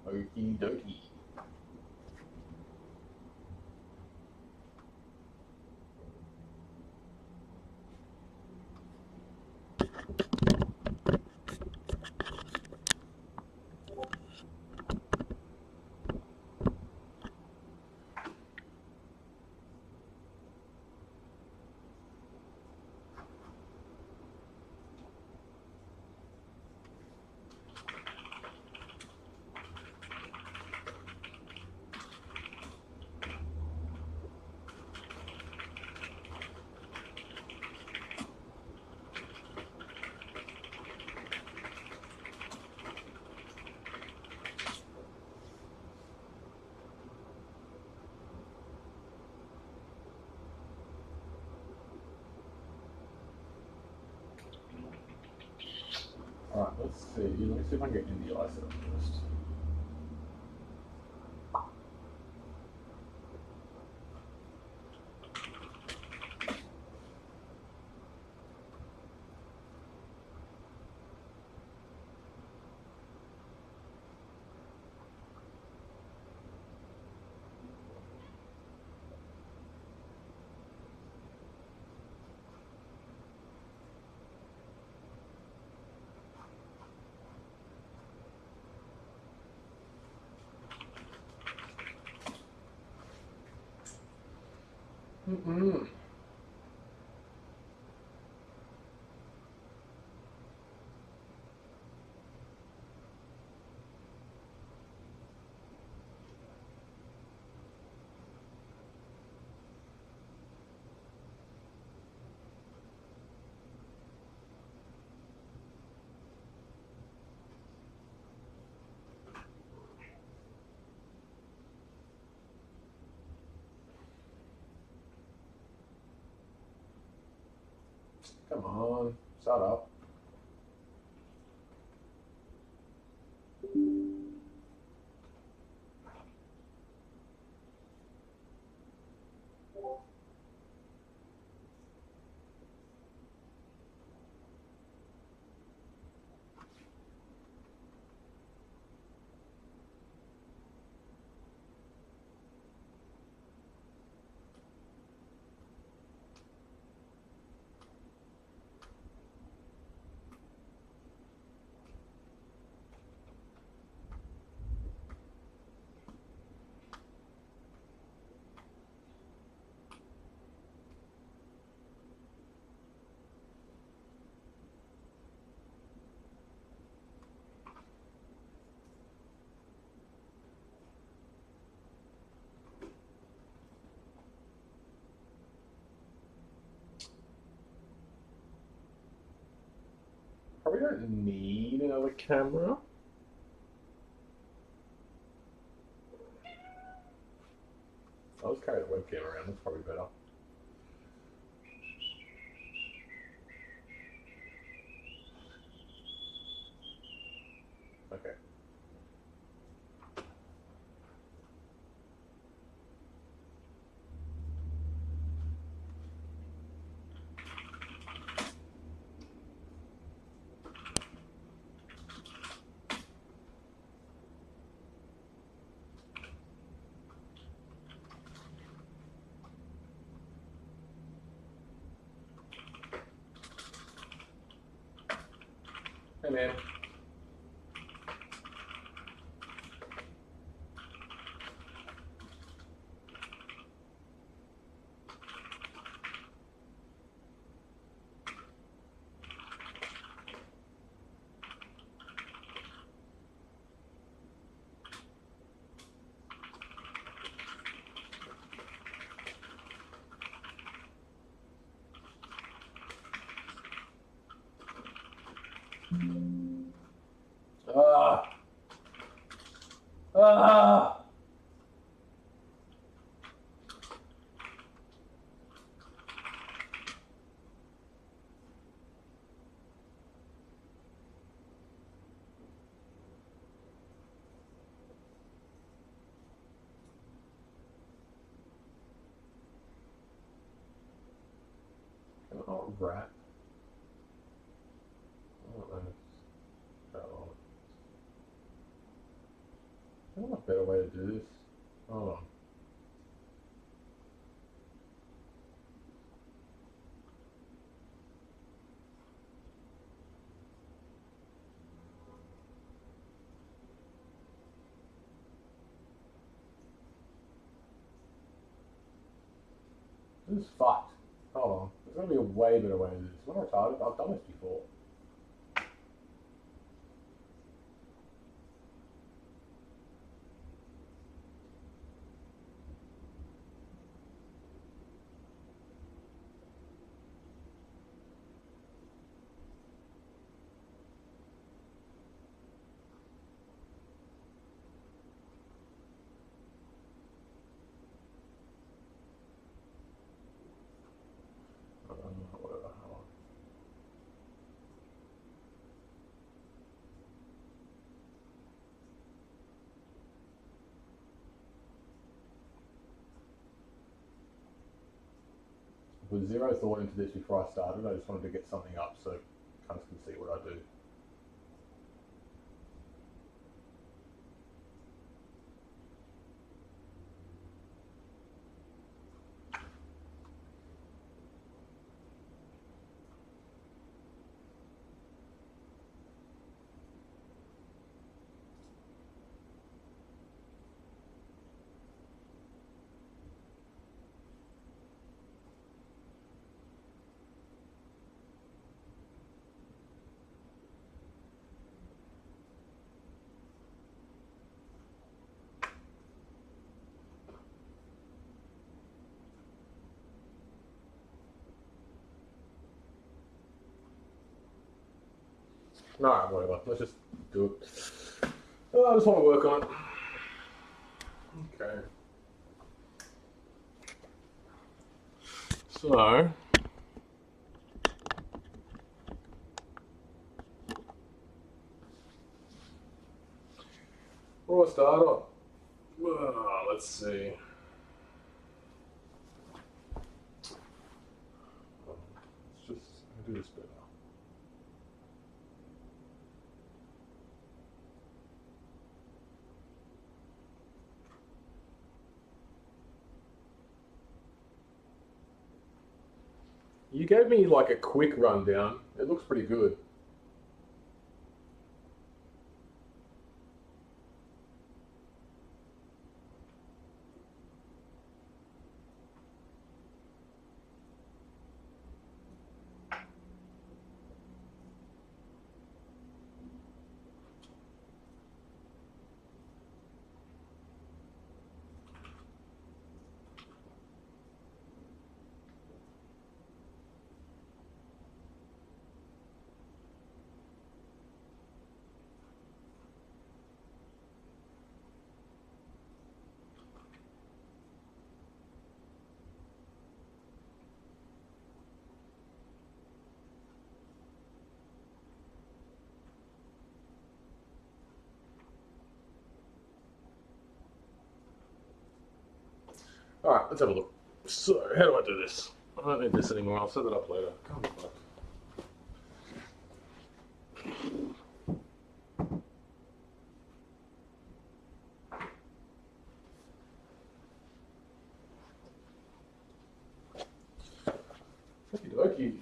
Okie dokie. Alright, let's see. Let me see if I can get India set up first. Mm-mm. Come on, shut up. Probably don't need another camera. I'll just carry the webcam around, that's probably better. Okay. Hey man. Ah. Ah. Oh, rat. Oh, nice. Oh. There's a better way to do this. Hold on. This is fucked. Hold on. There's gotta be a way better way to do this. Am I retarded? I've done this before. Whatever. Hold on. I put zero thought into this before I started. I just wanted to get something up so cunts can see what I do. Alright, whatever. Let's just do it. Oh, I just want to work on it. Okay. So, what do I start on? Let's see. Let's just do this better. You gave me like a quick rundown. It looks pretty good. Alright, let's have a look. So, how do I do this? I don't need this anymore. I'll set that up later. Can't be fucked. Okie dokie.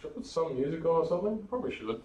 Should I put some music on or something? Probably should.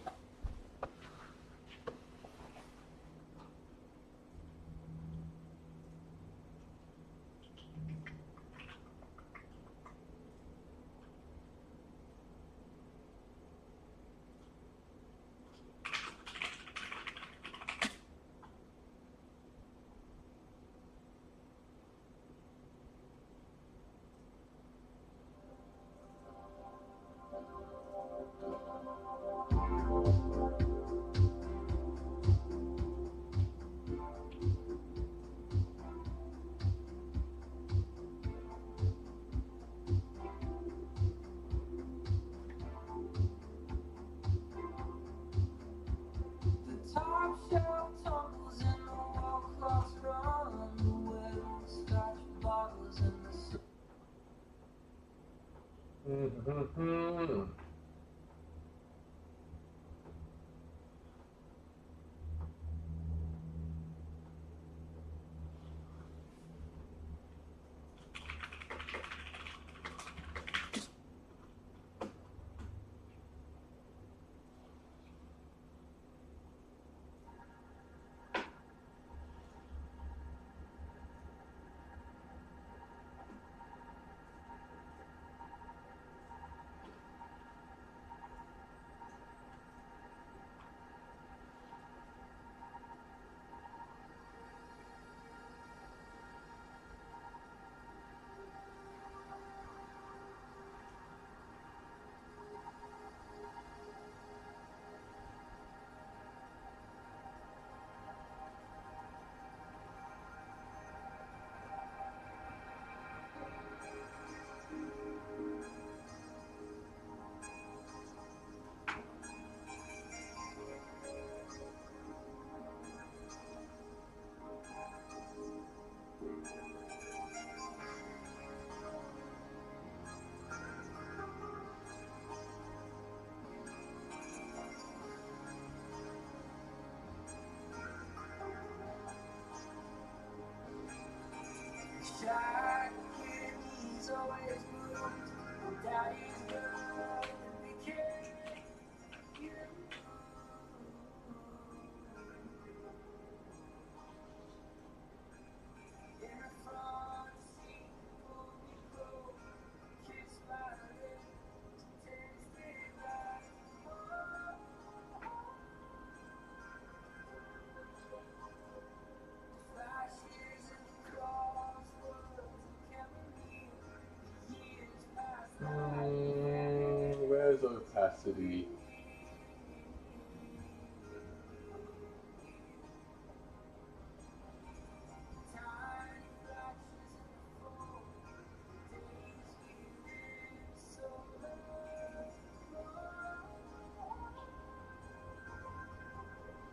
Where's opacity?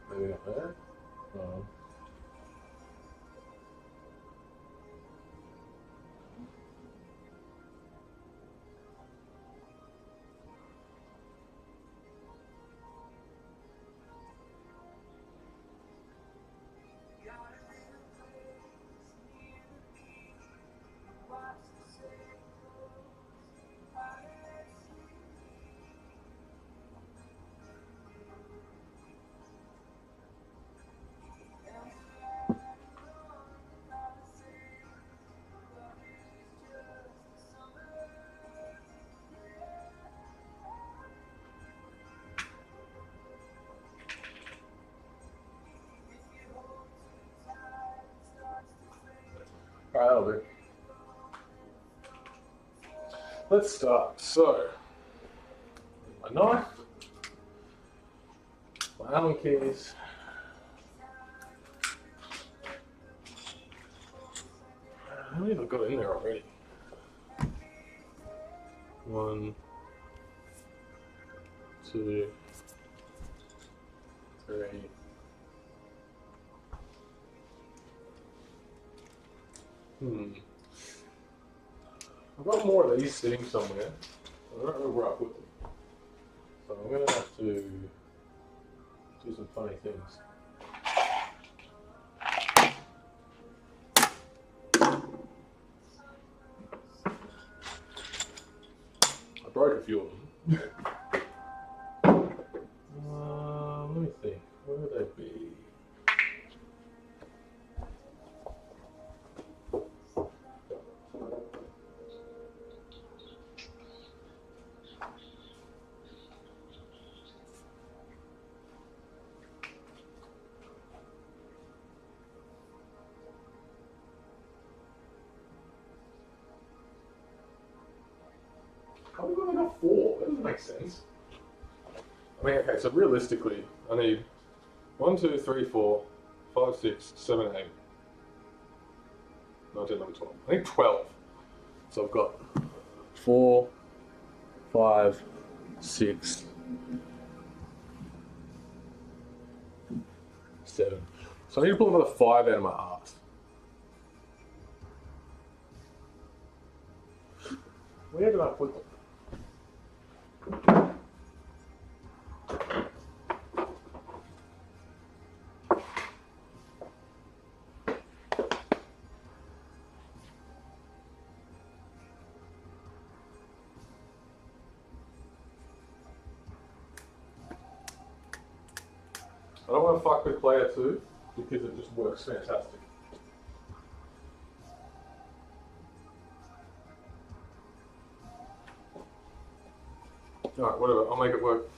Maybe not there? Oh. Alright, that'll do. Let's start. So, my knife, my Allen keys, how many have I got in there already? 1, 2, 3. I've got more of these sitting somewhere. I don't know where I put them. So I'm going to have to do some funny things. I broke a few of them. Let me think. Where would they be? How have we only got 4? That doesn't make sense. I mean, okay, so realistically, I need 1, 2, 3, 4, 5, 6, 7, 8, 9, 10, 11, 12. I think 12. So I've got 4, 5, 6, 7. So I need to pull another 5 out of my ass. Where did I put them? I don't want to fuck with player 2 because it just works fantastic. Alright, whatever, I'll make it work.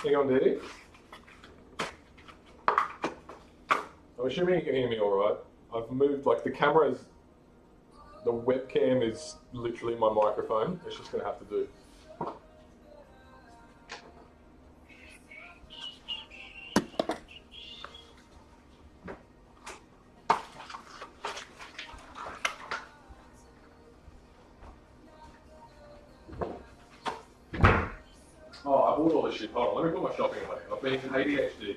Hang on, Didi. I'm assuming you can hear me all right. I've moved, like the webcam is literally my microphone. It's just going to have to do. Oh, I bought all this shit. Hold on, let me put my shopping away. I've been ADHD.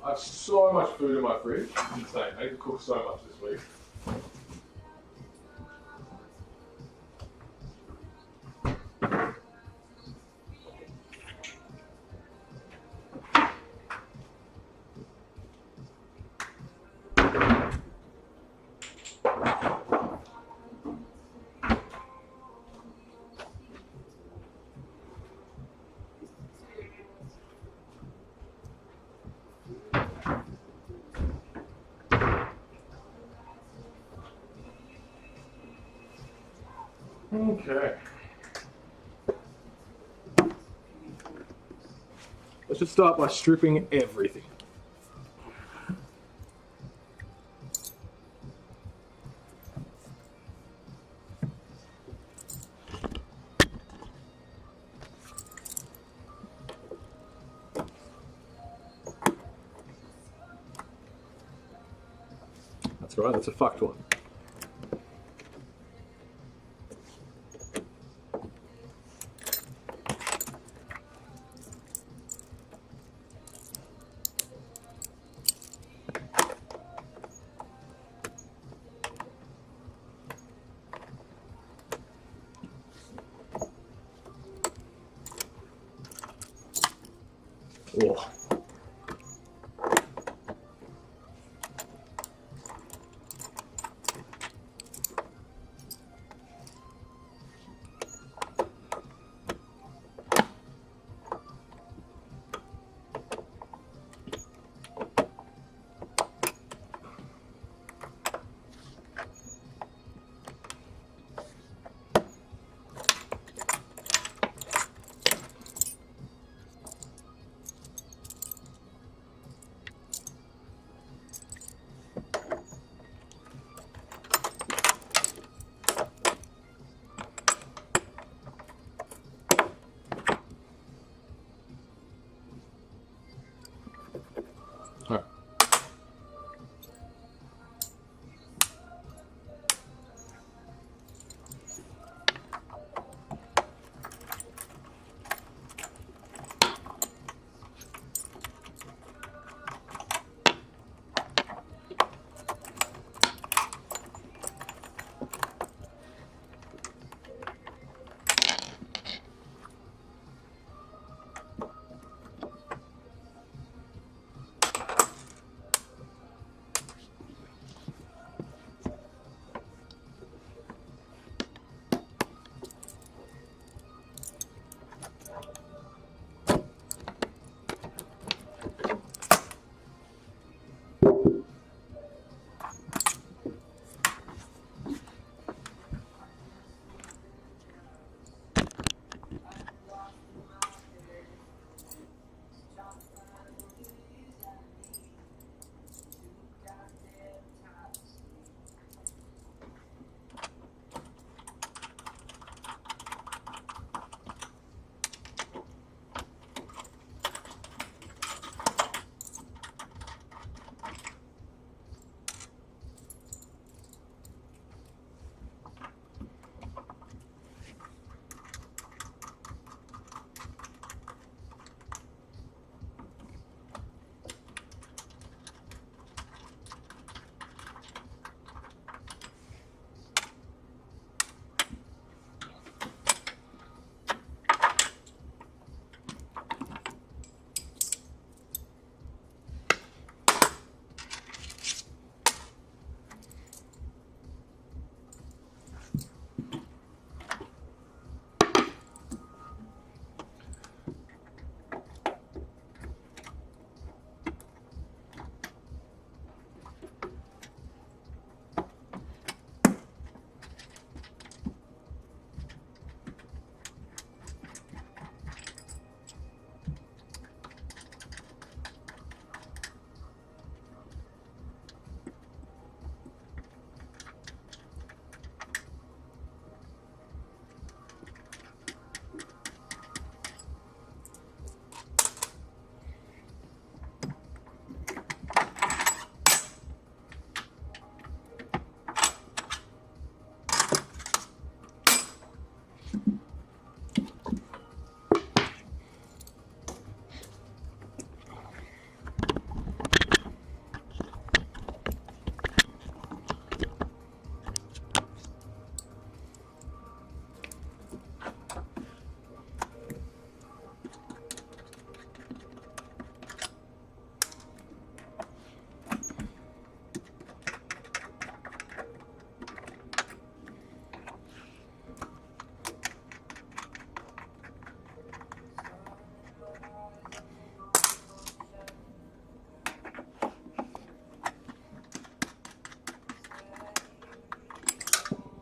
I have so much food in my fridge. It's insane. I need to cook so much this week. Okay. Let's just start by stripping everything. That's right, that's a fucked one. Oh.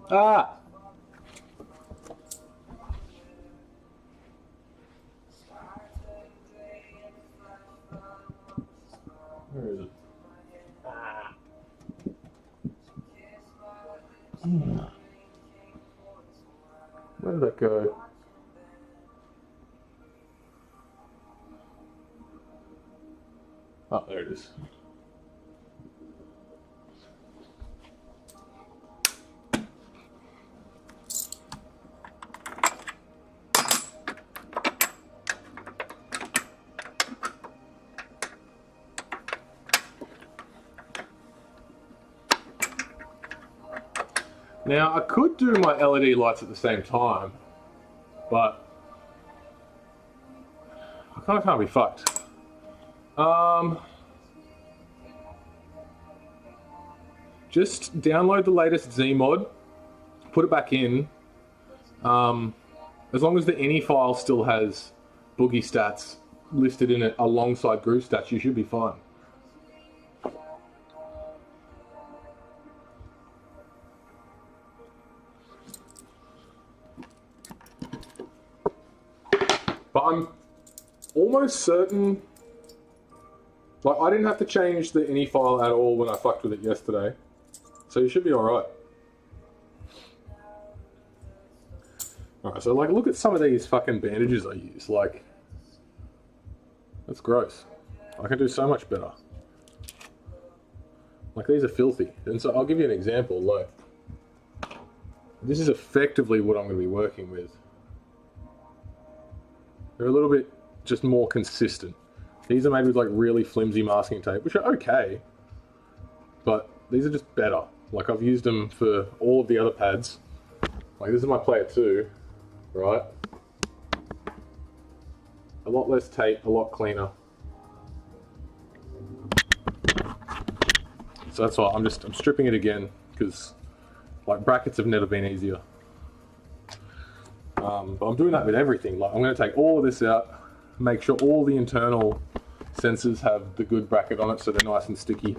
Ah! Where is it? Ah. Where did that go? Oh, there it is. Now, I could do my LED lights at the same time, but I kind of can't be fucked. Just download the latest Z mod, put it back in. As long as the ini file still has boogie stats listed in it alongside groove stats, you should be fine. But I'm almost certain, like, I didn't have to change the ini file at all when I fucked with it yesterday. So you should be alright. Alright, so like, look at some of these fucking bandages I use. Like, that's gross. I can do so much better. Like, these are filthy. And so I'll give you an example. Like, this is effectively what I'm going to be working with. They're a little bit just more consistent. These are made with like really flimsy masking tape, which are okay, but these are just better. Like, I've used them for all of the other pads. Like, this is my player 2, right? A lot less tape, a lot cleaner. So that's why I'm stripping it again, because like, brackets have never been easier. But I'm doing that with everything. Like, I'm going to take all of this out, make sure all the internal sensors have the good bracket on it so they're nice and sticky.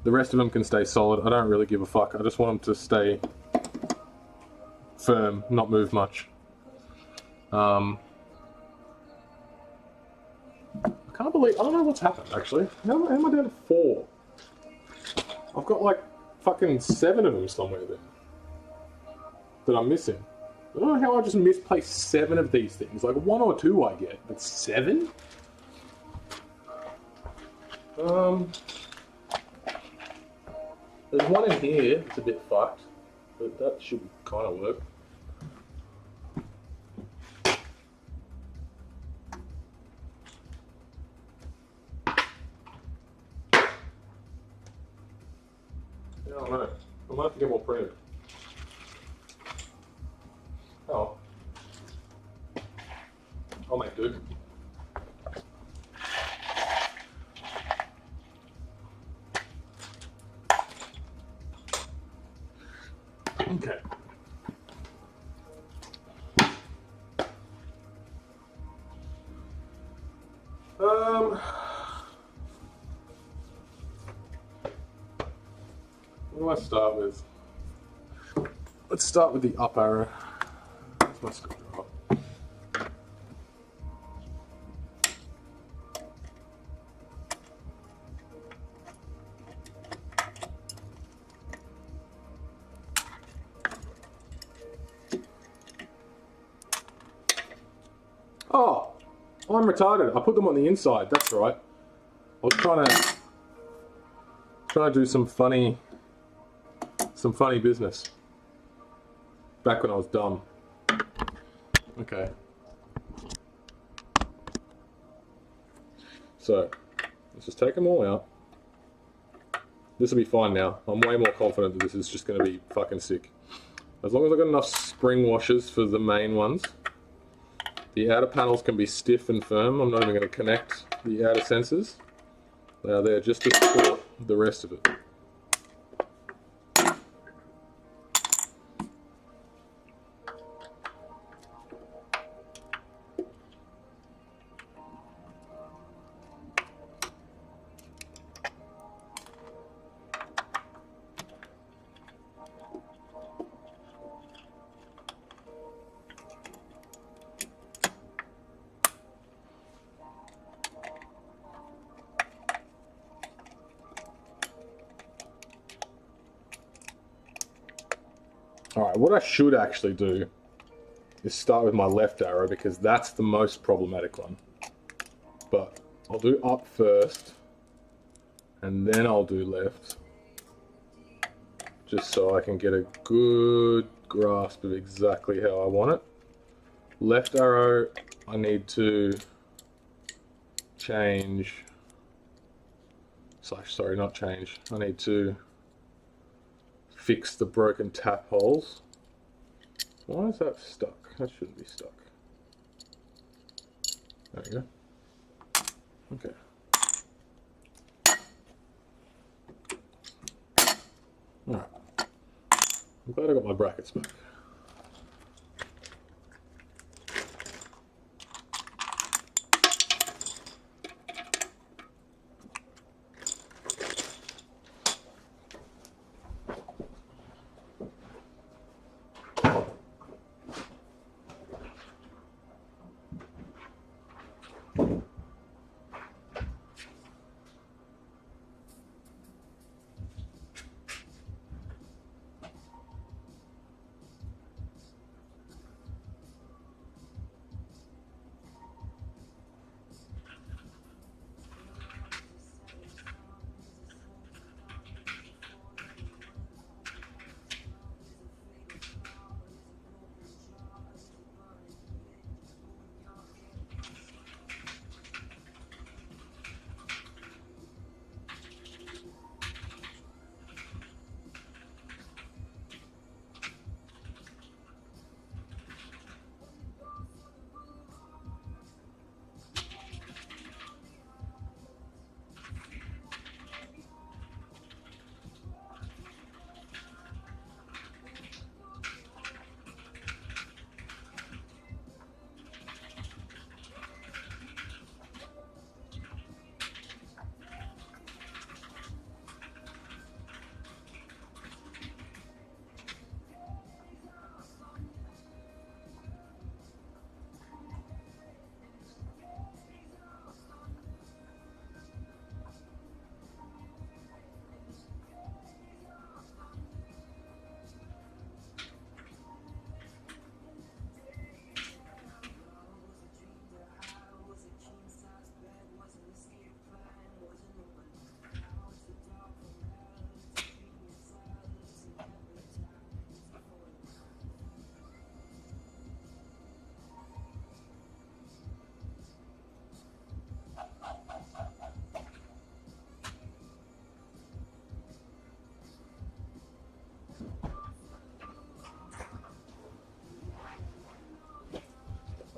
The rest of them can stay solid. I don't really give a fuck. I just want them to stay firm, not move much. I can't believe, I don't know what's happened actually. How am I down to 4? I've got like fucking 7 of them somewhere there that I'm missing. I don't know how I just misplaced 7 of these things. Like, 1 or 2 I get, but 7? There's one in here that's a bit fucked, but that should kind of work. Yeah, I don't know. I might have to get more printed. Oh. I'll make do. Okay. What do I start with? Let's start with the up arrow. That's my screwdriver. Oh, I'm retarded. I put them on the inside. That's right. I was trying to do some funny business back when I was dumb. Okay. So let's just take them all out. This will be fine now. I'm way more confident that this is just going to be fucking sick. As long as I've got enough spring washers for the main ones. The outer panels can be stiff and firm. I'm not even going to connect the outer sensors. They are there just to support the rest of it. Alright, what I should actually do is start with my left arrow because that's the most problematic one. But I'll do up first and then I'll do left. Just so I can get a good grasp of exactly how I want it. Left arrow, I need to change, sorry, not change. I need to fix the broken tap holes. Why is that stuck? That shouldn't be stuck. There we go. Okay. Alright. I'm glad I got my brackets back.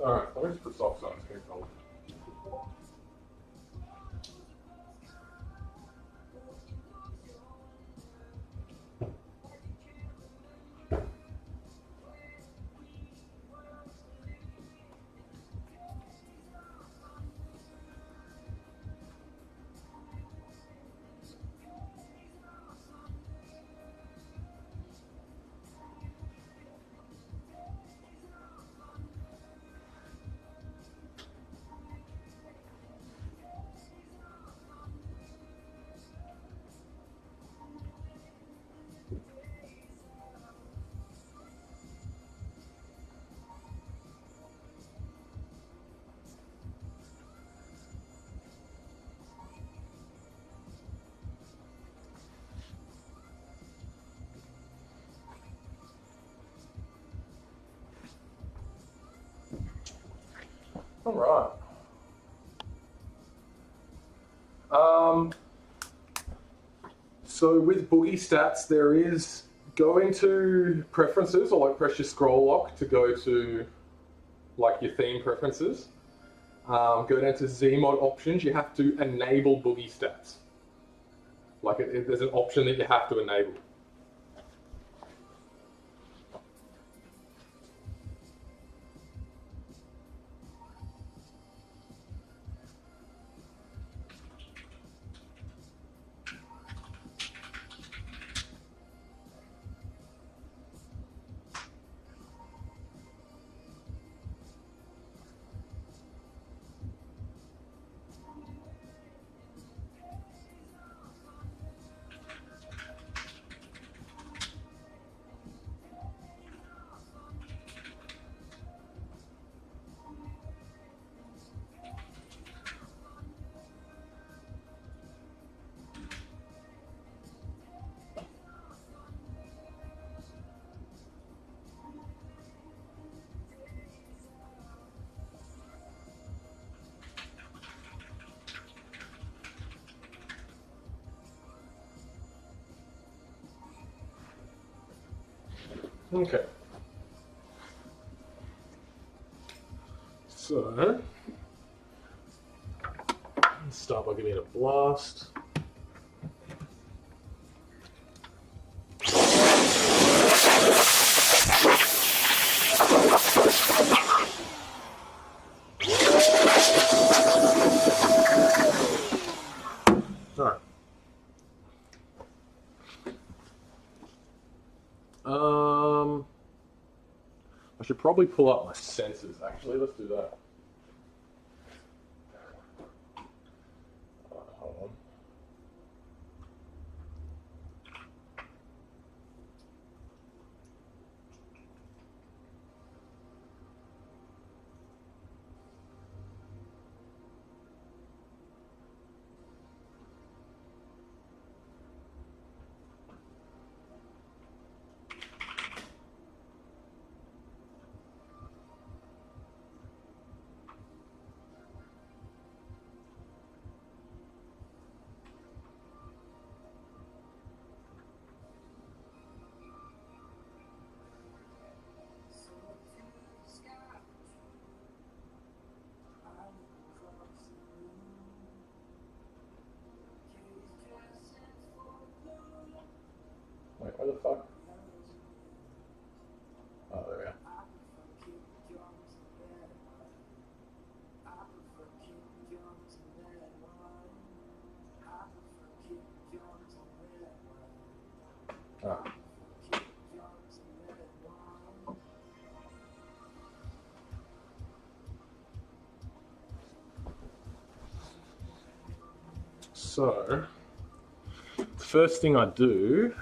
Alright, let me just put socks on, it's getting cold. All right. So with Boogie Stats, there is go into preferences or like press your scroll lock to go to like your theme preferences. Go down to Zmod options. You have to enable Boogie Stats. Like there's an option that you have to enable. Okay. So, let's start by giving it a blast. Alright. I should probably pull up my sensors, actually. Let's do that. Hold on. Wait, where the fuck? Oh, there we are. Ah. So, the first thing I do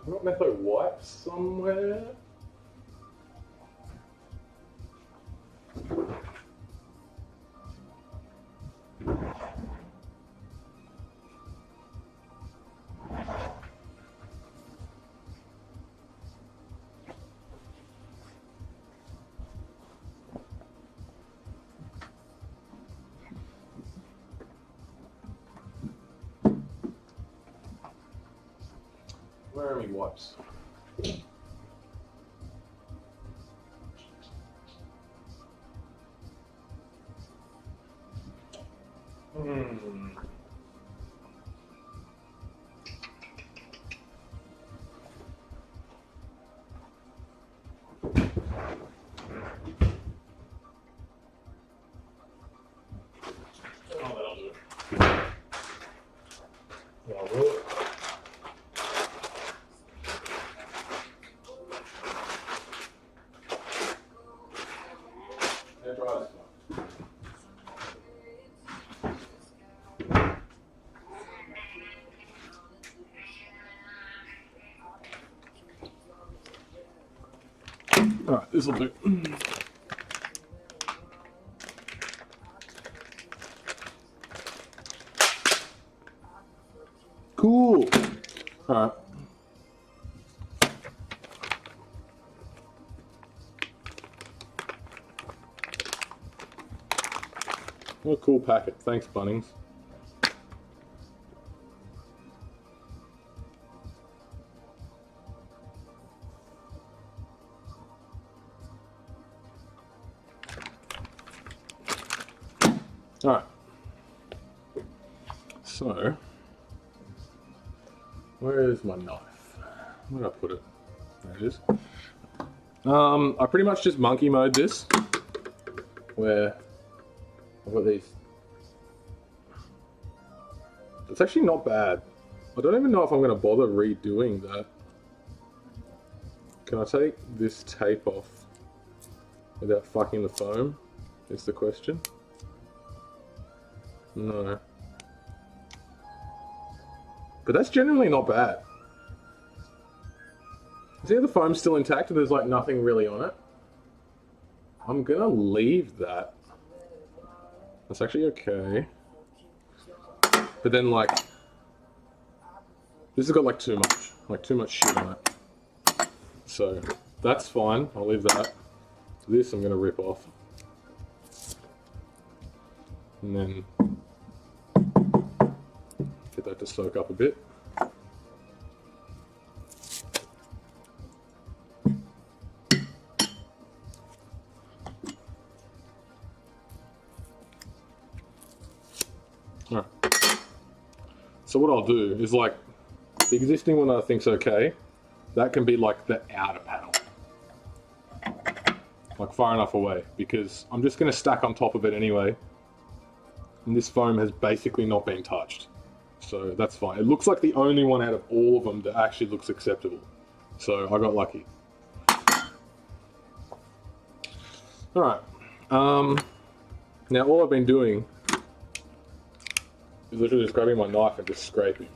I've got metho wipes somewhere. Where are my wipes? Alright, this will do. Cool. Alright. What a cool packet. Thanks, Bunnings. Alright. So, where is my knife? Where did I put it? There it is. I pretty much just monkey mode this, where I've got these. It's actually not bad. I don't even know if I'm going to bother redoing that. Can I take this tape off without fucking the foam? Is the question. No. But that's generally not bad. See, the foam's still intact and there's like nothing really on it. I'm gonna leave that. That's actually okay. But then like, this has got like too much shit on it. So that's fine, I'll leave that. This I'm gonna rip off. And then get that to soak up a bit. Alright. So what I'll do is like, the existing one I think's okay, that can be like the outer panel. Like far enough away, because I'm just gonna stack on top of it anyway. And this foam has basically not been touched. So that's fine. It looks like the only one out of all of them that actually looks acceptable. So I got lucky. Alright. Now all I've been doing is literally just grabbing my knife and just scraping.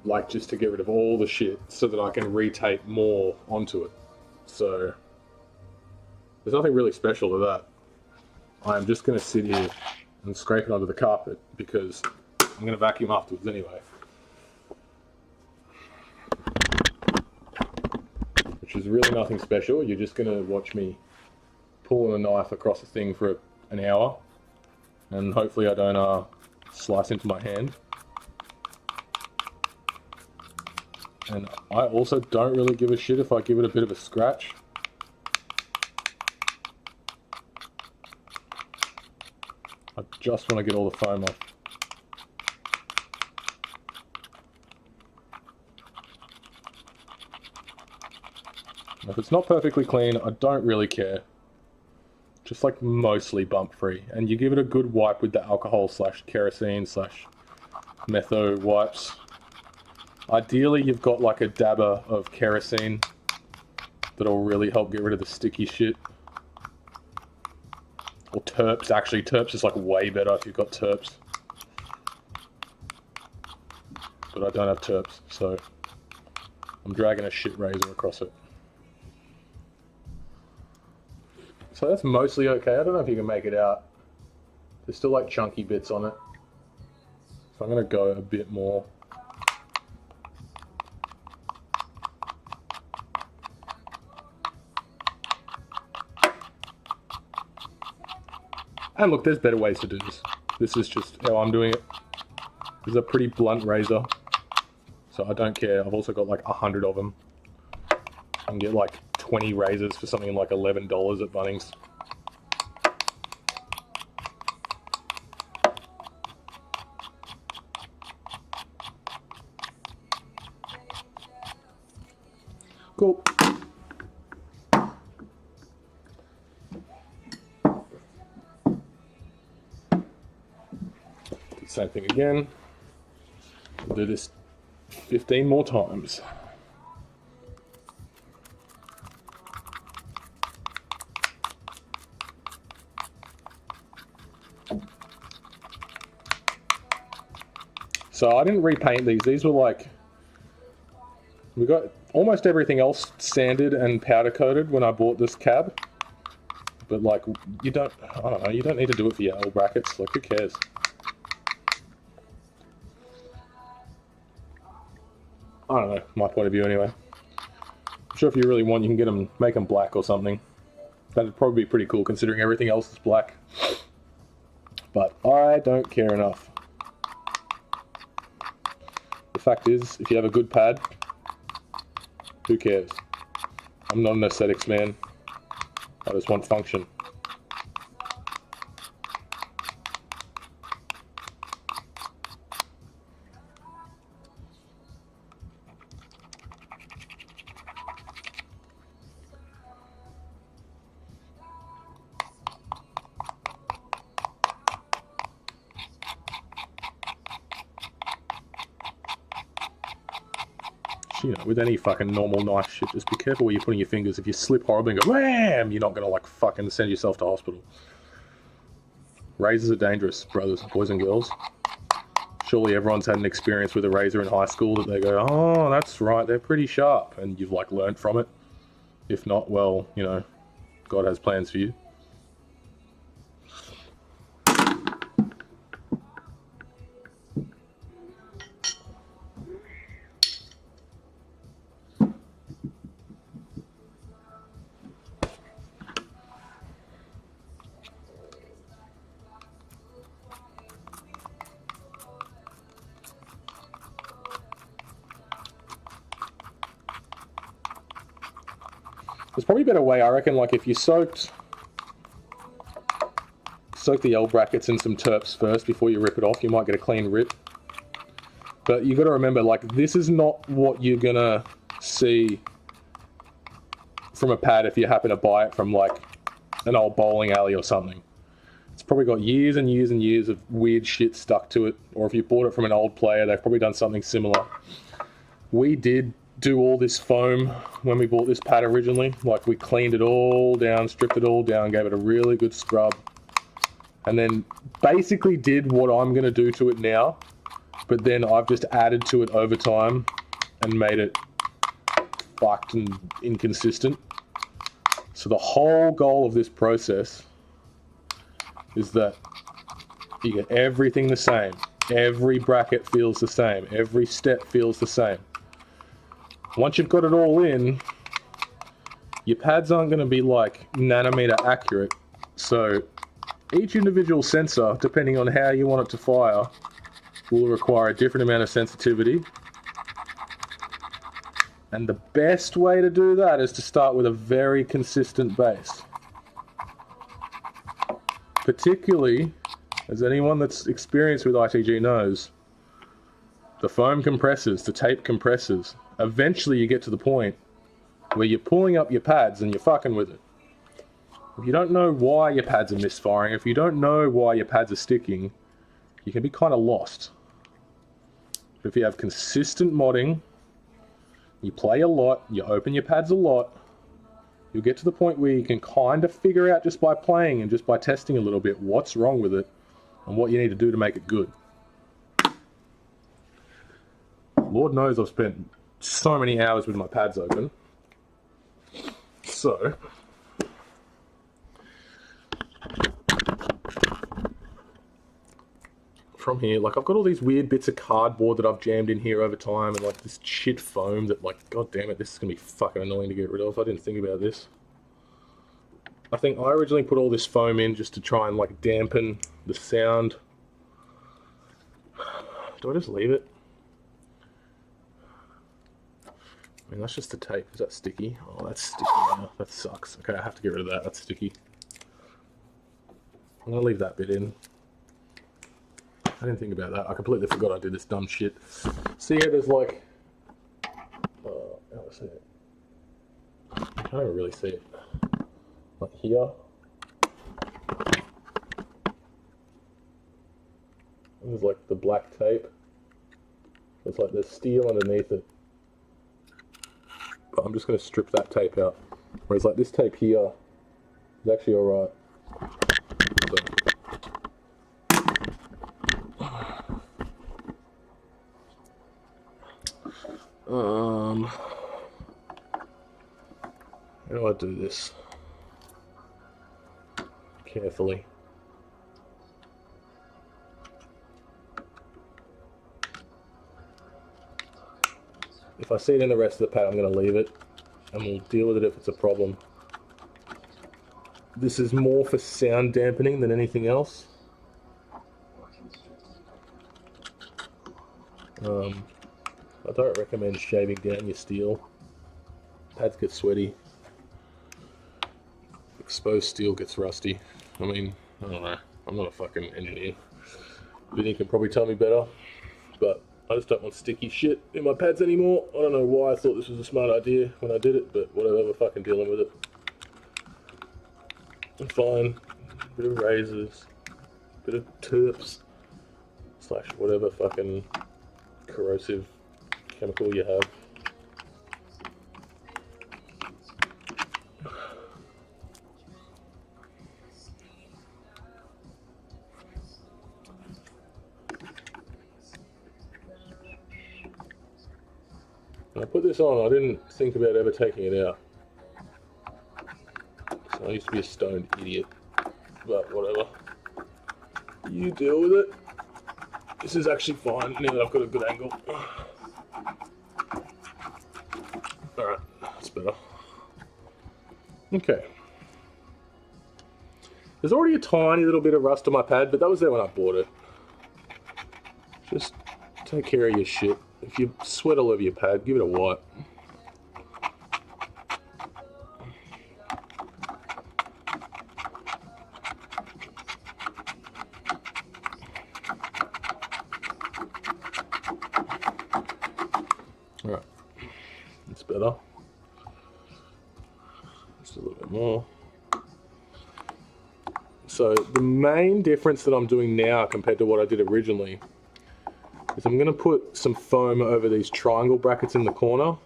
Like just to get rid of all the shit so that I can retape more onto it. So there's nothing really special to that. I'm just going to sit here and scrape it onto the carpet because I'm going to vacuum afterwards anyway. Which is really nothing special. You're just going to watch me pulling a knife across the thing for an hour. And hopefully I don't slice into my hand. And I also don't really give a shit if I give it a bit of a scratch. I just want to get all the foam off. If it's not perfectly clean, I don't really care. Just like mostly bump free. And you give it a good wipe with the alcohol / kerosene / metho wipes. Ideally you've got like a dabber of kerosene that'll really help get rid of the sticky shit. Or terps, actually terps is like way better if you've got terps. But I don't have terps, so I'm dragging a shit razor across it. So that's mostly okay. I don't know if you can make it out. There's still like chunky bits on it. So I'm gonna go a bit more. And look, there's better ways to do this. This is just how I'm doing it. This is a pretty blunt razor, so I don't care. I've also got like 100 of them. I can get like 20 razors for something like $11 at Bunnings. Cool. Same thing again. We'll do this 15 more times. So I didn't repaint these. These were like, we got almost everything else sanded and powder coated when I bought this cab. But like, you don't, I don't know, you don't need to do it for your L brackets. Like, who cares? I don't know, my point of view anyway. I'm sure if you really want, you can get them, make them black or something. That'd probably be pretty cool considering everything else is black. But I don't care enough. The fact is, if you have a good pad, who cares? I'm not an aesthetics man. I just want function. You know, with any fucking normal knife shit, just be careful where you're putting your fingers. If you slip horribly and go wham, you're not gonna like fucking send yourself to hospital. Razors are dangerous, brothers, boys and girls. Surely everyone's had an experience with a razor in high school that they go, oh, that's right, they're pretty sharp, and you've like learnt from it. If not, well, you know, God has plans for you. There's probably a better way, I reckon, like if you soak the L brackets in some terps first before you rip it off, you might get a clean rip. But you got to remember, like, this is not what you're going to see from a pad if you happen to buy it from, like, an old bowling alley or something. It's probably got years and years and years of weird shit stuck to it. Or if you bought it from an old player, they've probably done something similar. We did do all this foam when we bought this pad originally. Like, we cleaned it all down, stripped it all down, gave it a really good scrub, and then basically did what I'm going to do to it now, but then I've just added to it over time and made it fucked and inconsistent. So the whole goal of this process is that you get everything the same. Every bracket feels the same. Every step feels the same. Once you've got it all in, your pads aren't going to be like nanometer accurate. So each individual sensor, depending on how you want it to fire, will require a different amount of sensitivity. And the best way to do that is to start with a very consistent base. Particularly, as anyone that's experienced with ITG knows, the foam compressors, the tape compressors, eventually you get to the point where you're pulling up your pads and you're fucking with it. If you don't know why your pads are misfiring, if you don't know why your pads are sticking, you can be kind of lost. But if you have consistent modding, you play a lot, you open your pads a lot, you'll get to the point where you can kind of figure out just by playing and just by testing a little bit what's wrong with it and what you need to do to make it good. Lord knows I've spent so many hours with my pads open. So, from here, like, I've got all these weird bits of cardboard that I've jammed in here over time, and like this shit foam that, like, god damn it, this is gonna be fucking annoying to get rid of. I didn't think about this. I think I originally put all this foam in just to try and like dampen the sound. Do I just leave it? I mean, that's just the tape. Is that sticky? Oh, that's sticky now. That sucks. Okay, I have to get rid of that. That's sticky. I'm gonna leave that bit in. I didn't think about that. I completely forgot I did this dumb shit. See here, there's like... how do I see it? I can't even really see it. Like here. There's like the black tape. It's like there's steel underneath it. But I'm just going to strip that tape out. Whereas like this tape here is actually alright. How do I do this? Carefully. If I see it in the rest of the pad, I'm going to leave it, and we'll deal with it if it's a problem. This is more for sound dampening than anything else. I don't recommend shaving down your steel. Pads get sweaty. Exposed steel gets rusty. I mean, I don't know. I'm not a fucking engineer. Vinny can probably tell me better, but I just don't want sticky shit in my pads anymore. I don't know why I thought this was a smart idea when I did it, but whatever, we're fucking dealing with it. I'm fine. Bit of razors, bit of terps, / whatever fucking corrosive chemical you have. put this on, I didn't think about ever taking it out. So I used to be a stoned idiot, but whatever. You deal with it. This is actually fine now that I've got a good angle. Alright, that's better. Okay. There's already a tiny little bit of rust on my pad, but that was there when I bought it. Just take care of your shit. If you sweat all over your pad, give it a wipe. Alright, that's better. Just a little bit more. So the main difference that I'm doing now compared to what I did originally is I'm going to put some foam over these triangle brackets in the corner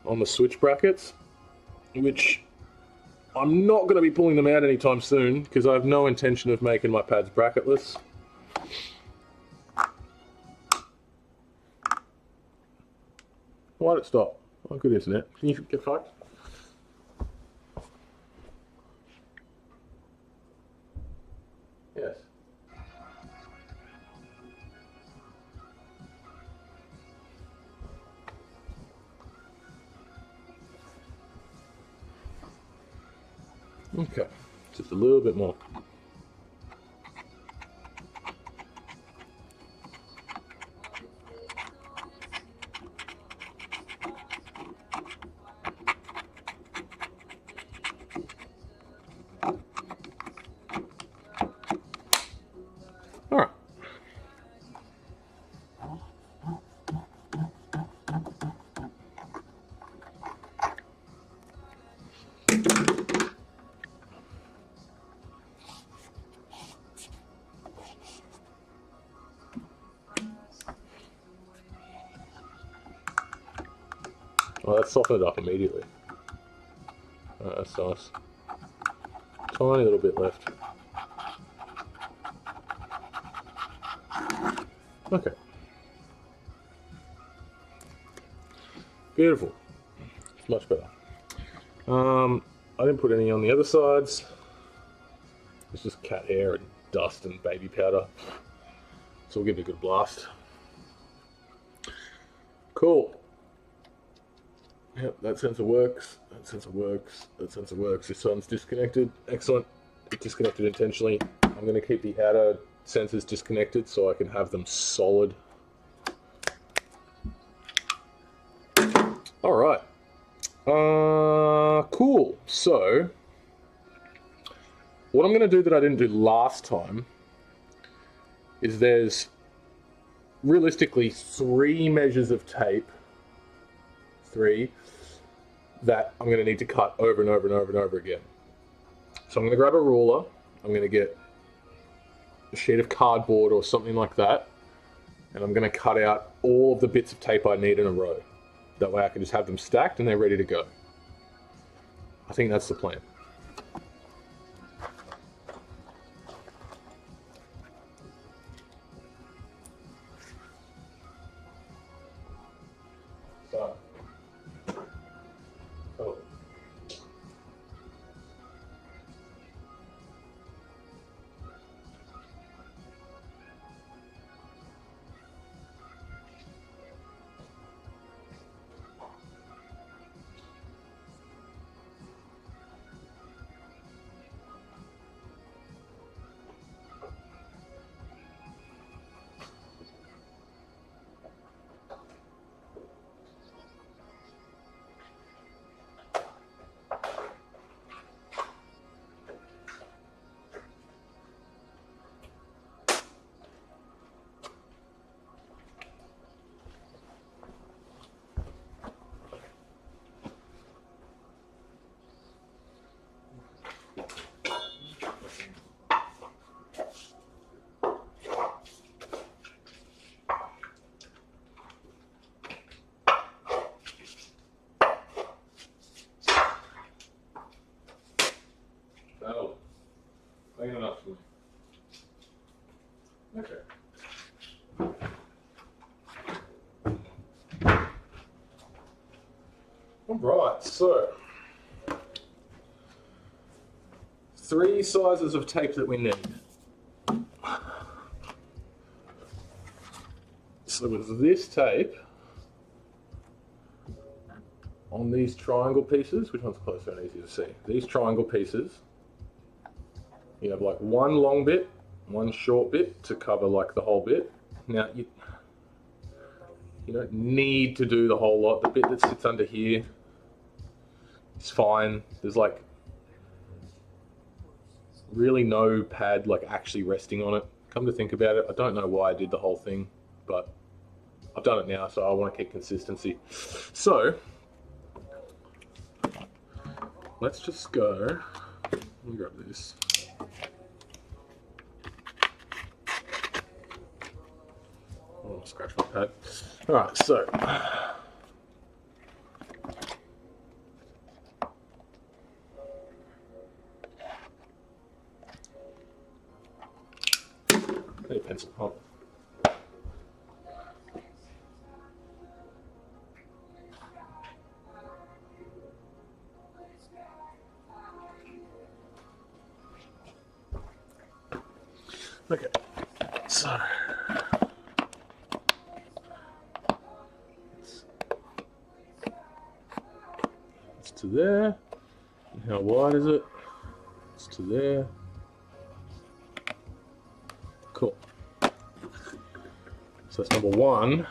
on the switch brackets, which I'm not going to be pulling them out anytime soon because I have no intention of making my pads bracketless. Why'd it stop? Oh, good internet. Can you get fucked? Yes. Okay, just a little bit more. All right. Well, that softened it up immediately. That's nice. Tiny little bit left. Okay. Beautiful. It's much better. I didn't put any on the other sides. It's just cat hair and dust and baby powder. So we'll give it a good blast. Cool. Yep, that sensor works. That sensor works. That sensor works. This one's disconnected. Excellent. It disconnected intentionally. I'm going to keep the outer sensors disconnected so I can have them solid. All right. Cool. So, what I'm going to do that I didn't do last time is there's realistically 3 measures of tape. 3 that I'm going to need to cut over and over and over and over again. So I'm going to grab a ruler. I'm going to get a sheet of cardboard or something like that, and I'm going to cut out all of the bits of tape I need in a row. That way I can just have them stacked and they're ready to go. I think that's the plan. So, oh. Alright, so 3 sizes of tape that we need. So with this tape, on these triangle pieces, which one's closer and easier to see? These triangle pieces, you have like one long bit, one short bit to cover like the whole bit. Now you don't need to do the whole lot. The bit that sits under here is fine. There's like really no pad like actually resting on it. Come to think about it, I don't know why I did the whole thing, but I've done it now, so I want to keep consistency. So let's just go. Let me grab this. Oh, scratch my pad. All right, so I need a pencil. Oh. Okay, so it's to there. And how wide is it? It's to there. Cool. So that's number 1.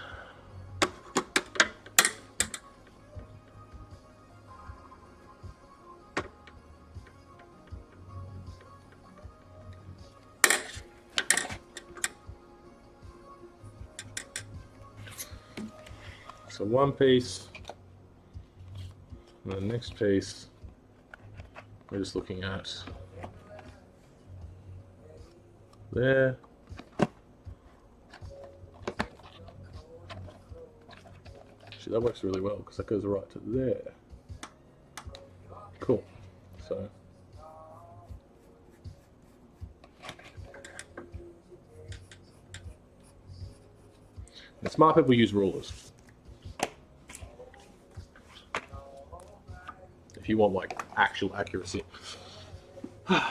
So one piece, and the next piece, we're just looking at there. Actually, that works really well because that goes right to there. Cool. So and smart people use rulers. If you want like actual accuracy. So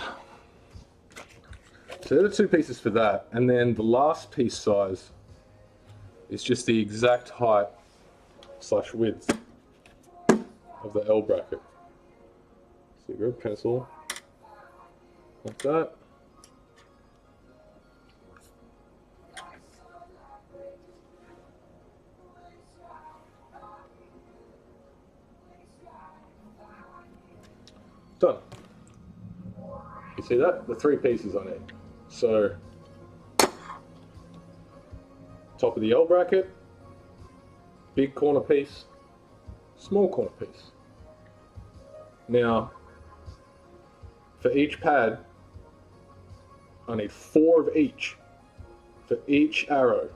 there are 2 pieces for that, and then the last piece size is just the exact height / width of the L bracket. So you grab a pencil like that. Done. You see that? The 3 pieces I need. So, top of the L bracket, big corner piece, small corner piece. Now, for each pad, I need 4 of each for each arrow.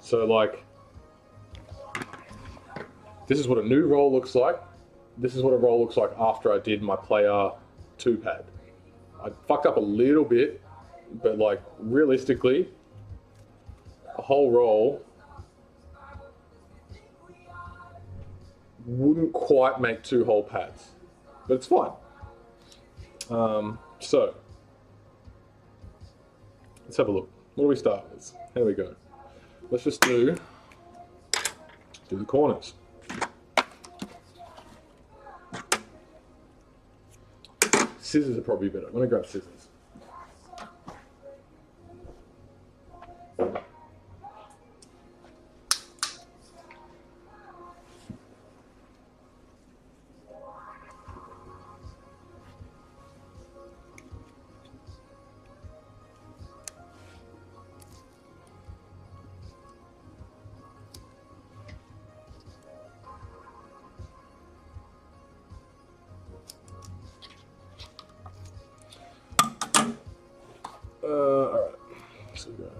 So like, this is what a new roll looks like. This is what a roll looks like after I did my player 2 pad. I fucked up a little bit, but like realistically, a whole roll wouldn't quite make 2 whole pads, but it's fine. So let's have a look. What do we start with? Here we go. Let's just do the corners. Scissors are probably better. I'm gonna grab scissors. All right. So we go.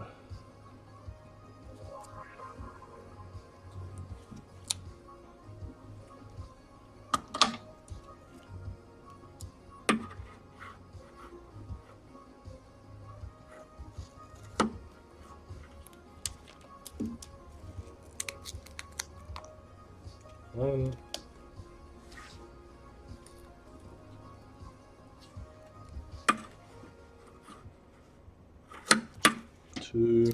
1, 2,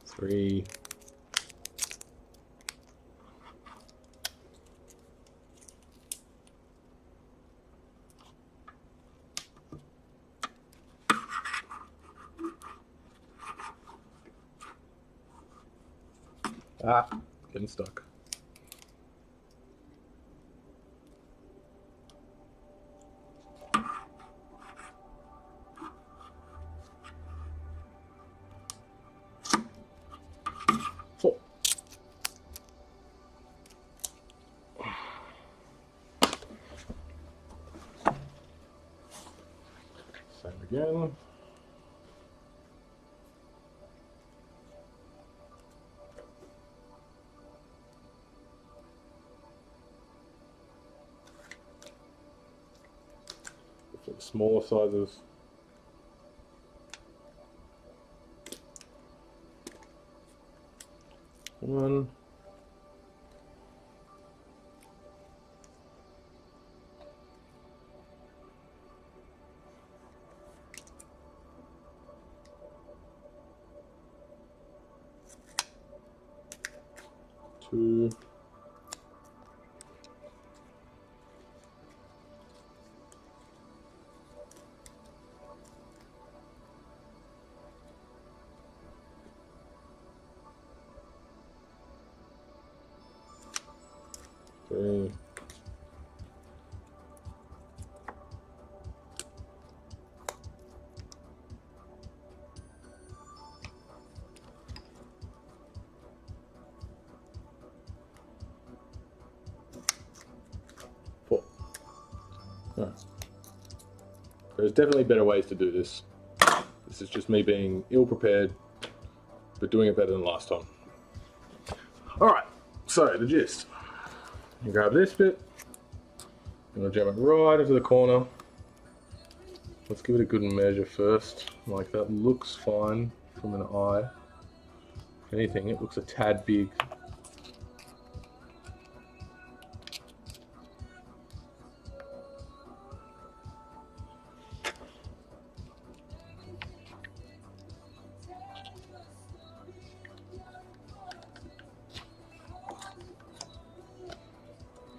3, 4. Getting stuck. 4. Same again. For the smaller sizes. 1, 2, 3, 4. Right. There's definitely better ways to do this. This is just me being ill-prepared, but doing it better than last time. Alright, so the gist. You grab this bit, I'm going to jam it right into the corner. Let's give it a good measure first. Like, that looks fine from an eye. If anything, it looks a tad big.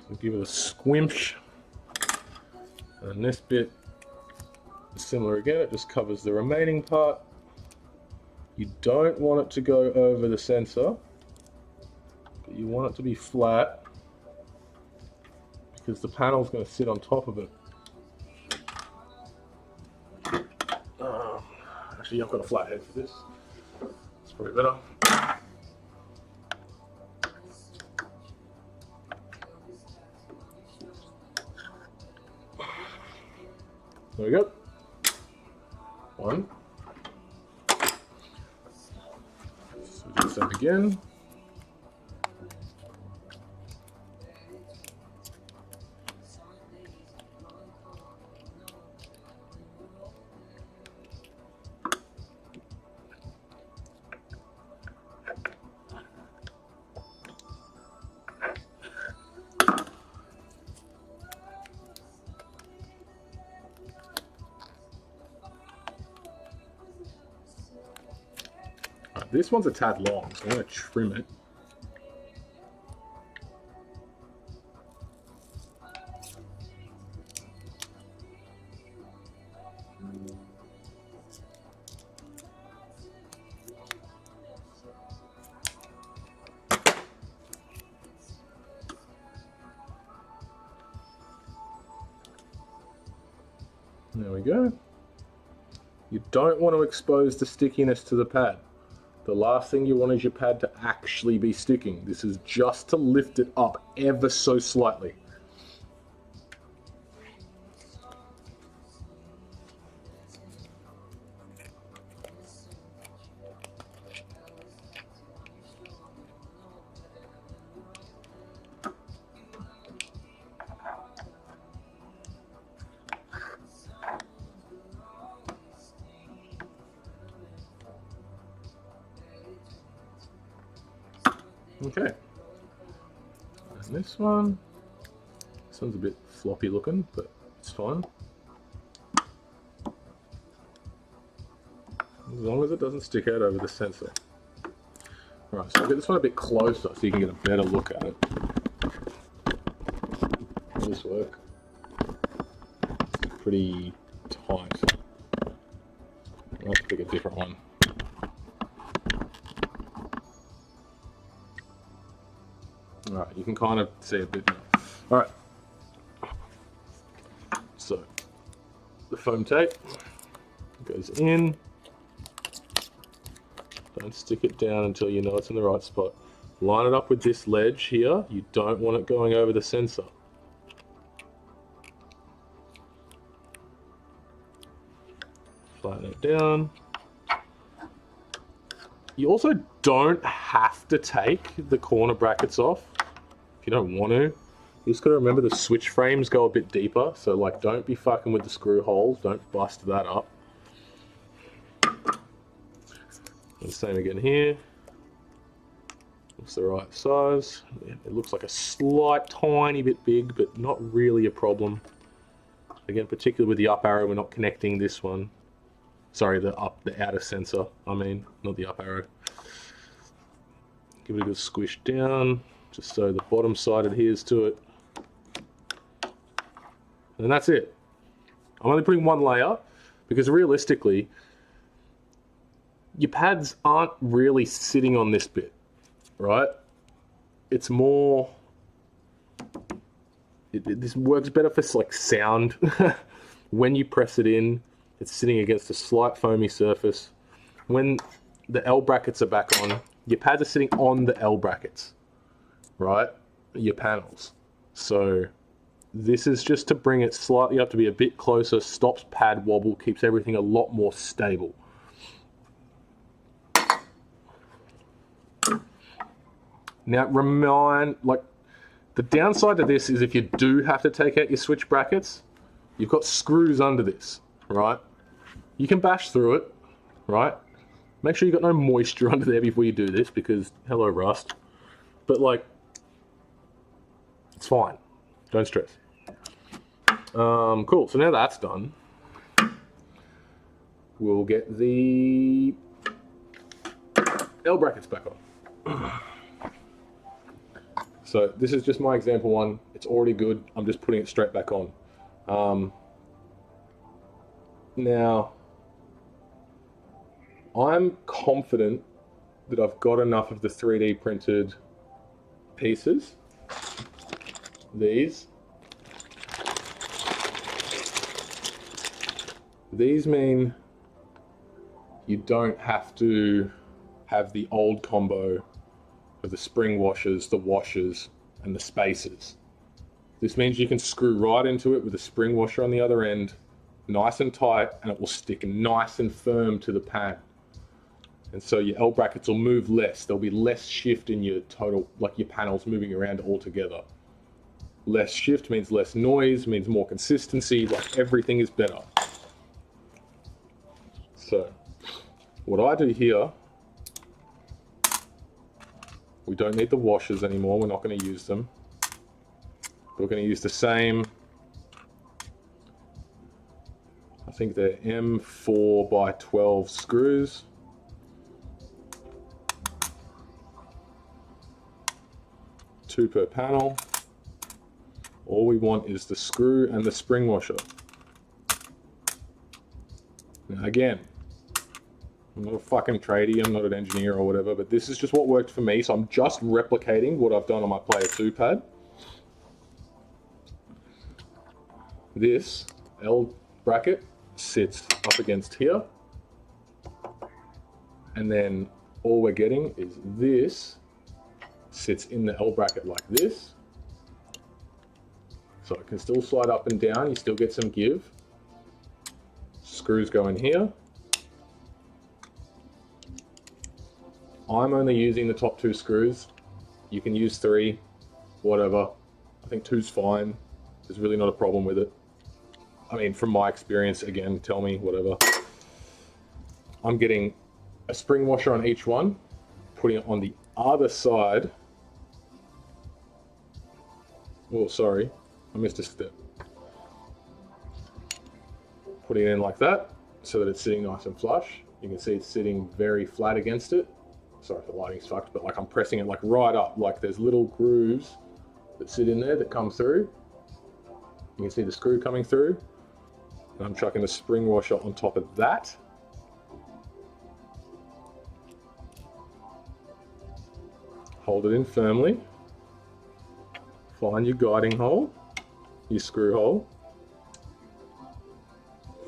So give it a squinch. And this bit is similar again, it just covers the remaining part. You don't want it to go over the sensor, but you want it to be flat because the panel is going to sit on top of it. Actually, I've got a flat head for this. It's probably better. There we go. 1. So do the same again. This one's a tad long, so I'm going to trim it. There we go. You don't want to expose the stickiness to the pad. The last thing you want is your pad to actually be sticking. This is just to lift it up ever so slightly. Okay. And this one's a bit floppy looking, but it's fine. As long as it doesn't stick out over the sensor. Alright, so I'll get this one a bit closer so you can get a better look at it. Will this work? It's pretty tight. I'll have to pick a different one. Alright, you can kind of see a bit now. Alright. So, the foam tape goes in. Don't stick it down until you know it's in the right spot. Line it up with this ledge here. You don't want it going over the sensor. Flatten it down. You also don't have to take the corner brackets off if you don't want to. You just got to remember the switch frames go a bit deeper, so like don't be fucking with the screw holes. Don't bust that up. And same again here. Looks the right size. It looks like a slight tiny bit big, but not really a problem. Again, particularly with the up arrow, we're not connecting this one. Sorry, the outer sensor, I mean, not the up arrow. Give it a good squish down, just so the bottom side adheres to it. And that's it. I'm only putting one layer, because realistically, your pads aren't really sitting on this bit, right? It's more... This works better for like sound. When you press it in, it's sitting against a slight foamy surface. When the L brackets are back on, your pads are sitting on the L brackets, right? Your panels. So this is just to bring it slightly up to be a bit closer, stops pad wobble, keeps everything a lot more stable. Now the downside to this is if you do have to take out your switch brackets, you've got screws under this, right? You can bash through it, right? Make sure you've got no moisture under there before you do this, because hello rust. But like, it's fine. Don't stress. Cool, so now that's done, we'll get the L brackets back on. So this is just my example one. It's already good. I'm just putting it straight back on. Now, I'm confident that I've got enough of the 3D printed pieces. These mean you don't have to have the old combo of the spring washers, the washers, and the spacers. This means you can screw right into it with a spring washer on the other end, nice and tight, and it will stick nice and firm to the pad. And so your L brackets will move less. There'll be less shift in your total, like your panels moving around altogether. Less shift means less noise, means more consistency, like everything is better. So, what I do here, we don't need the washers anymore, we're not going to use them. We're going to use the same, I think they're M4 by 12 screws. Two per panel. All we want is the screw and the spring washer. Now again, I'm not a fucking tradie, I'm not an engineer or whatever, but this is just what worked for me, so I'm just replicating what I've done on my Player 2 pad. This L bracket sits up against here, and then all we're getting is this sits in the L bracket like this. So it can still slide up and down, you still get some give. Screws go in here. I'm only using the top two screws. You can use 3, whatever. I think 2's fine. There's really not a problem with it. I mean, from my experience, again, tell me, whatever. I'm getting a spring washer on each one, putting it on the other side Oh, sorry, I missed a step. Putting it in like that so that it's sitting nice and flush. You can see it's sitting very flat against it. Sorry if the lighting's fucked, but like I'm pressing it like right up, like there's little grooves that sit in there that come through. You can see the screw coming through. And I'm chucking the spring washer on top of that. Hold it in firmly. Find your guiding hole, your screw hole.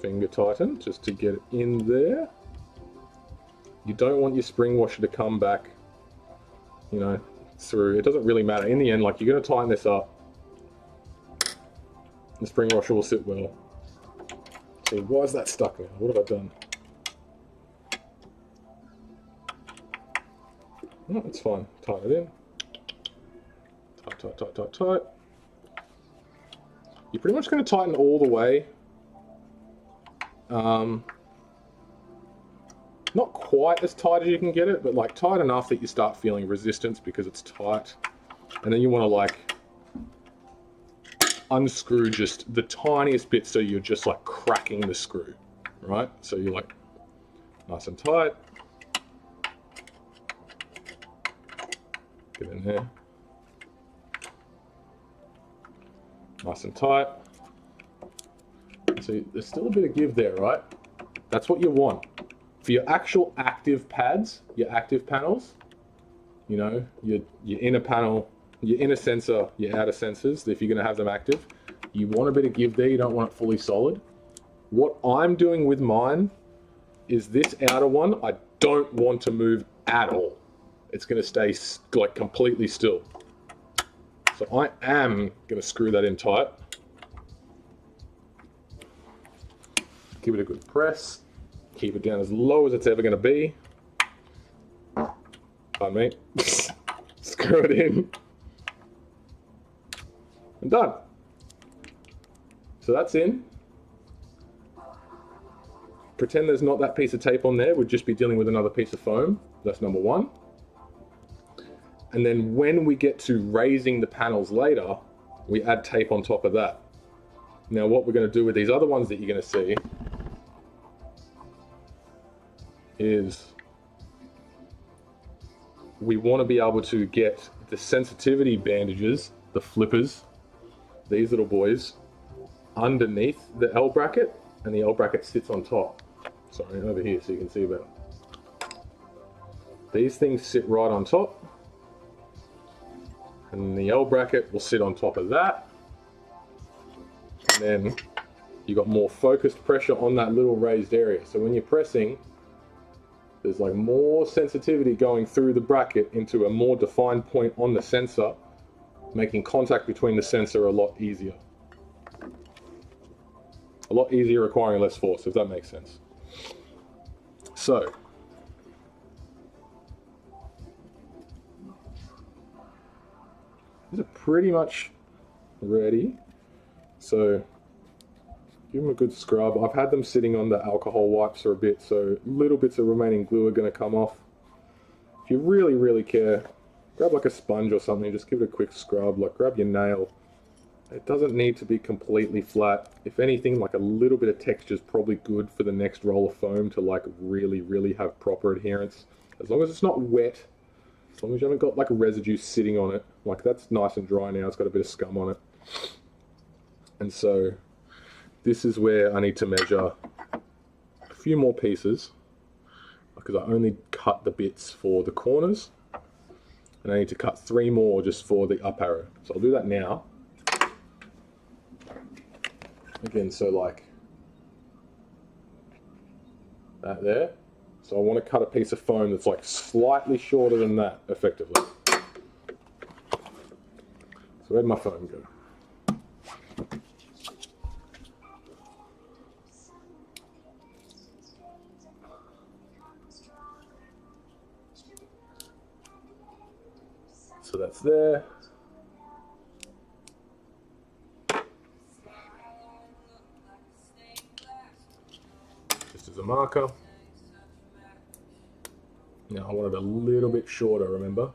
Finger tighten just to get it in there. You don't want your spring washer to come back, you know, through. It doesn't really matter. In the end, like, you're going to tighten this up. The spring washer will sit well. So why is that stuck now? What have I done? No, it's fine. Tighten it in. Tight, tight, tight, tight, tight. You're pretty much going to tighten all the way. Not quite as tight as you can get it, but like tight enough that you start feeling resistance because it's tight. And then you want to like unscrew just the tiniest bit so you're just like cracking the screw, right? So you're like nice and tight. Get in there. Nice and tight. So there's still a bit of give there, right? That's what you want. For your actual active pads, your active panels, you know, your inner panel, your inner sensor, your outer sensors, if you're going to have them active, you want a bit of give there, you don't want it fully solid. What I'm doing with mine is this outer one, I don't want to move at all. It's going to stay like completely still. So I am going to screw that in tight. Give it a good press. Keep it down as low as it's ever going to be. Pardon me. Screw it in. And done. So that's in. Pretend there's not that piece of tape on there. We'd just be dealing with another piece of foam. That's number one. And then when we get to raising the panels later, we add tape on top of that. Now what we're going to do with these other ones that you're going to see is we want to be able to get the sensitivity bandages, the flippers, these little boys, underneath the L bracket, and the L bracket sits on top. Sorry, over here so you can see better. These things sit right on top, and the L bracket will sit on top of that. And then you got more focused pressure on that little raised area. So when you're pressing, there's like more sensitivity going through the bracket into a more defined point on the sensor, making contact between the sensor a lot easier. A lot easier, requiring less force, if that makes sense. So, these are pretty much ready. So, give them a good scrub. I've had them sitting on the alcohol wipes for a bit, so little bits of remaining glue are going to come off. If you really, really care, grab like a sponge or something, just give it a quick scrub, like grab your nail. It doesn't need to be completely flat. If anything, like a little bit of texture is probably good for the next roll of foam to like really, really have proper adherence. As long as it's not wet, as long as you haven't got like a residue sitting on it, like that's nice and dry now, it's got a bit of scum on it. And so this is where I need to measure a few more pieces because I only cut the bits for the corners and I need to cut 3 more just for the up arrow. So I'll do that now. Again, so like that there. So I want to cut a piece of foam that's like slightly shorter than that, effectively. So where'd my foam go? So that's there. Just as a marker. Now I want it a little bit shorter, remember?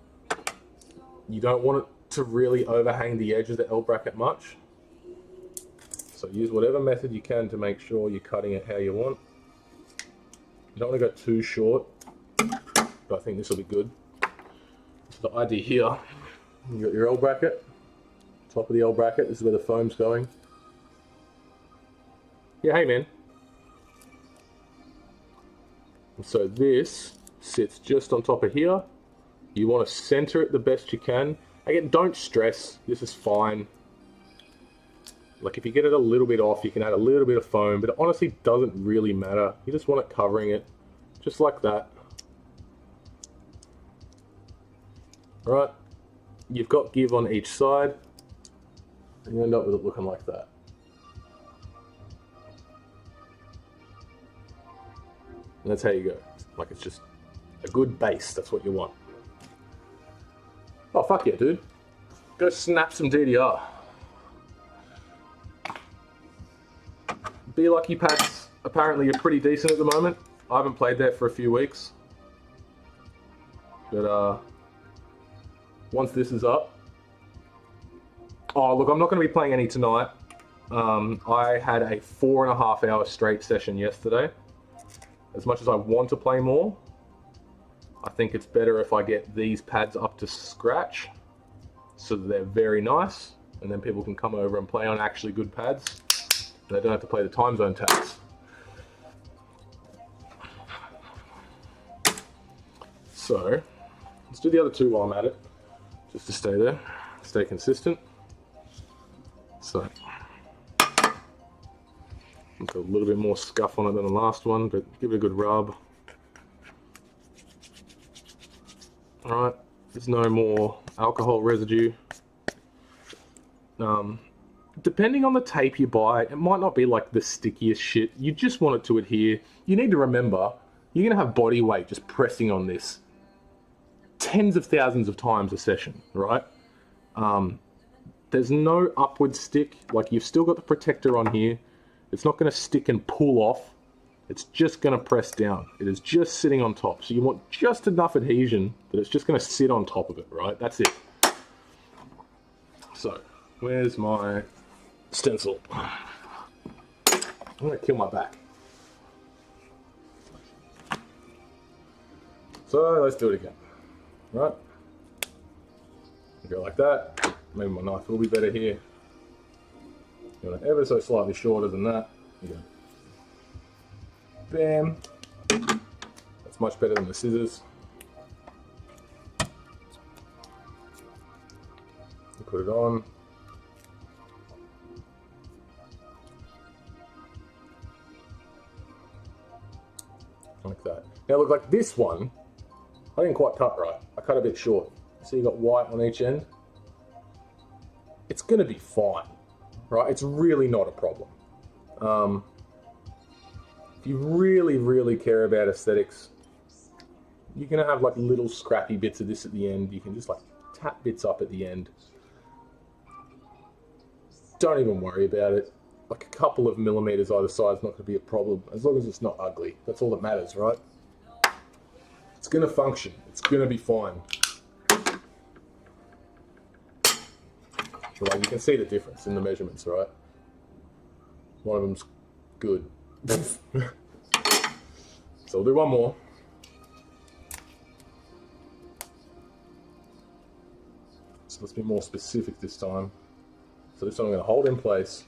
You don't want it to really overhang the edge of the L bracket much. So use whatever method you can to make sure you're cutting it how you want. You don't want to go too short, but I think this will be good. So the idea here, you got your L bracket, top of the L bracket, this is where the foam's going. Yeah, hey man. And so this sits just on top of here. You want to center it the best you can. Again, don't stress, this is fine. Like if you get it a little bit off, you can add a little bit of foam, but it honestly doesn't really matter. You just want it covering it, just like that. Right, you've got give on each side, and you end up with it looking like that. And that's how you go. Like it's just a good base, that's what you want. Oh fuck yeah, dude. Go snap some DDR. Be Lucky pads apparently are pretty decent at the moment. I haven't played there for a few weeks. But once this is up... Oh look, I'm not going to be playing any tonight. I had a 4.5 hour straight session yesterday. As much as I want to play more, I think it's better if I get these pads up to scratch so that they're very nice, and then people can come over and play on actually good pads. They don't have to play the time zone tabs. So, let's do the other two while I'm at it, just to stay there, stay consistent. So, got a little bit more scuff on it than the last one, but give it a good rub. Alright, there's no more alcohol residue. Depending on the tape you buy, it might not be like the stickiest shit. You just want it to adhere. You need to remember, you're going to have body weight just pressing on this tens of thousands of times a session, right? There's no upward stick. Like, you've still got the protector on here. It's not going to stick and pull off. It's just going to press down. It is just sitting on top. So you want just enough adhesion that it's just going to sit on top of it, right? That's it. So, where's my stencil? I'm going to kill my back. So, let's do it again. Right? Go like that. Maybe my knife will be better here. You want it ever so slightly shorter than that. You go. Bam. That's much better than the scissors. You put it on. Like that. Now look, like this one, I didn't quite cut right. I cut a bit short. So you got white on each end. It's going to be fine, right? It's really not a problem. If you really, really care about aesthetics, you're going to have like little scrappy bits of this at the end. You can just like tap bits up at the end. Don't even worry about it. Like a couple of millimeters either side is not going to be a problem, as long as it's not ugly. That's all that matters, right? It's going to function. It's going to be fine. Like, you can see the difference in the measurements, right? One of them's good. So we'll do one more. So let's be more specific this time. So this one I'm going to hold in place,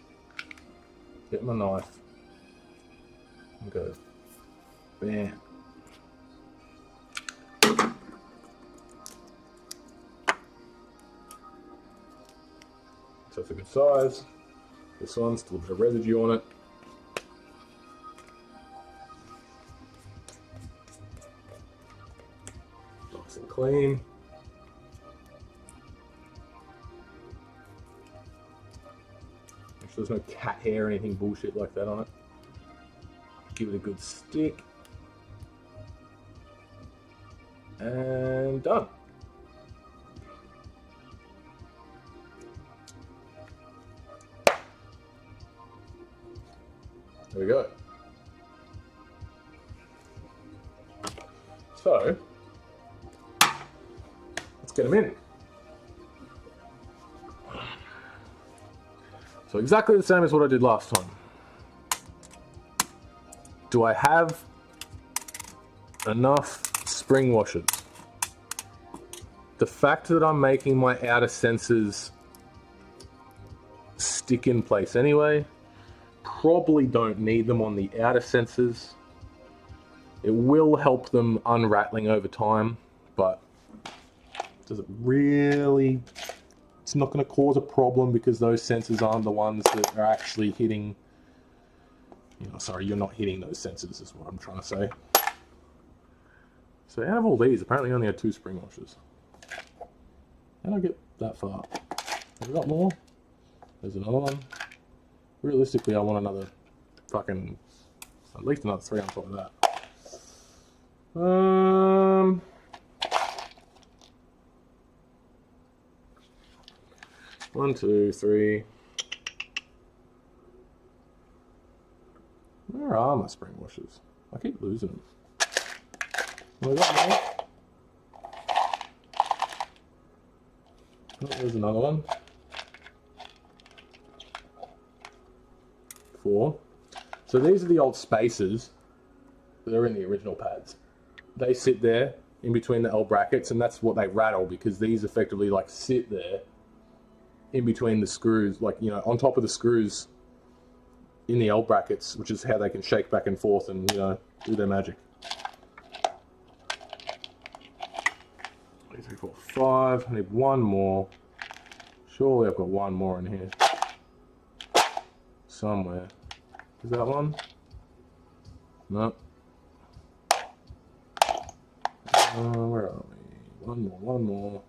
get my knife, and go bam. So it's a good size. This one's still a bit of residue on it. Nice and clean. Make sure there's no cat hair or anything bullshit like that on it. Give it a good stick. And done. There we go. So, let's get them in. So exactly the same as what I did last time. Do I have enough spring washers? The fact that I'm making my outer sensors stick in place anyway, probably don't need them on the outer sensors. It will help them unrattling over time, but does it really? It's not going to cause a problem because those sensors aren't the ones that are actually hitting. You know, sorry, you're not hitting those sensors is what I'm trying to say. So out of all these, apparently I only had 2 spring washers. How did I get that far? Have we got more? There's another one. Realistically, I want another fucking, at least another 3 on top of that. 1, 2, 3. Where are my spring washers? I keep losing them. Have I got more? Oh, there's another one. 4. So these are the old spacers that are in the original pads. They sit there in between the L brackets, and that's what they rattle, because these effectively like sit there in between the screws, like, you know, on top of the screws in the L brackets, which is how they can shake back and forth and, you know, do their magic. 1, 2, 3, 4, 5. I need one more. Surely I've got one more in here somewhere. Is that one? No. Where are we? One more, one more.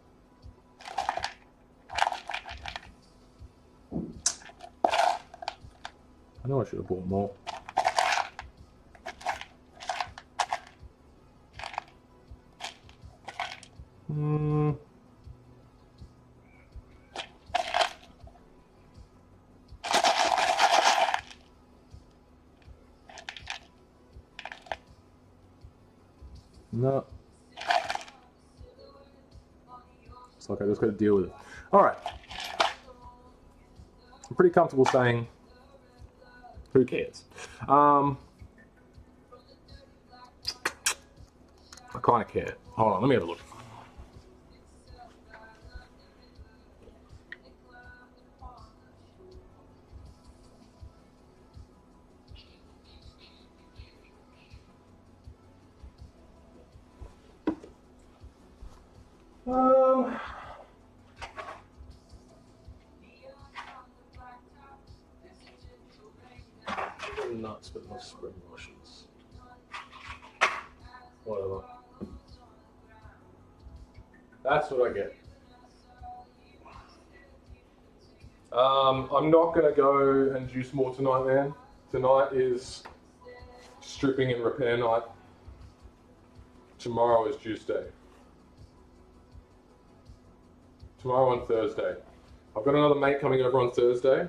I know I should have bought more. No. It's like I just got to deal with it. Alright. I'm pretty comfortable saying, who cares? I kind of care. Hold on, let me have a look. Nuts with my spring washers. Whatever. That's what I get. I'm not going to go and juice more tonight, man. Tonight is stripping and repair night. Tomorrow is juice day. Tomorrow and Thursday. I've got another mate coming over on Thursday.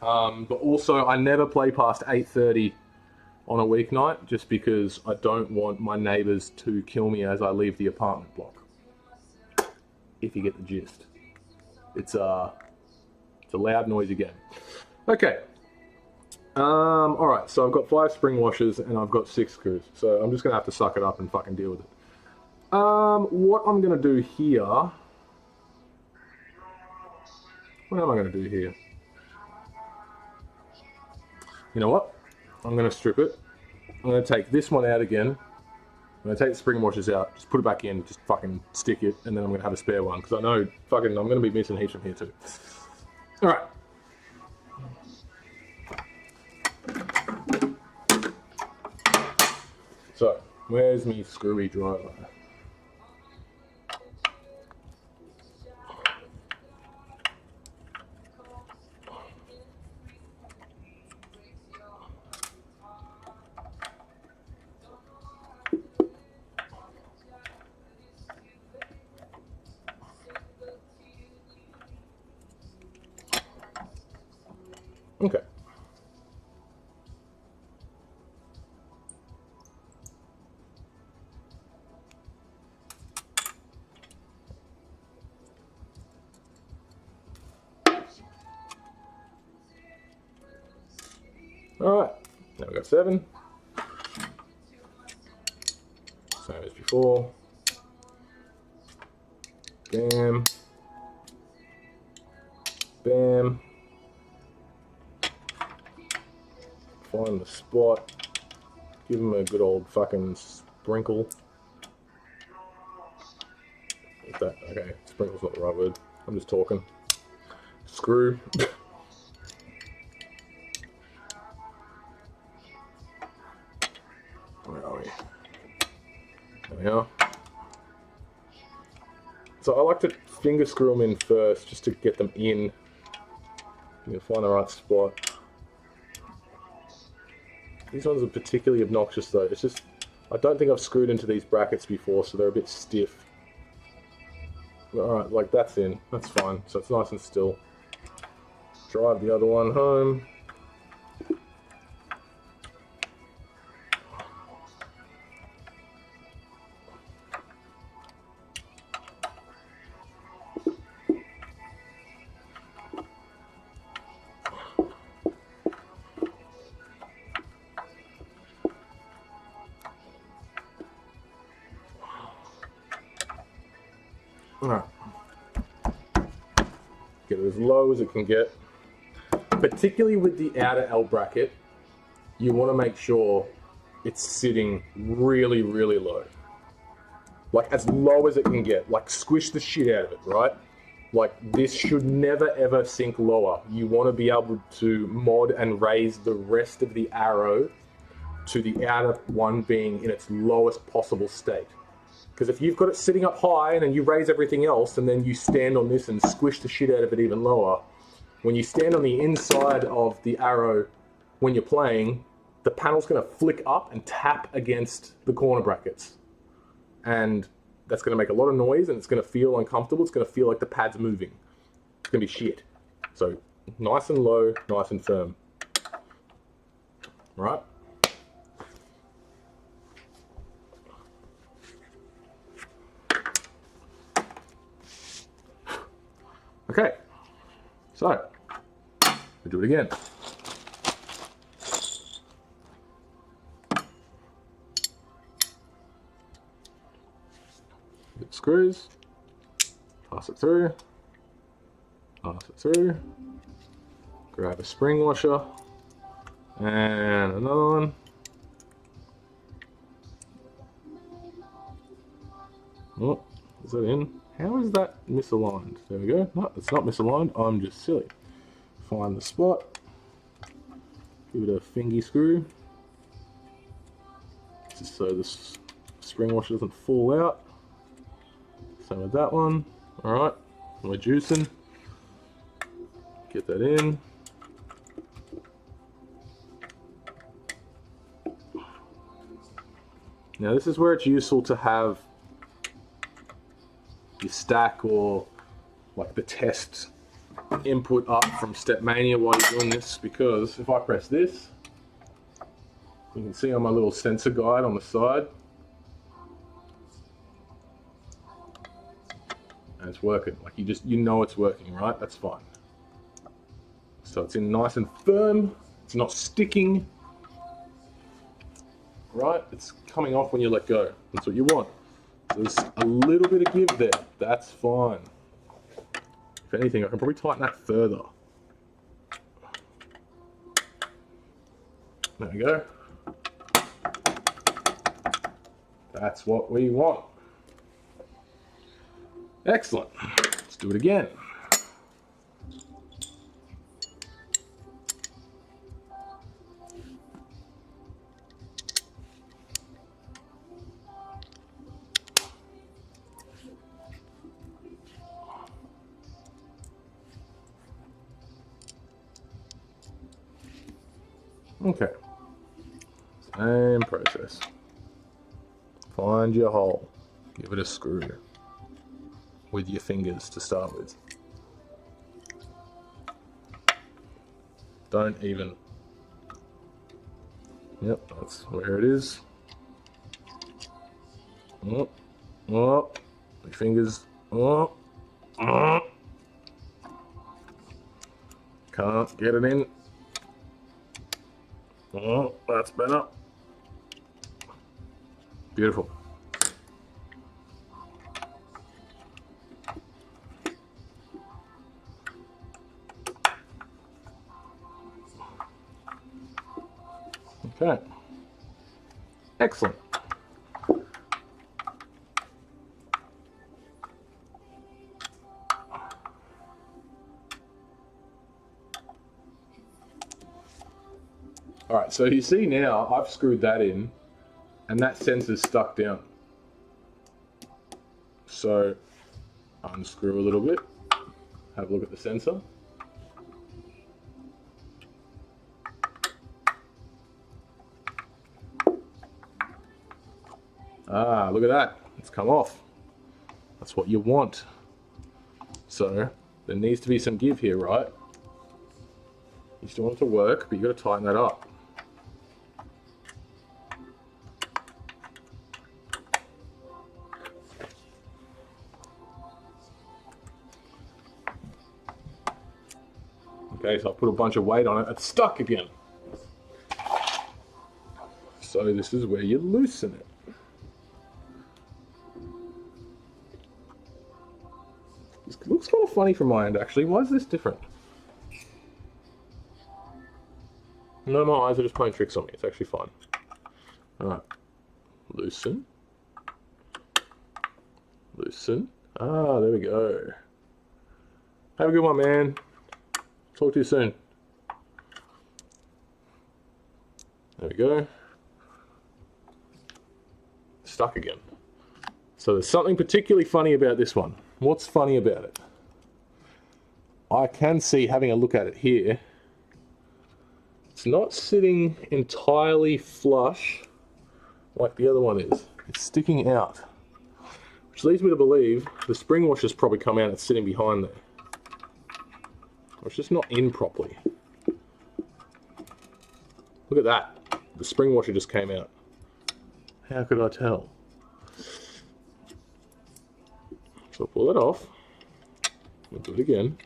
But also, I never play past 8:30 on a weeknight, just because I don't want my neighbours to kill me as I leave the apartment block. If you get the gist. It's a loud, noisy game. Okay. Alright, so I've got 5 spring washers and I've got 6 screws. So I'm just going to have to suck it up and fucking deal with it. What I'm going to do here... What am I going to do here? You know what? I'm going to strip it. I'm going to take this one out again. I'm going to take the spring washers out, just put it back in, just fucking stick it, and then I'm going to have a spare one, because I know fucking I'm going to be missing heaps from here too. Alright. So, where's me screwy driver? Okay. Alright, now we've got 7. Same as before. Bam. Bam. Find the spot. Give him a good old fucking sprinkle. What's that? Okay, sprinkle's not the right word. I'm just talking. Screw. Where are we? There we are. So I like to finger screw them in first, just to get them in. You can find the right spot. These ones are particularly obnoxious though. It's just, I don't think I've screwed into these brackets before, so they're a bit stiff. Alright, like that's in. That's fine. So it's nice and still. Drive the other one home. Alright. Get it as low as it can get. Particularly with the outer L bracket, you want to make sure it's sitting really, really low. Like as low as it can get. Like squish the shit out of it, right? Like this should never ever sink lower. You want to be able to mod and raise the rest of the arrow to the outer one being in its lowest possible state. Because if you've got it sitting up high and then you raise everything else and then you stand on this and squish the shit out of it even lower, when you stand on the inside of the arrow when you're playing, the panel's going to flick up and tap against the corner brackets. And that's going to make a lot of noise and it's going to feel uncomfortable. It's going to feel like the pad's moving. It's going to be shit. So nice and low, nice and firm. Right? Okay, so we do it again. Get screws, pass it through, grab a spring washer, and another one. Oh, is that in? How is that misaligned? There we go. No, it's not misaligned. I'm just silly. Find the spot. Give it a fingy screw. Just so the spring washer doesn't fall out. Same with that one. Alright. We're juicing. Get that in. Now this is where it's useful to have your stack or like the test input up from Stepmania while you're doing this, because if I press this, you can see on my little sensor guide on the side, and it's working. Like you know it's working, right? That's fine. So it's in nice and firm. It's not sticking, right? It's coming off when you let go. That's what you want. There's a little bit of give there. That's fine. If anything, I can probably tighten that further. There we go. That's what we want. Excellent. Let's do it again. Okay, same process. Find your hole, give it a screw with your fingers to start with. Don't even. Yep, that's where it is. Oh, oh, your fingers. Oh, oh. Can't get it in. Oh, that's better. Beautiful. Okay. Excellent. All right, so you see now I've screwed that in and that sensor's stuck down. So unscrew a little bit, have a look at the sensor. Ah, look at that, it's come off. That's what you want. So there needs to be some give here, right? You still want it to work, but you got to tighten that up. Okay, so I put a bunch of weight on it. It's stuck again. So this is where you loosen it. This looks kind of funny from my end, actually. Why is this different? No, my eyes are just playing tricks on me. It's actually fine. Alright. Loosen. Loosen. Ah, there we go. Have a good one, man. Talk to you soon. There we go. Stuck again. So there's something particularly funny about this one. What's funny about it? I can see, having a look at it here, it's not sitting entirely flush like the other one is. It's sticking out, which leads me to believe the spring washer's probably come out and it's sitting behind there. Or it's just not in properly. Look at that. The spring washer just came out. How could I tell? So I'll pull that off. We'll do it again.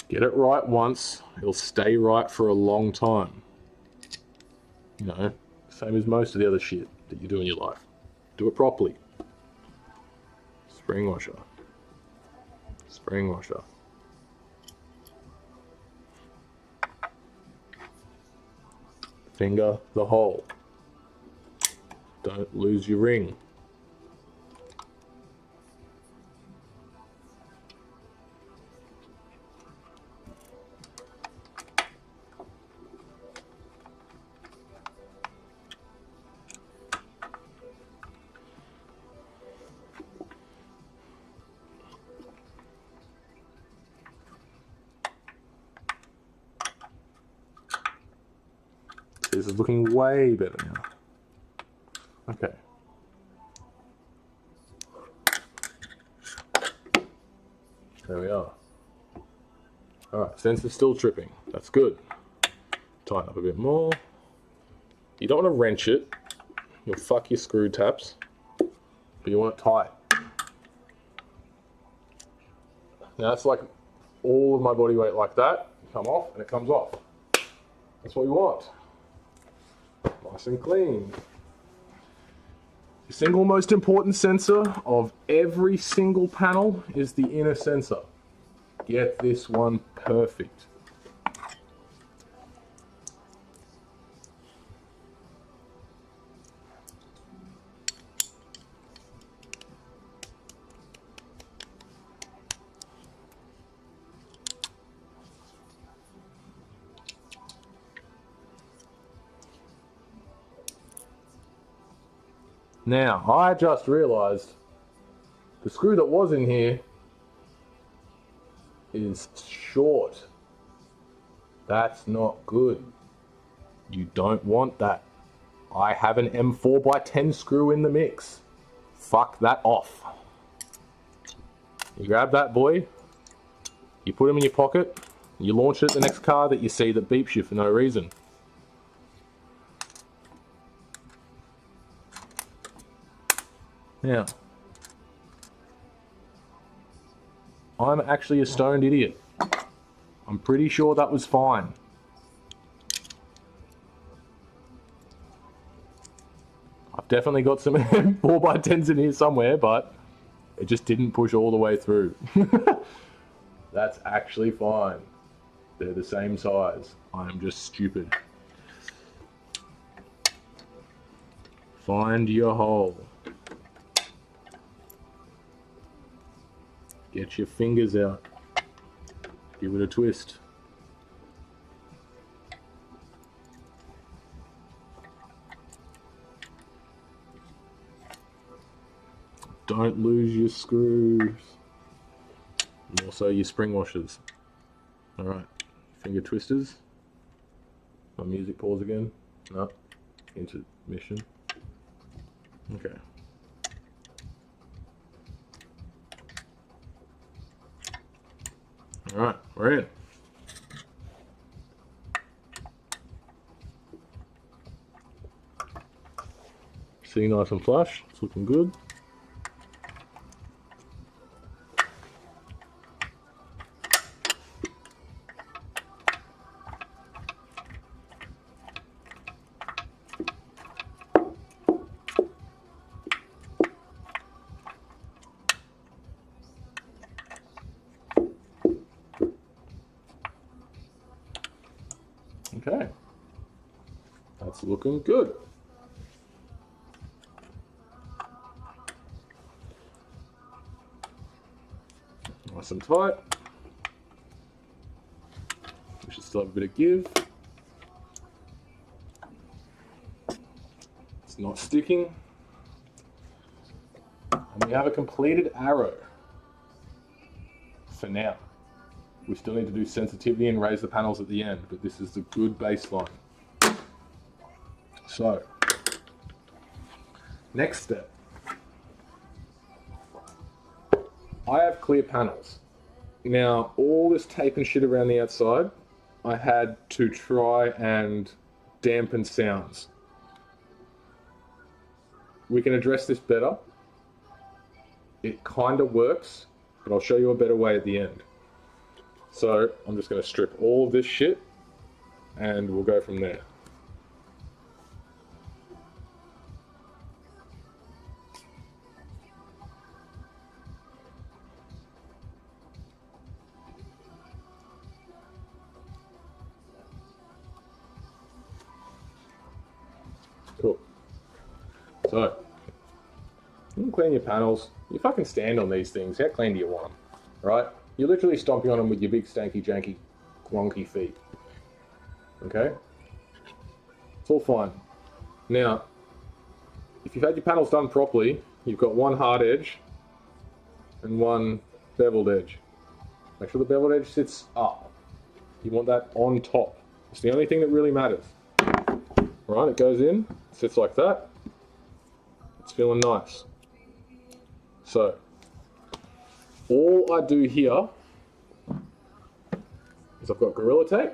Get it right once, it'll stay right for a long time. You know, same as most of the other shit that you do in your life. Do it properly. Spring washer. Spring washer. Finger the hole. Don't lose your ring. This is looking way better now. Okay. There we are. Alright, sensor's still tripping. That's good. Tighten up a bit more. You don't want to wrench it. You'll fuck your screw taps. But you want it tight. Now that's like all of my body weight like that. Come off and it comes off. That's what we want. Nice and clean. The single most important sensor of every single panel is the inner sensor. Get this one perfect. Now, I just realized the screw that was in here is short. That's not good. You don't want that. I have an M4x10 screw in the mix. Fuck that off. You grab that boy, you put him in your pocket, you launch it at the next car that you see that beeps you for no reason. Now, I'm actually a stoned idiot. I'm pretty sure that was fine. I've definitely got some 4x10s in here somewhere, but it just didn't push all the way through. That's actually fine. They're the same size. I'm just stupid. Find your hole. Get your fingers out. Give it a twist. Don't lose your screws. And also your spring washers. Alright, finger twisters. My music pause again. No, intermission. Okay. Alright, we're in. See, nice and flush. It's looking good. Okay, that's looking good. Nice and tight. We should still have a bit of give. It's not sticking. And we have a completed arrow for now. We still need to do sensitivity and raise the panels at the end, but this is the good baseline. So, next step. I have clear panels. Now, all this tape and shit around the outside, I had to try and dampen sounds. We can address this better. It kind of works, but I'll show you a better way at the end. So I'm just going to strip all of this shit and we'll go from there. Cool. So, you can clean your panels. You fucking stand on these things. How clean do you want them? Right? You're literally stomping on them with your big stanky janky wonky feet. Okay? It's all fine. Now, if you've had your panels done properly, you've got one hard edge and one beveled edge. Make sure the beveled edge sits up. You want that on top. It's the only thing that really matters. Right, it goes in, sits like that. It's feeling nice. So, all I do here is I've got Gorilla Tape.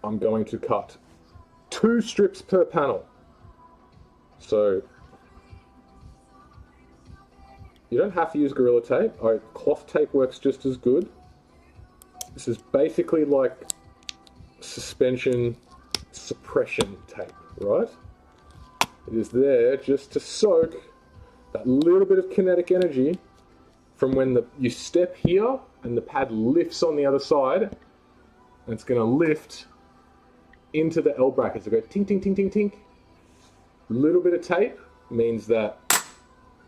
I'm going to cut 2 strips per panel. So, you don't have to use Gorilla Tape. Cloth tape works just as good. This is basically like suspension suppression tape, right? It is there just to soak that little bit of kinetic energy from when you step here and the pad lifts on the other side, and it's going to lift into the L brackets. It'll go tink, tink, tink, tink, tink. A little bit of tape means that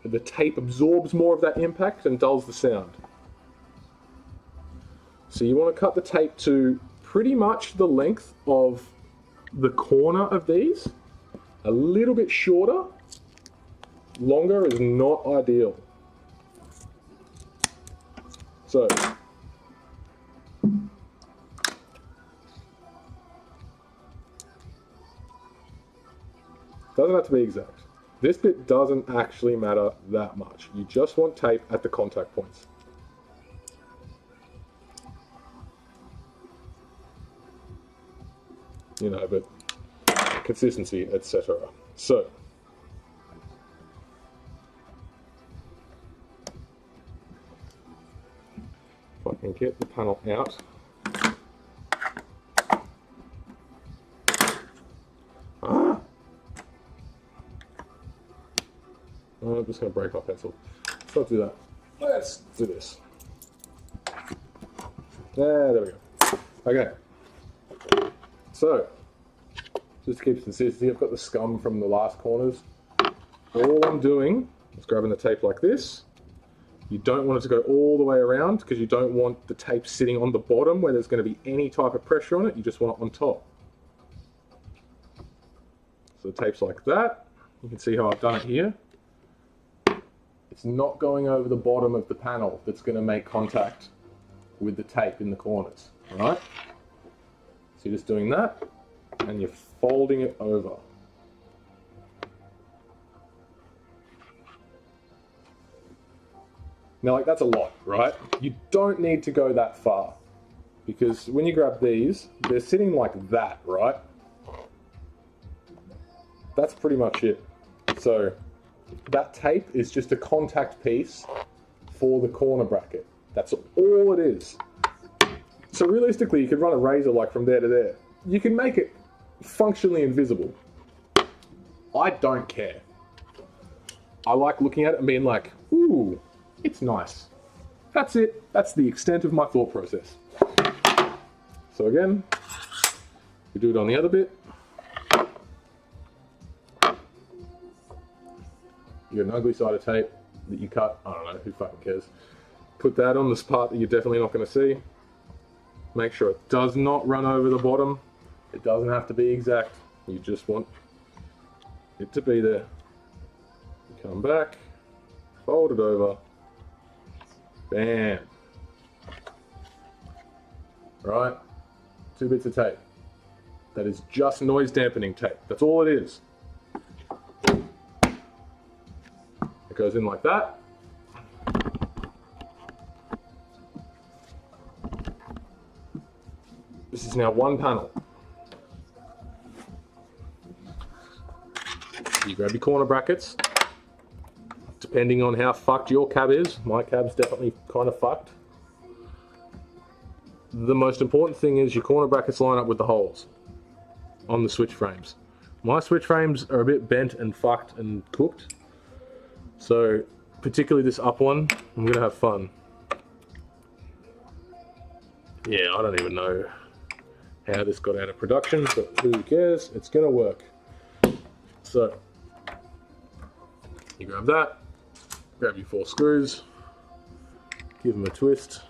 the tape absorbs more of that impact and dulls the sound. So you want to cut the tape to pretty much the length of the corner of these. A little bit shorter. Longer is not ideal. So, doesn't have to be exact. This bit doesn't actually matter that much. You just want tape at the contact points. You know, but consistency, etc. So, and get the panel out. I'm just going to break my pencil. Let's not do that. Let's do this. There we go. Okay. So, just to keep consistency, I've got the scum from the last corners. All I'm doing is grabbing the tape like this. You don't want it to go all the way around because you don't want the tape sitting on the bottom where there's going to be any type of pressure on it. You just want it on top. So the tape's like that. You can see how I've done it here. It's not going over the bottom of the panel that's going to make contact with the tape in the corners. All right? So you're just doing that and you're folding it over. Now, like, that's a lot, right? You don't need to go that far because when you grab these, they're sitting like that, right? That's pretty much it. So that tape is just a contact piece for the corner bracket. That's all it is. So realistically, you could run a razor like from there to there. You can make it functionally invisible. I don't care. I like looking at it and being like, ooh, it's nice. That's it. That's the extent of my thought process. So again, we do it on the other bit. You got an ugly side of tape that you cut. I don't know, who fucking cares. Put that on this part that you're definitely not going to see. Make sure it does not run over the bottom. It doesn't have to be exact. You just want it to be there. Come back, fold it over. Bam. Right, 2 bits of tape. That is just noise dampening tape. That's all it is. It goes in like that. This is now one panel. You grab your corner brackets. Depending on how fucked your cab is, my cab's definitely kind of fucked. The most important thing is your corner brackets line up with the holes on the switch frames. My switch frames are a bit bent and fucked and cooked. So, particularly this up one, I'm gonna have fun. Yeah, I don't even know how this got out of production, but who cares? It's gonna work. So, you grab that, grab your 4 screws, give them a twist.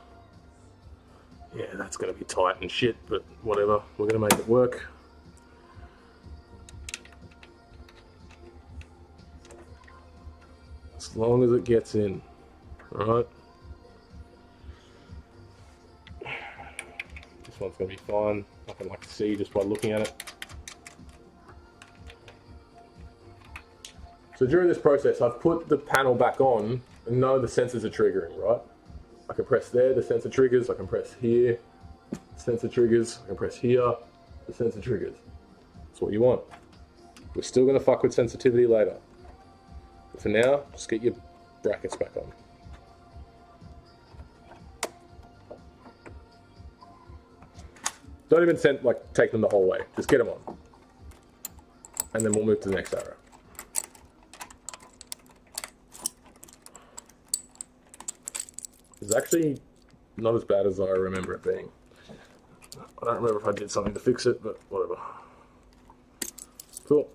Yeah, that's gonna be tight and shit, but whatever, we're gonna make it work. As long as it gets in, alright? This one's gonna be fine. I can like see just by looking at it. So during this process, I've put the panel back on and none of the sensors are triggering, right? I can press there, the sensor triggers. I can press here, sensor triggers. I can press here, the sensor triggers. That's what you want. We're still gonna fuck with sensitivity later. But for now, just get your brackets back on. Don't even take them the whole way. Just get them on. And then we'll move to the next arrow. It's actually not as bad as I remember it being. I don't remember if I did something to fix it, but whatever. Cool.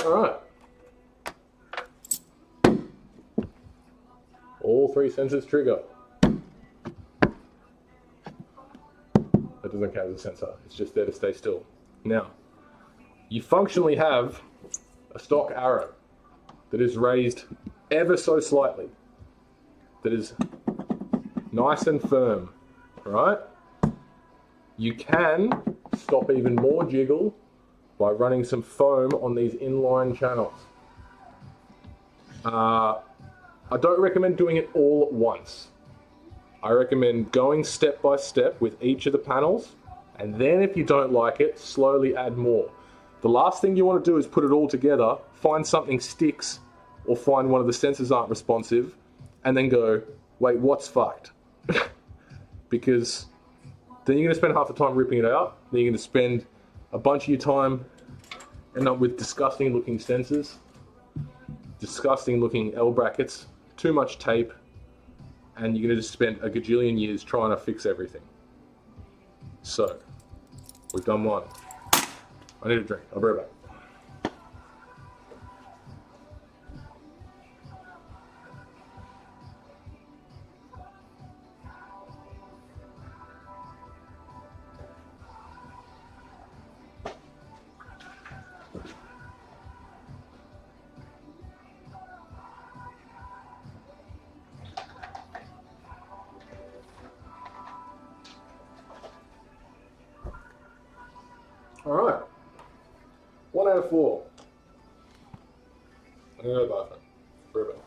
Alright. All 3 sensors trigger. That doesn't count as a sensor, it's just there to stay still. Now, you functionally have a stock arrow that is raised ever so slightly, that is nice and firm, right? You can stop even more jiggle by running some foam on these inline channels. I don't recommend doing it all at once. I recommend going step by step with each of the panels And then if you don't like it, slowly add more. The last thing you want to do is put it all together, find something sticks, or find one of the sensors aren't responsive, and then go, wait, what's fucked? Because then you're going to spend half the time ripping it out, then you're going to spend a bunch of your time end up with disgusting looking sensors, disgusting looking L brackets, too much tape, and you're going to just spend a gajillion years trying to fix everything. So, we've done one. I need a drink. I'll be right back. All right. 1 out of 4. I'm going to go to the bathroom. Be right back.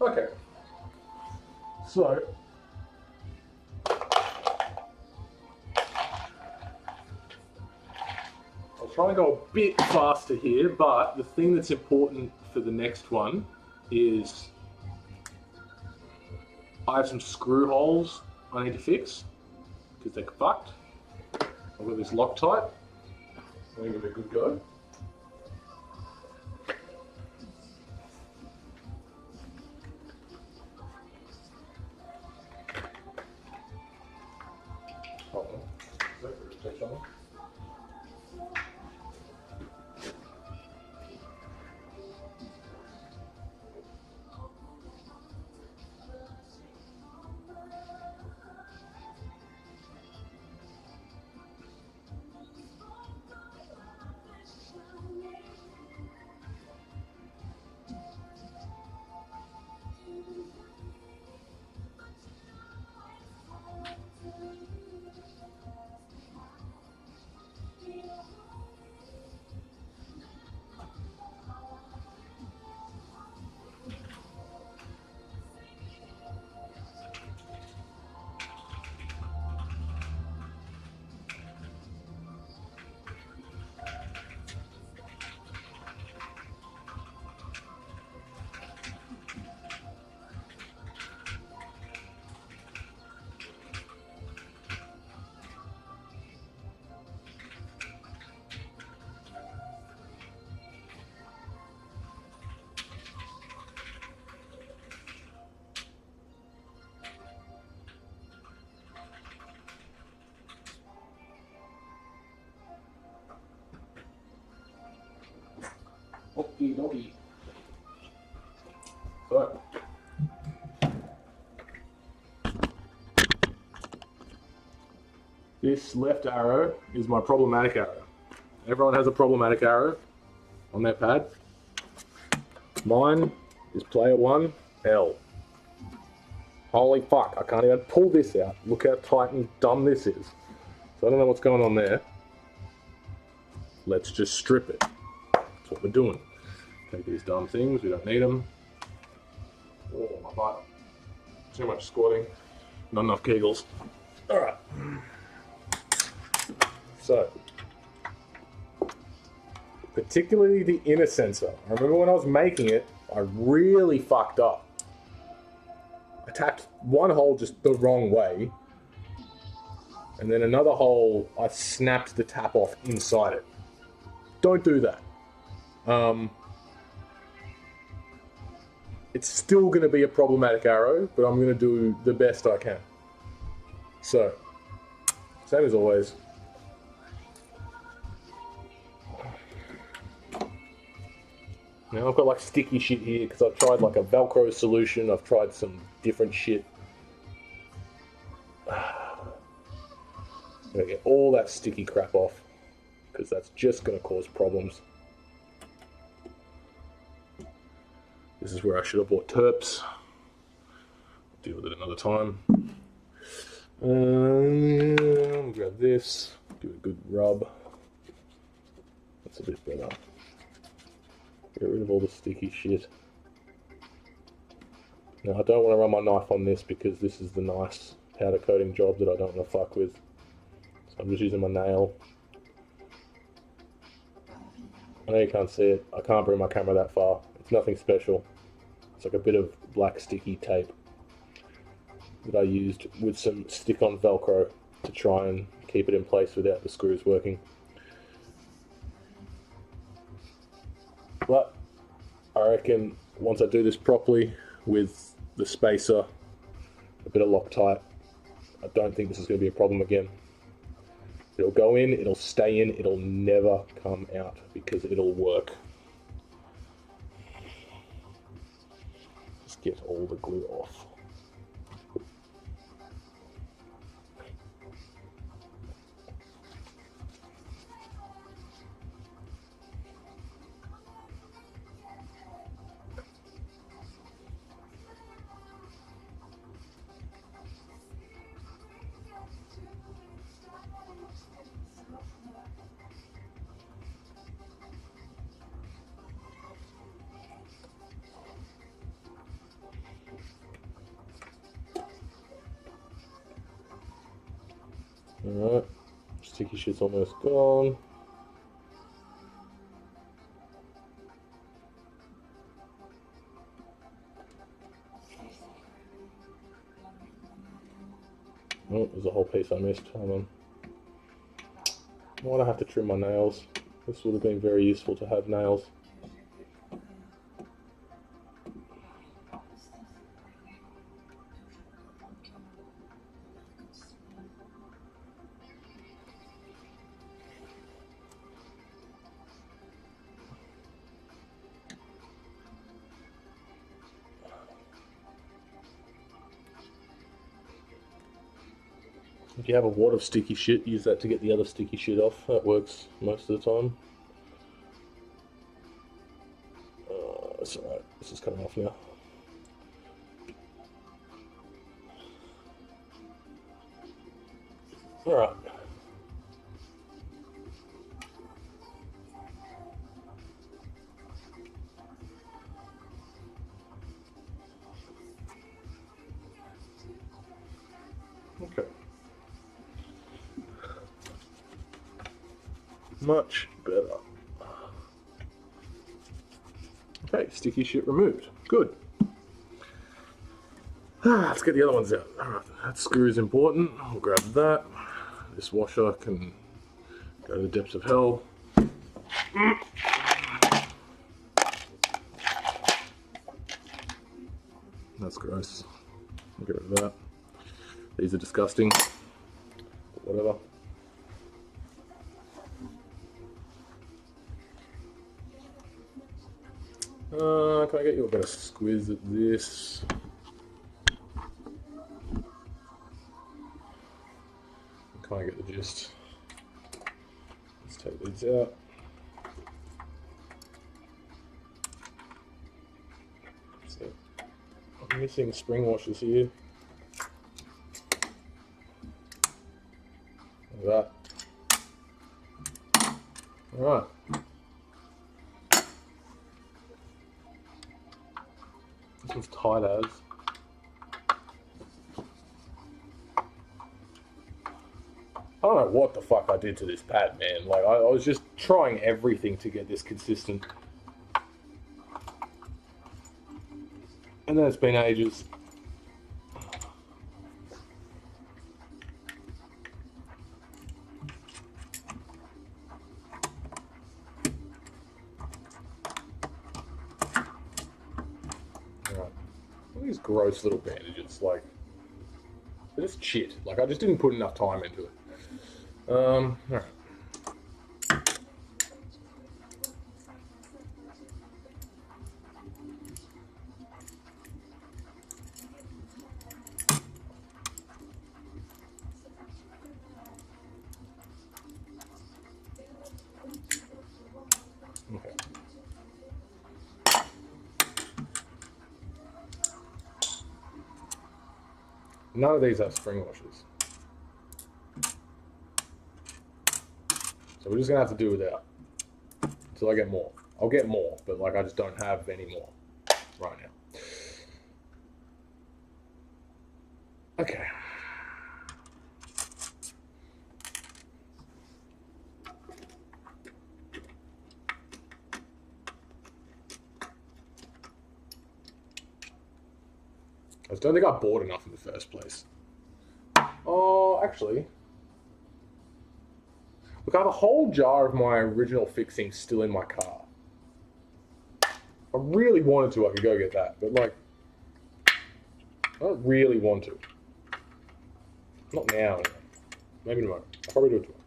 Okay. So, I'll try and go a bit faster here, but the thing that's important for the next one is I have some screw holes I need to fix because they're fucked. I've got this Loctite. I'm gonna give it a good go. Hold on. Check something. Okie dokie. So, this left arrow is my problematic arrow. Everyone has a problematic arrow on their pad. Mine is player 1L. Holy fuck, I can't even pull this out. Look how tight and dumb this is. So I don't know what's going on there. Let's just strip it. That's what we're doing. Take these dumb things, we don't need them. Oh, my butt. Too much squatting, not enough kegels. Alright. So, particularly the inner sensor. I remember when I was making it, I really fucked up. I tapped one hole just the wrong way, and then another hole, I snapped the tap off inside it. Don't do that. It's still going to be a problematic arrow, but I'm going to do the best I can. So, same as always. Now I've got like sticky shit here because I've tried like a Velcro solution. I've tried some different shit. I'm going to get all that sticky crap off because that's just going to cause problems. This is where I should have bought terps. I'll deal with it another time. Grab this, give it a good rub. That's a bit better. Get rid of all the sticky shit. Now I don't want to run my knife on this because this is the nice powder coating job that I don't want to fuck with. So I'm just using my nail. I know you can't see it. I can't bring my camera that far. It's nothing special. It's like a bit of black sticky tape that I used with some stick-on Velcro to try and keep it in place without the screws working. But I reckon once I do this properly with the spacer, a bit of Loctite, I don't think this is going to be a problem again. It'll go in, it'll stay in, it'll never come out because it'll work. Just get all the glue off. Alright, sticky shit's almost gone. Oh, there's a whole piece I missed. Hold on. Why'd I have to trim my nails? This would have been very useful to have nails. If you have a wad of sticky shit, use that to get the other sticky shit off. That works most of the time. That's alright, this is coming off now. Alright. Okay. Much better. Okay, sticky shit removed. Good. Let's get the other ones out. Alright, that screw is important. I'll grab that. This washer can go to the depths of hell. That's gross. I'll get rid of that. These are disgusting. Whatever. Can I get you a better squiz at this? Can I get the gist? Let's take these out. So, I'm missing spring washers here. Like that. Alright. This one's tight as. I don't know what the fuck I did to this pad, man. Like, I was just trying everything to get this consistent. And then it's been ages. These gross little bandages, like, they're just shit. Like, I just didn't put enough time into it. Alright. Okay. None of these have spring washers. So we're just gonna have to do without until I get more. I'll get more, but like I just don't have any more right now. Okay. I just don't think I bought enough in the first place. Oh, actually. Look, I have a whole jar of my original fixings still in my car. I really wanted to, I could go get that, but like, I don't really want to. Not now, anyway. Maybe tomorrow. I'll probably do it tomorrow.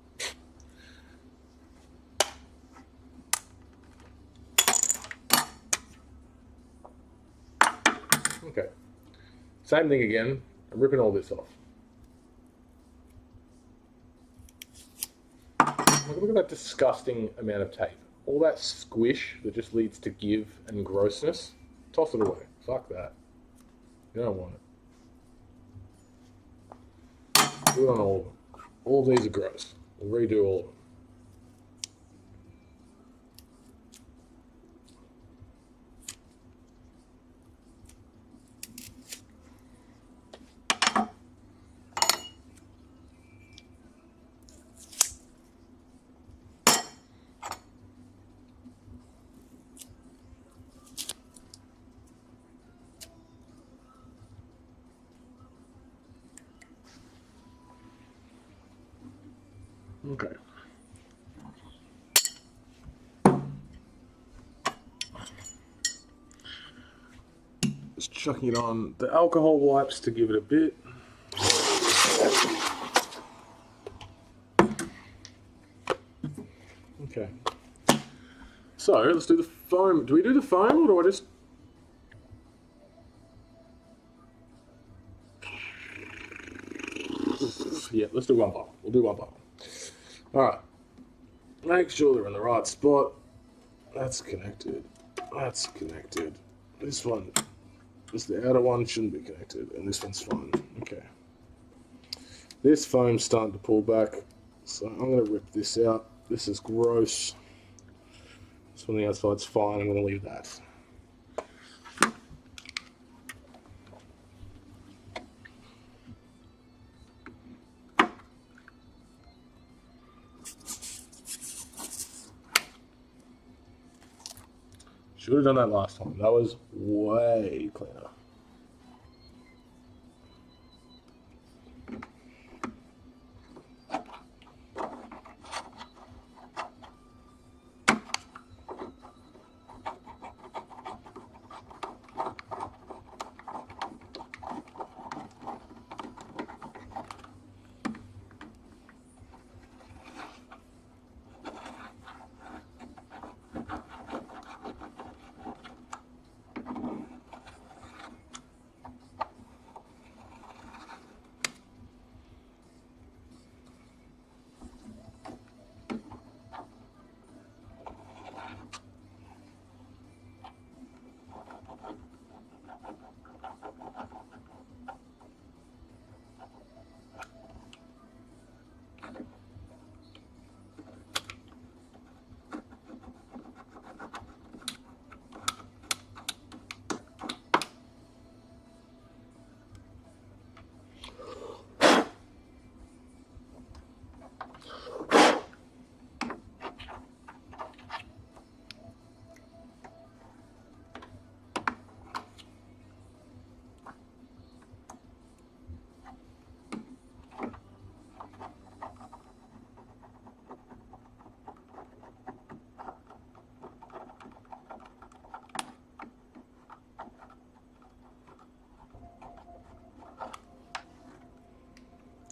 Okay. Same thing again. I'm ripping all this off. Look at that disgusting amount of tape. All that squish that just leads to give and grossness. Toss it away. Fuck that. You don't want it. Do it on all of them. All of these are gross. We'll redo all of them. Okay. Just chucking it on the alcohol wipes to give it a bit. Okay. So let's do the foam. Do we do the foam or do I just... Yeah, let's do one bottle. We'll do one bottle. Alright. Make sure they're in the right spot. That's connected. That's connected. This one, just the outer one shouldn't be connected, and this one's fine. Okay. This foam's starting to pull back, so I'm going to rip this out. This is gross. This one on the outside's fine. I'm going to leave that. Should have done that last time. That was way cleaner.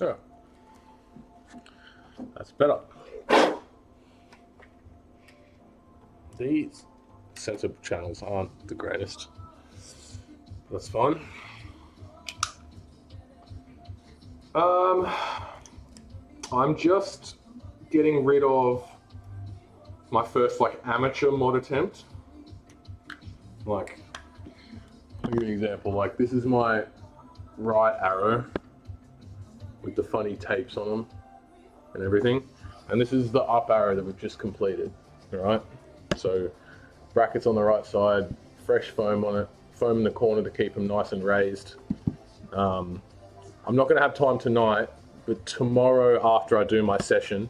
Oh, that's better. These sensor channels aren't the greatest. That's fine. I'm just getting rid of my first amateur mod attempt. I'll give you an example. This is my right arrow with the funny tapes on them and everything. And this is the up arrow that we've just completed, all right? So brackets on the right side, fresh foam on it, foam in the corner to keep them nice and raised. I'm not gonna have time tonight, but tomorrow after I do my session,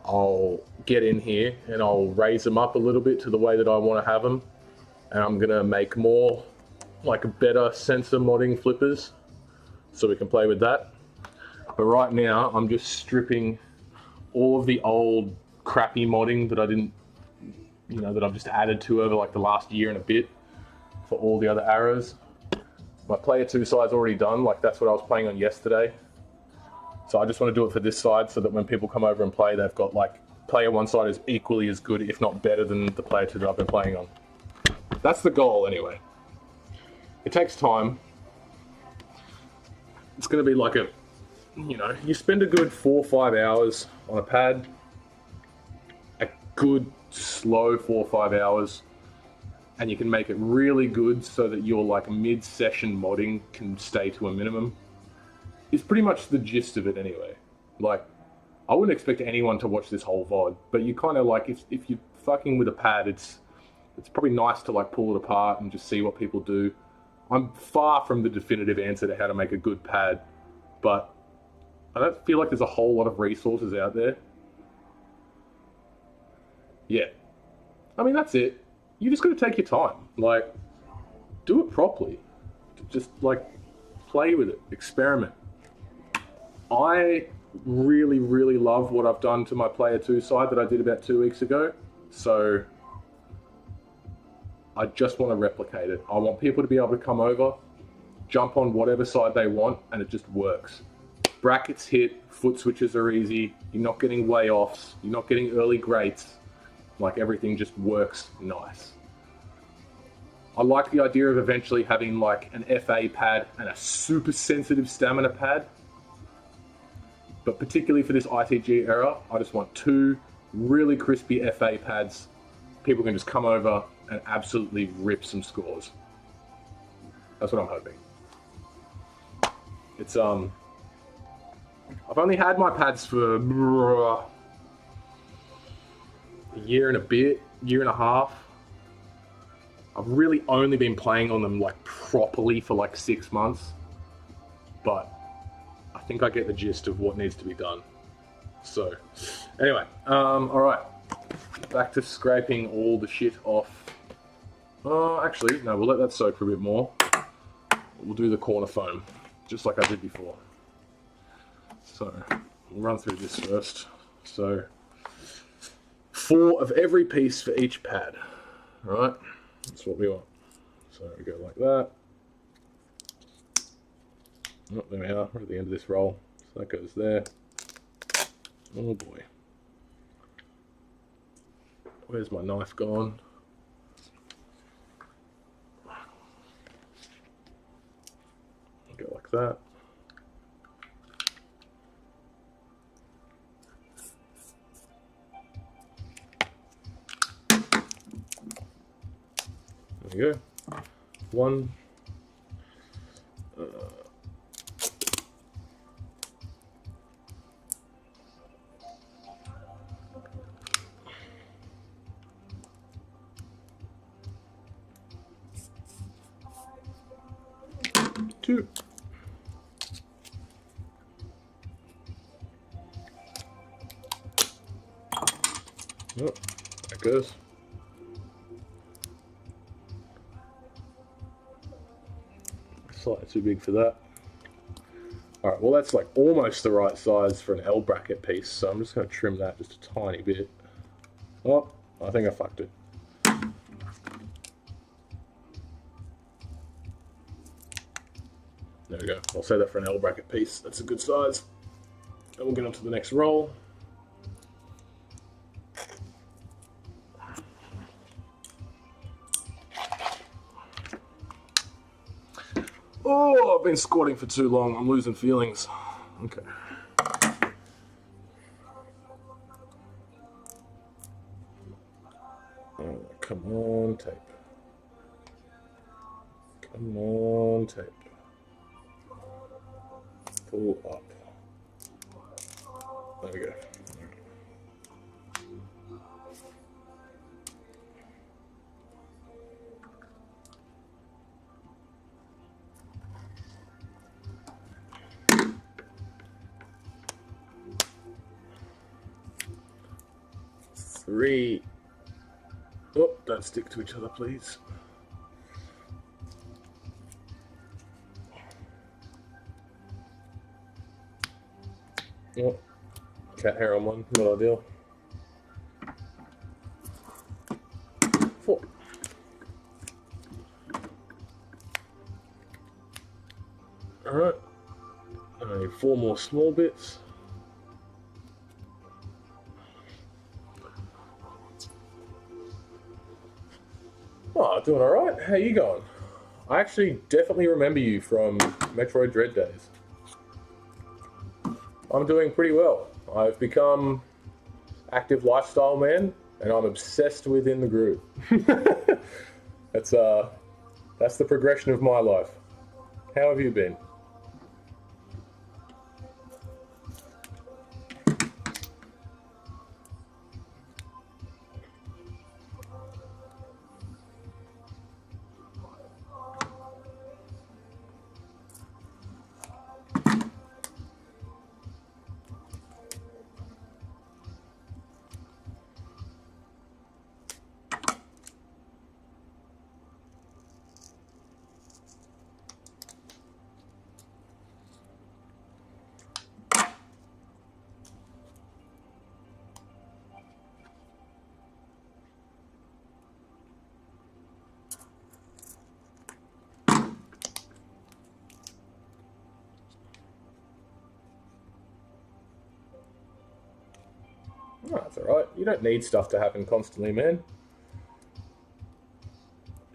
I'll get in here and I'll raise them up a little bit to the way that I wanna have them. And I'm gonna make more, better sensor modding flippers so we can play with that. But right now, I'm just stripping all of the old crappy modding that I didn't, that I've just added to over the last year and a bit for all the other arrows. My player 2 side's already done, that's what I was playing on yesterday. So I just want to do it for this side so that when people come over and play, they've got player 1 side is equally as good, if not better than the player 2 that I've been playing on. That's the goal anyway. It takes time. It's going to be you spend a good 4 or 5 hours on a pad, a good slow 4 or 5 hours, and you can make it really good so that your mid-session modding can stay to a minimum. It's pretty much the gist of it anyway. I wouldn't expect anyone to watch this whole VOD, but you kind of if you're fucking with a pad, it's probably nice to pull it apart and just see what people do. I'm far from the definitive answer to how to make a good pad, but I don't feel like there's a whole lot of resources out there. Yeah. I mean, that's it. You just got to take your time. Do it properly. Just, play with it. Experiment. I really, really love what I've done to my player 2 side that I did about 2 weeks ago. So I just want to replicate it. I want people to be able to come over, jump on whatever side they want, and it just works. Brackets hit, foot switches are easy, you're not getting way offs, you're not getting early grates, like everything just works nice. I like the idea of eventually having like an FA pad and a super sensitive stamina pad, but particularly for this ITG era, I just want 2 really crispy FA pads. People can just come over and absolutely rip some scores. That's what I'm hoping. It's I've only had my pads for a year and a bit, year and a half. I've really only been playing on them like properly for like 6 months, but I think I get the gist of what needs to be done. So anyway, all right, back to scraping all the shit off. Actually, no, we'll let that soak for a bit more. We'll do the corner foam, just like I did before. So we'll run through this first. So 4 of every piece for each pad, all right? That's what we want. So we go like that. Oh, there we are, we're at the end of this roll. So that goes there. Oh boy. Where's my knife gone? Go like that. There we go. 1. 2. Oh, that goes. Slightly too big for that. Alright, well that's like almost the right size for an L bracket piece, so I'm just going to trim that just a tiny bit. Oh, I think I fucked it. There we go. I'll say that for an L bracket piece. That's a good size. And we'll get on to the next roll. Oh, I've been squatting for too long. I'm losing feelings. Okay. Oh, come on, tape. Come on, tape. Pull up. There we go. Three. Oh, don't stick to each other, please. Oh, cat hair on one, not ideal. 4. Alright, I need 4 more small bits. Oh, doing alright. How you going? I actually definitely remember you from Metroid Dread days. I'm doing pretty well. I've become active lifestyle man, and I'm obsessed with In the Groove. That's the progression of my life. How have you been? Oh, that's alright. You don't need stuff to happen constantly, man.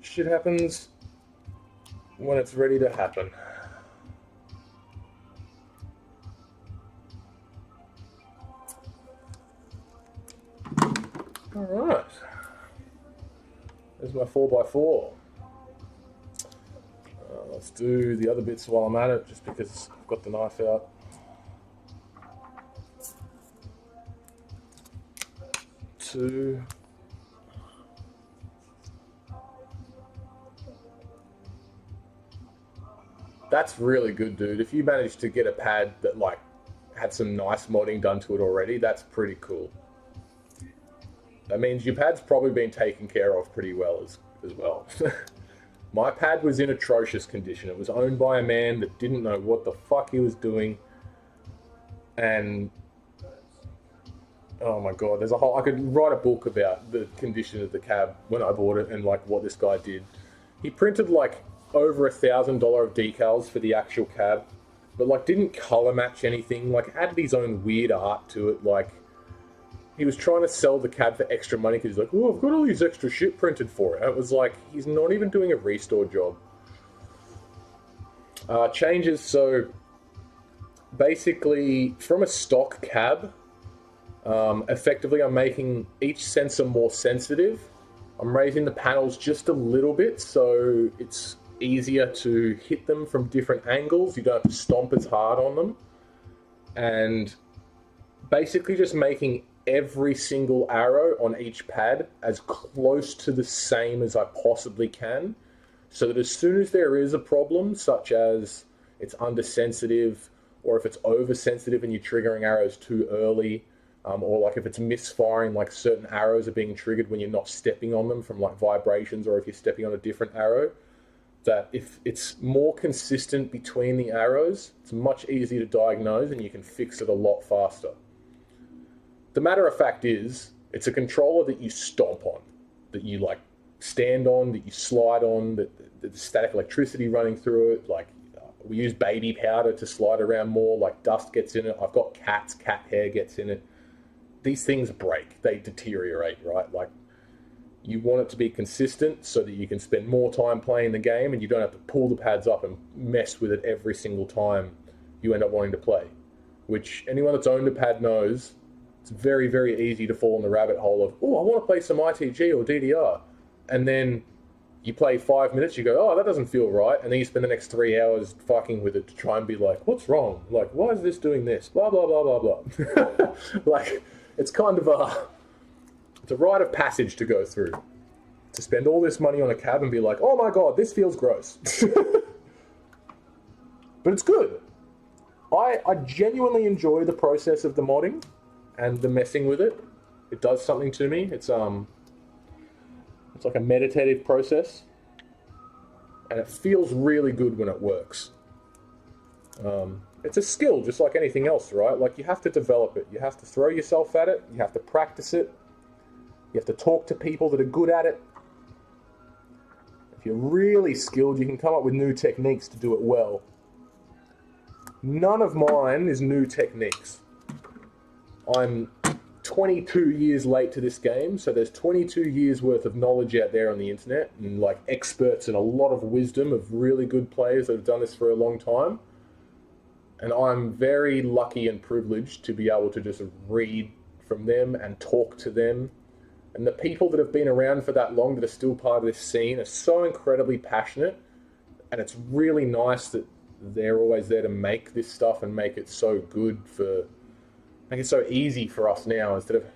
Shit happens when it's ready to happen. Alright. There's my 4x4. Let's do the other bits while I'm at it, just because I've got the knife out. Two. That's really good, dude. If you managed to get a pad that like had some nice modding done to it already, that's pretty cool. That means your pad's probably been taken care of pretty well as well. My pad was in atrocious condition. It was owned by a man that didn't know what the fuck he was doing. And oh my god, there's a whole... I could write a book about the condition of the cab when I bought it and like what this guy did. He printed like over $1,000 of decals for the actual cab, but like didn't color match anything, like added his own weird art to it. Like he was trying to sell the cab for extra money because he's like, oh, I've got all these extra shit printed for it. And it was like, he's not even doing a restore job. Changes, so basically from a stock cab, effectively I'm making each sensor more sensitive. I'm raising the panels just a little bit so it's easier to hit them from different angles. You don't have to stomp as hard on them. And basically just making every single arrow on each pad as close to the same as I possibly can, so that as soon as there is a problem, such as it's undersensitive, or if it's oversensitive and you're triggering arrows too early, or like if it's misfiring, like certain arrows are being triggered when you're not stepping on them from like vibrations, or if you're stepping on a different arrow, that if it's more consistent between the arrows, it's much easier to diagnose and you can fix it a lot faster. The matter of fact is, it's a controller that you stomp on, that you like stand on, that you slide on, that the static electricity running through it. Like we use baby powder to slide around more, like dust gets in it. I've got cats, cat hair gets in it. These things break, they deteriorate, right? Like you want it to be consistent so that you can spend more time playing the game and you don't have to pull the pads up and mess with it every single time you end up wanting to play. Which anyone that's owned a pad knows, it's very, very easy to fall in the rabbit hole of, oh, I want to play some ITG or DDR. And then you play 5 minutes, you go, oh, that doesn't feel right. And then you spend the next 3 hours fucking with it to try and be like, what's wrong? Like, why is this doing this? Blah, blah, blah, blah, blah. Like, it's kind of it's a rite of passage to go through. To spend all this money on a cab and be like, oh my god, this feels gross. But it's good. I genuinely enjoy the process of the modding and the messing with it. It does something to me. It's like a meditative process, and it feels really good when it works. It's a skill just like anything else, right? Like you have to develop it. You have to throw yourself at it. You have to practice it. You have to talk to people that are good at it. If you're really skilled, you can come up with new techniques to do it well. None of mine is new techniques. I'm 22 years late to this game, so there's 22 years worth of knowledge out there on the internet, and like experts and a lot of wisdom of really good players that have done this for a long time. And I'm very lucky and privileged to be able to just read from them and talk to them. And the people that have been around for that long that are still part of this scene are so incredibly passionate, and it's really nice that they're always there to make this stuff and make it so good for... Make it so easy for us now, instead of...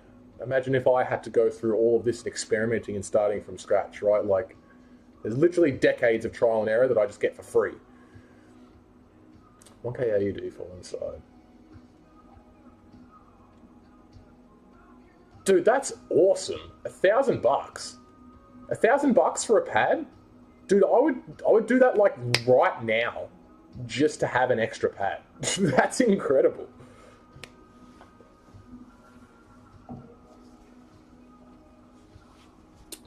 Imagine if I had to go through all of this experimenting and starting from scratch, right? Like, there's literally decades of trial and error that I just get for free. 1K AUD for one side. Dude, that's awesome. $1,000 bucks. $1,000 for a pad? Dude, I would do that like right now, just to have an extra pad. That's incredible.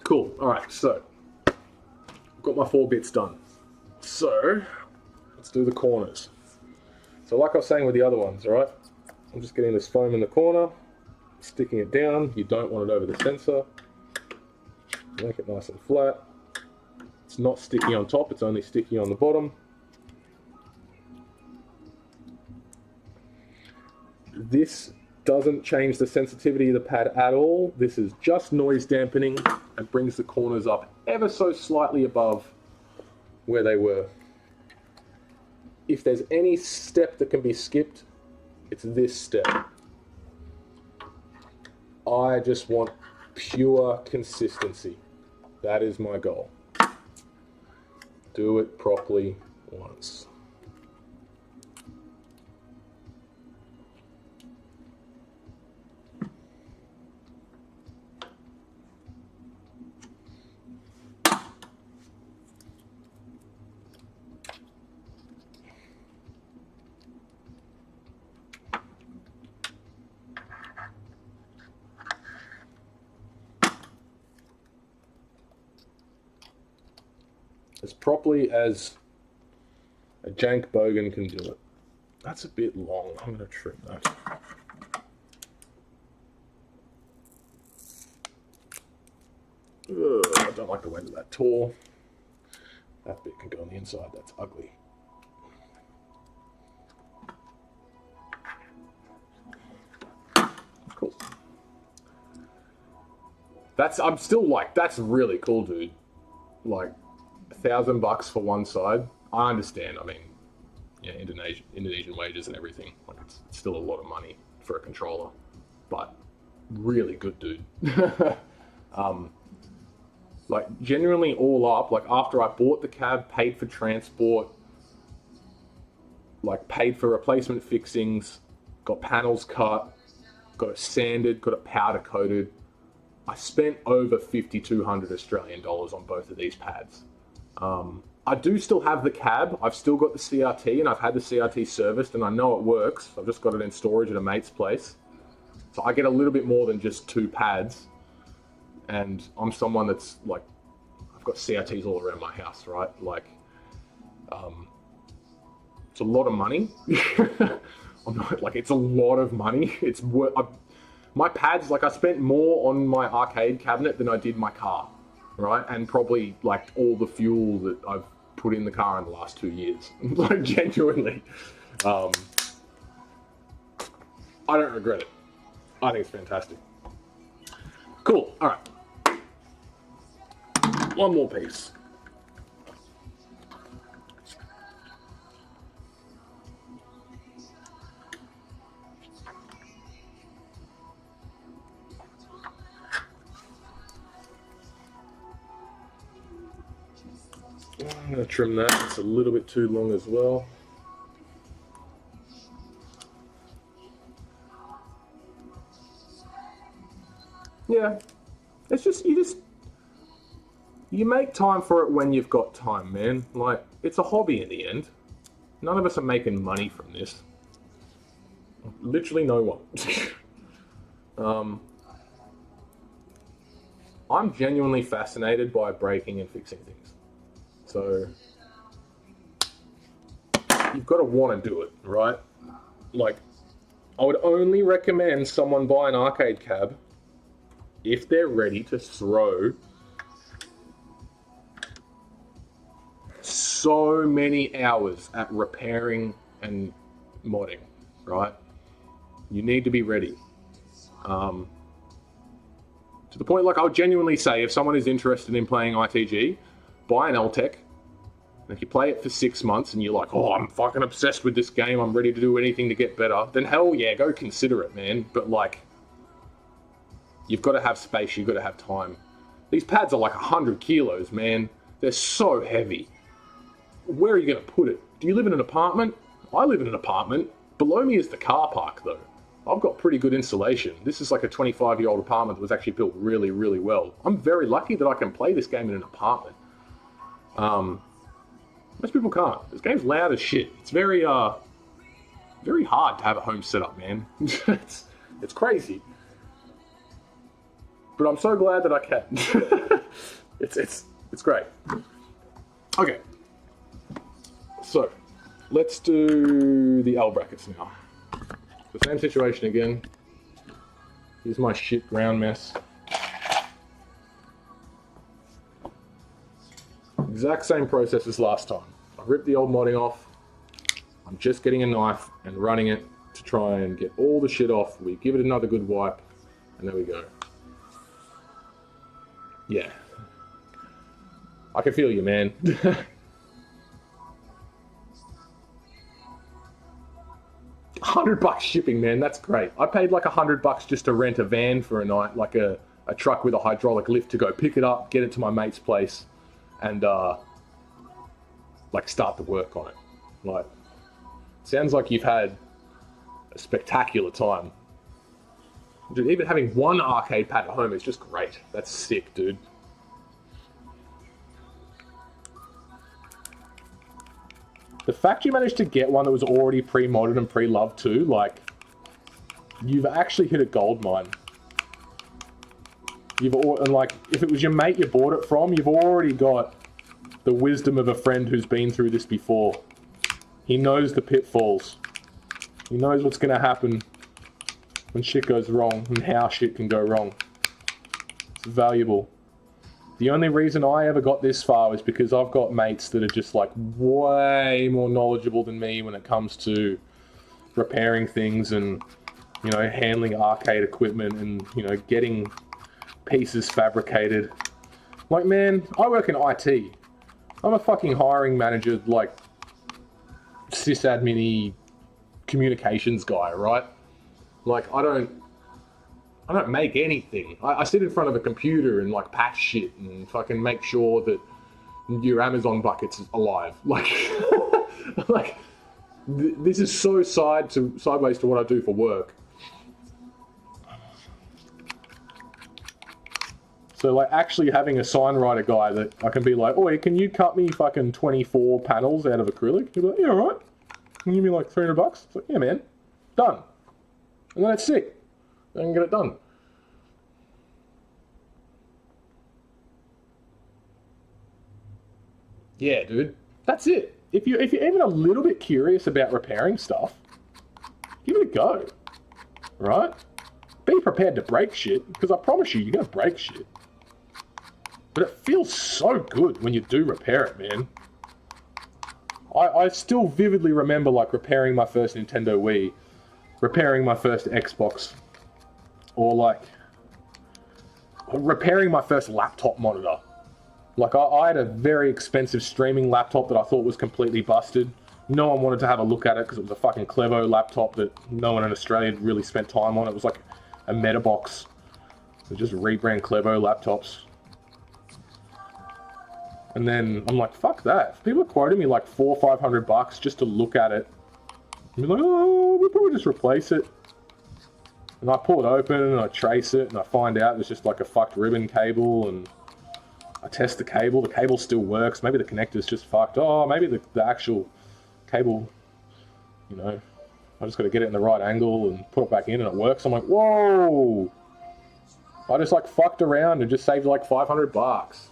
Cool. All right, so I've got my 4 bits done. So let's do the corners. So like I was saying with the other ones, all right? I'm just getting this foam in the corner. sticking it down. You don't want it over the sensor. Make it nice and flat. It's not sticky on top, it's only sticky on the bottom. This doesn't change the sensitivity of the pad at all. This is just noise dampening and brings the corners up ever so slightly above where they were. If there's any step that can be skipped, it's this step. I just want pure consistency. That is my goal. Do it properly once. As properly as a jank bogan can do it. That's a bit long. I'm going to trim that. Ugh, I don't like the way that tore. That bit can go on the inside. That's ugly. Cool. I'm still like, that's really cool, dude. Like, $1,000 for one side. I understand. I mean, yeah, Indonesian wages and everything. Like, it's still a lot of money for a controller, but really good, dude. Like, genuinely all up. Like, after I bought the cab, paid for transport, like paid for replacement fixings, got panels cut, got it sanded, got it powder coated. I spent over 5,200 Australian dollars on both of these pads. I do still have the cab. I've still got the CRT, and I've had the CRT serviced, and I know it works. I've just got it in storage at a mate's place. So I get a little bit more than just 2 pads. And I'm someone that's like, I've got CRTs all around my house, right? Like, it's a lot of money. I'm not, like, it's a lot of money. It's my pads, like, I spent more on my arcade cabinet than I did my car, right? And probably like all the fuel that I've put in the car in the last 2 years. Like, genuinely, I don't regret it. I think it's fantastic. Cool. All right. One more piece. I'm going to trim that. It's a little bit too long as well. Yeah. It's just, you make time for it when you've got time, man. Like, it's a hobby in the end. None of us are making money from this. Literally no one. I'm genuinely fascinated by breaking and fixing things. So, you've got to want to do it, right? Like, I would only recommend someone buy an arcade cab if they're ready to throw so many hours at repairing and modding, right? You need to be ready. To the point, like, I would genuinely say, if someone is interested in playing ITG, buy an LTEC. If you play it for 6 months and you're like, oh, I'm fucking obsessed with this game, I'm ready to do anything to get better, then hell yeah, go consider it, man. But, like, you've got to have space, you've got to have time. These pads are like 100 kilos, man. They're so heavy. Where are you going to put it? Do you live in an apartment? I live in an apartment. Below me is the car park, though. I've got pretty good insulation. This is like a 25-year-old apartment that was actually built really, really well. I'm very lucky that I can play this game in an apartment. Most people can't. This game's loud as shit. It's very very hard to have a home setup, man. it's crazy. But I'm so glad that I can. It's great. Okay. So, let's do the L brackets now. The same situation again. Here's my shit ground mess. Exact same process as last time. I ripped the old modding off. I'm just getting a knife and running it to try and get all the shit off. We give it another good wipe, and there we go. Yeah. I can feel you, man. $100 shipping, man. That's great. I paid like $100 just to rent a van for a night, like a truck with a hydraulic lift to go pick it up, get it to my mate's place, and like start the work on it. Like, sounds like you've had a spectacular time. Dude, even having one arcade pad at home is just great. That's sick, dude. The fact you managed to get one that was already pre-modded and pre-loved too, like, you've actually hit a gold mine. And like, if it was your mate you bought it from, you've already got the wisdom of a friend who's been through this before. He knows the pitfalls. He knows what's going to happen when shit goes wrong and how shit can go wrong. It's valuable. The only reason I ever got this far is because I've got mates that are just like way more knowledgeable than me when it comes to repairing things and, you know, handling arcade equipment and, you know, getting pieces fabricated. Like, man, I work in IT. I'm a fucking hiring manager, like, sysadmin-y communications guy, right? Like, I don't make anything. I sit in front of a computer and like patch shit and fucking make sure that your Amazon bucket's alive. Like, like this is so sideways to what I do for work. So like actually having a sign writer guy that I can be like, oh, can you cut me fucking 24 panels out of acrylic? He'll be like, yeah, all right. Can you give me like $300? It's like, yeah, man, done. And then that's sick. I can get it done. Yeah, dude. That's it. If you're even a little bit curious about repairing stuff, give it a go. Right? Be prepared to break shit, because I promise you, you're going to break shit. But it feels so good when you do repair it, man. I still vividly remember like repairing my first Nintendo Wii, repairing my first Xbox, or like repairing my first laptop monitor. Like I had a very expensive streaming laptop that I thought was completely busted. No one wanted to have a look at it because it was a fucking Clevo laptop that no one in Australia had really spent time on. It was like a Metabox. They just rebrand Clevo laptops. And then I'm like, fuck that. If people are quoting me like $400 or $500 just to look at it, I'd be like, oh, we'll probably just replace it. And I pull it open and I trace it and I find out there's just like a fucked ribbon cable, and I test the cable still works, maybe the connector's just fucked, oh, maybe the actual cable, you know, I just got to get it in the right angle and put it back in and it works. I'm like, whoa, I just like fucked around and just saved like $500.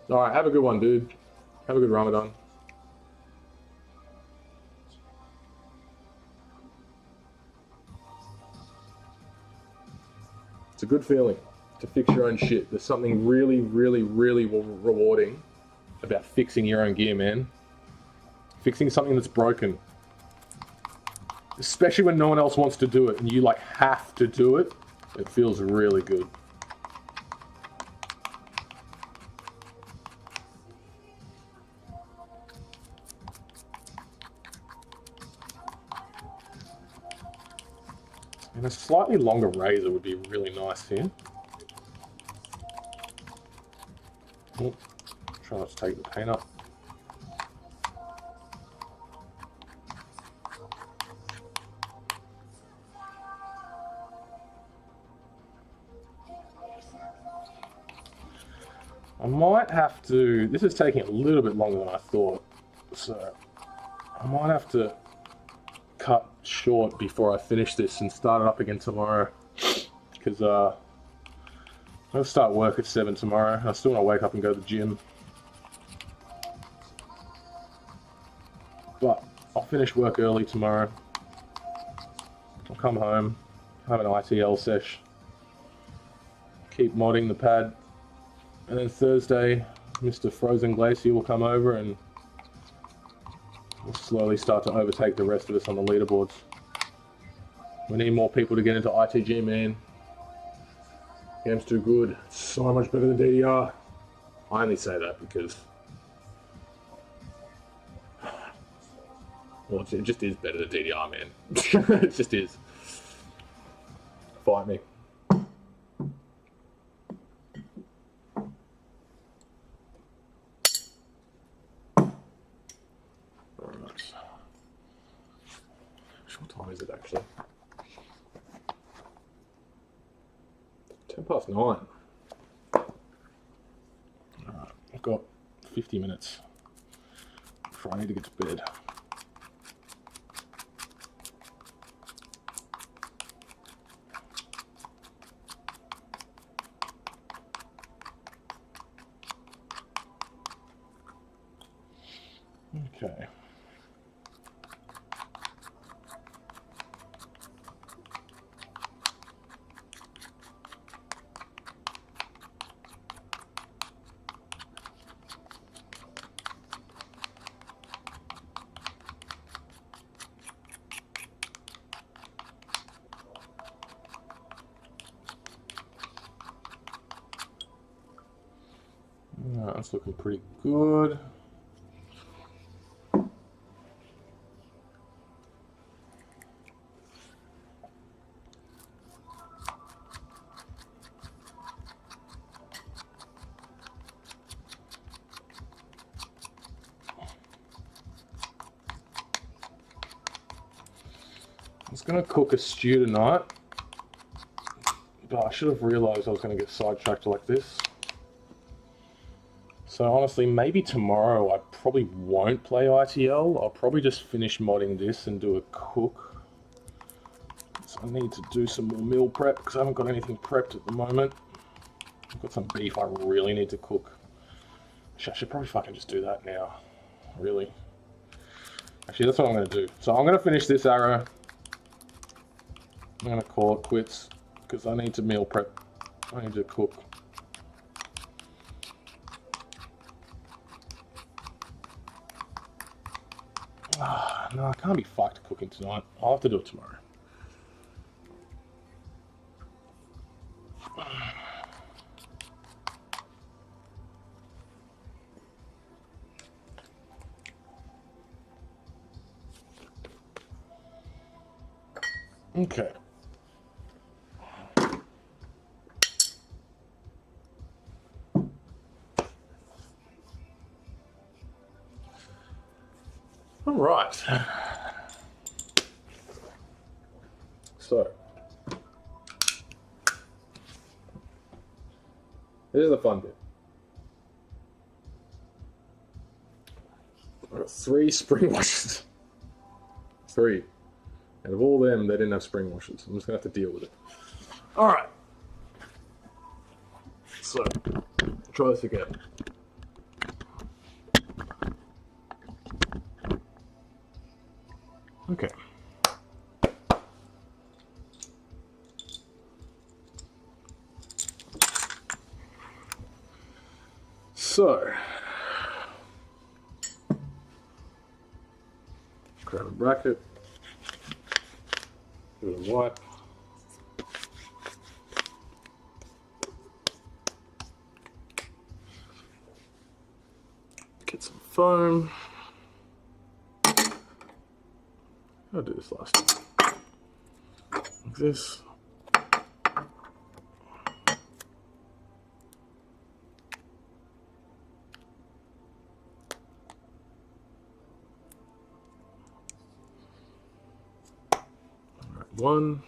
Alright, have a good one, dude. Have a good Ramadan. It's a good feeling to fix your own shit. There's something really, really, really rewarding about fixing your own gear, man. Fixing something that's broken. Especially when no one else wants to do it and you like have to do it. It feels really good. And a slightly longer razor would be really nice here. Oh, try not to take the paint up. I might have to, this is taking a little bit longer than I thought, so I might have to cut short before I finish this and start it up again tomorrow, because I'll start work at 7 tomorrow and I still want to wake up and go to the gym, but I'll finish work early tomorrow. I'll come home, have an ITL sesh, keep modding the pad, and then Thursday, Mr. Frozen Glacier will come over and we'll slowly start to overtake the rest of us on the leaderboards. We need more people to get into ITG, man. Game's too good. It's so much better than DDR. I only say that because, well, it just is better than DDR, man. It just is. Fight me. Alright. What time is it actually? 9:10. Alright, I've got 50 minutes before I need to get to bed. Okay. That's looking pretty good. I was going to cook a stew tonight, but I should have realised I was going to get sidetracked like this. So honestly, maybe tomorrow I probably won't play ITL. I'll probably just finish modding this and do a cook. So I need to do some more meal prep because I haven't got anything prepped at the moment. I've got some beef I really need to cook. I should probably fucking just do that now. Really. Actually, that's what I'm going to do. So I'm going to finish this arrow. I'm going to call it quits because I need to meal prep. I need to cook. No, I can't be fucked cooking tonight. I'll have to do it tomorrow. Okay. All right. So, here's the fun bit. I've got 3 spring washers. 3. And of all them, they didn't have spring washers. I'm just going to have to deal with it. All right. So, try this again. Okay. So, grab a bracket, give it a wipe. Get some foam. I'll do this last time. Like this. Alright, 1.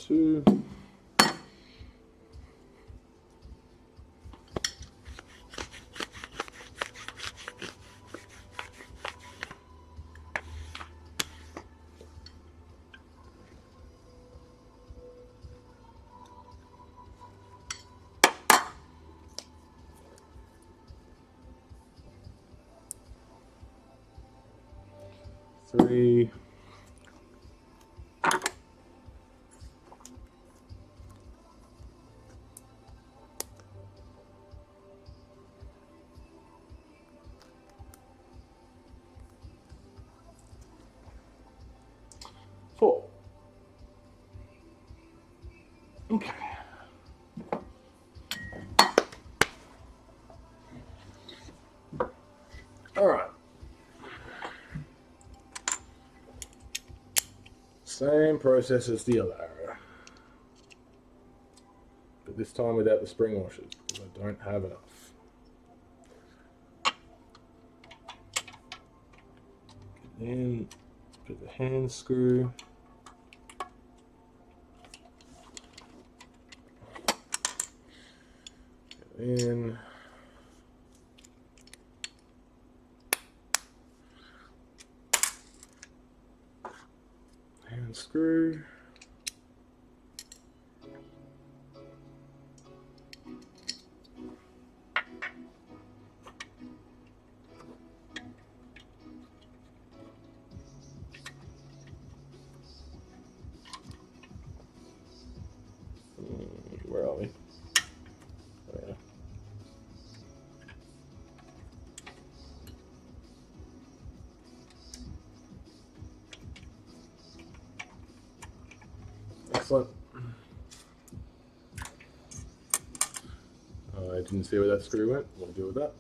Two. 3. Four. Okay. All right. Same process as the other arrow, but this time without the spring washers because I don't have enough. Then put the hand screw. In. Hand screw. Where are we? Oh, yeah. Excellent. I didn't see where that screw went. We'll deal with that.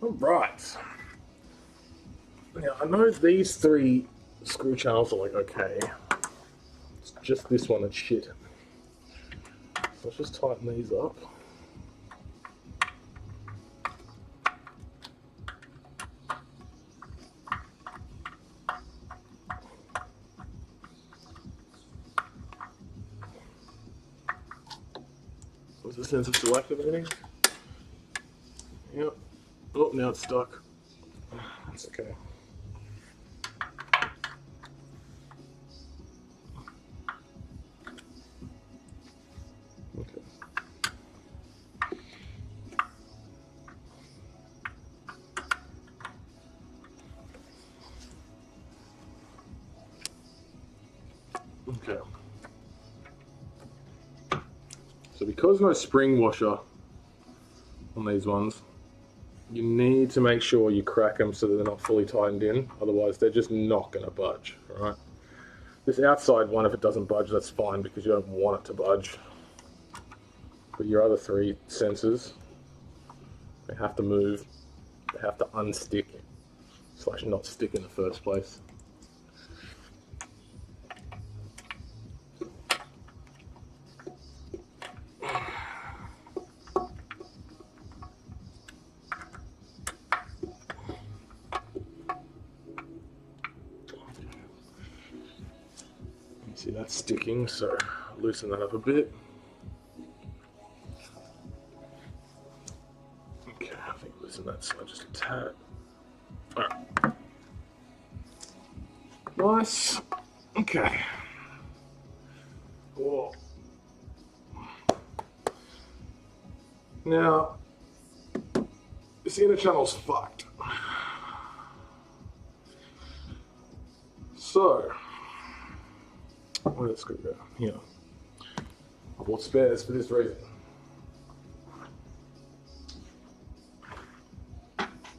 All right. Now, I know these 3 screw channels are like okay. It's just this one that's shit. Let's just tighten these up. Was the sensor still activating? Yep. Oh, now it's stuck. That's okay. Okay. Okay. So because no spring washer on these ones, you need to make sure you crack them so that they're not fully tightened in, otherwise they're just not going to budge, all right? This outside one, if it doesn't budge, that's fine because you don't want it to budge. But your other 3 sensors, they have to move, they have to unstick / not stick in the first place. See, that's sticking, so loosen that up a bit. Okay, I think loosen that side just a tad. Alright. Nice. Okay. Whoa. Now, this inner channel's fucked. So, where did the screw go? Here. I bought spares for this reason.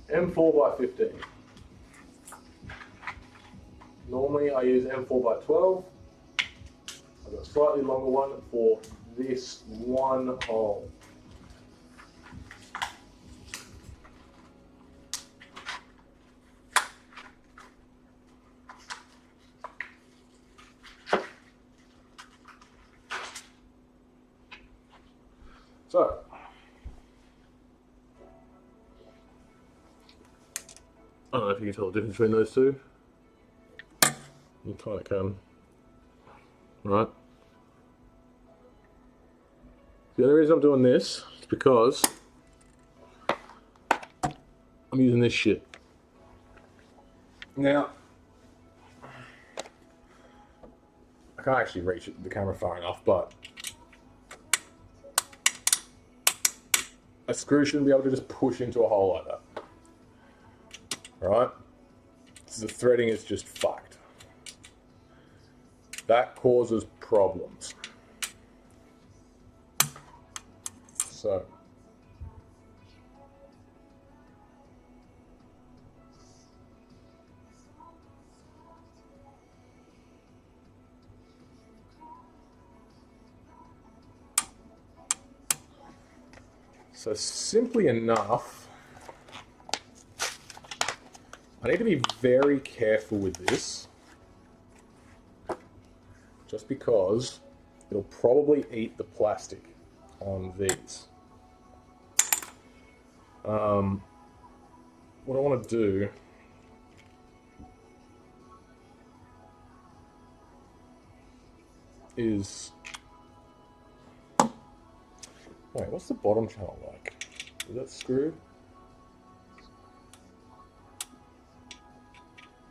M4x15. Normally I use M4x12. I've got a slightly longer one for this one hole. So, I don't know if you can tell the difference between those two. You kind of can. Right. The only reason I'm doing this is because I'm using this shit. Now, I can't actually reach the camera far enough, but a screw shouldn't be able to just push into a hole like that. Right? So the threading is just fucked. That causes problems. So simply enough, I need to be very careful with this, just because it'll probably eat the plastic on these. What I want to do is, wait, what's the bottom channel like? Is that screwed?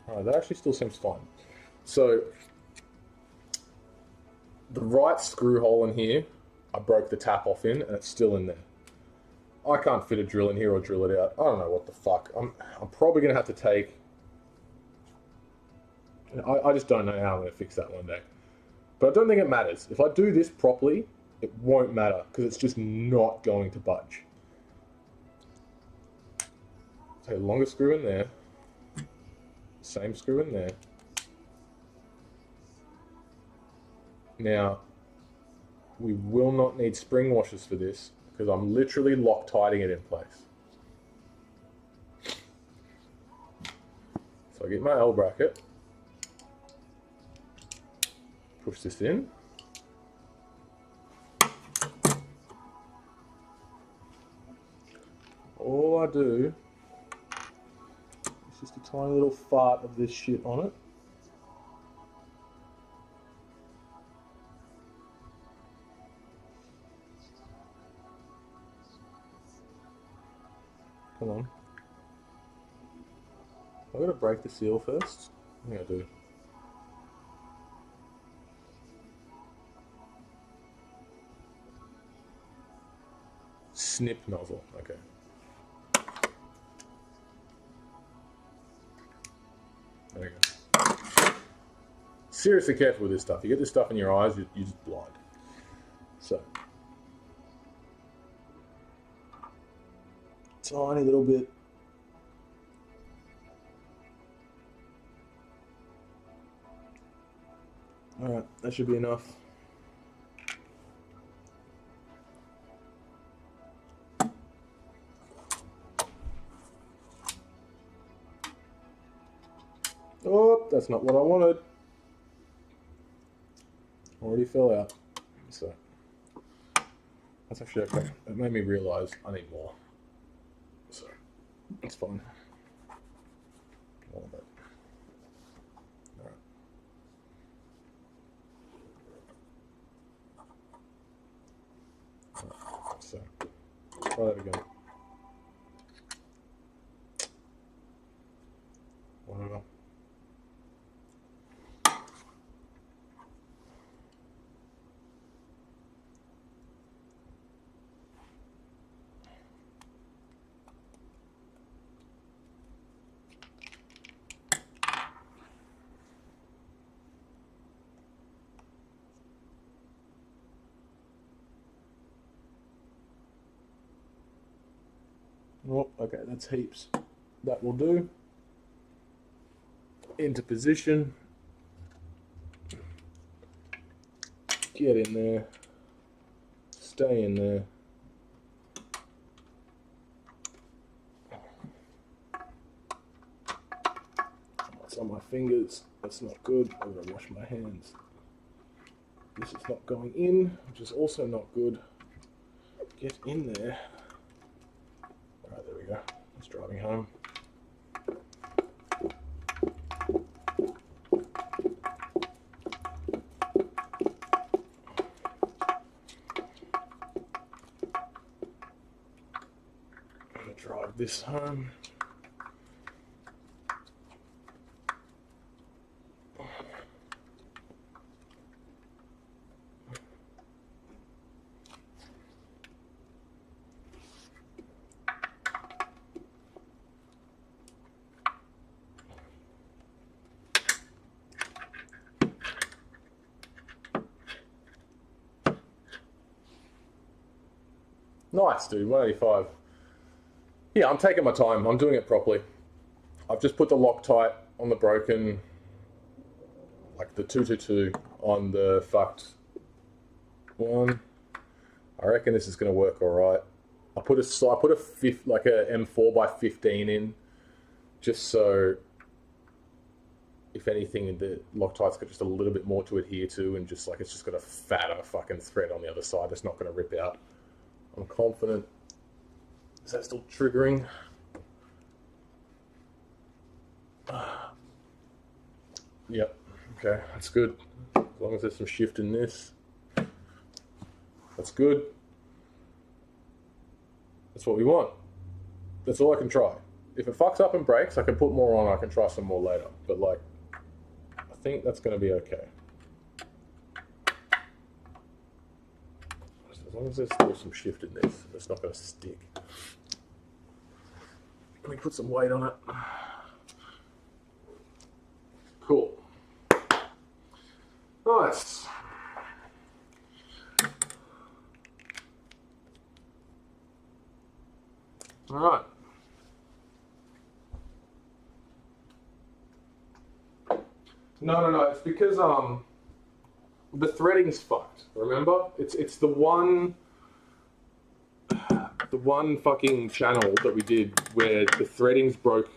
Alright, that actually still seems fine. So, the right screw hole in here, I broke the tap off in, and it's still in there. I can't fit a drill in here or drill it out. I don't know what the fuck. I'm probably going to have to take... I just don't know how I'm going to fix that one day. But I don't think it matters. If I do this properly, it won't matter, because it's just not going to budge. Take a longer screw in there. Same screw in there. Now, we will not need spring washers for this, because I'm literally Loctiting it in place. So I get my L bracket, push this in. All I do is just a tiny little fart of this shit on it. Come on. I've got to break the seal first. I think I do. Snip nozzle, okay. There we go. Seriously careful with this stuff. You get this stuff in your eyes, you're just blind. So, tiny little bit. Alright, that should be enough. Oh, that's not what I wanted. Already fell out. So, that's actually okay. It made me realize I need more. So, that's fine. A little bit. Alright. So, try that again. Whatever. Oh, okay, that's heaps. That will do. Into position. Get in there. Stay in there. It's on my fingers. That's not good. I'm going to wash my hands. This is not going in, which is also not good. Get in there. Alright, there we go. It's driving home. to drive this home. Nice, dude, 185. Yeah, I'm taking my time. I'm doing it properly. I've just put the Loctite on the broken, like the 222 on the fucked one. I reckon this is going to work all right. I put a M4 by 15 in, just so if anything, the Loctite's got just a little bit more to adhere to, and just like it's just got a fatter fucking thread on the other side that's not going to rip out. I'm confident. Is that still triggering? Yep. Okay, that's good. As long as there's some shift in this. That's good. That's what we want. That's all I can try. If it fucks up and breaks, I can put more on, I can try some more later. But like, I think that's going to be okay. As long as there's still some shift in this, it's not going to stick. Let me put some weight on it. Cool. Nice. All right. No. It's because the threading's fucked. Remember, it's the one fucking channel that we did where the threadings broke.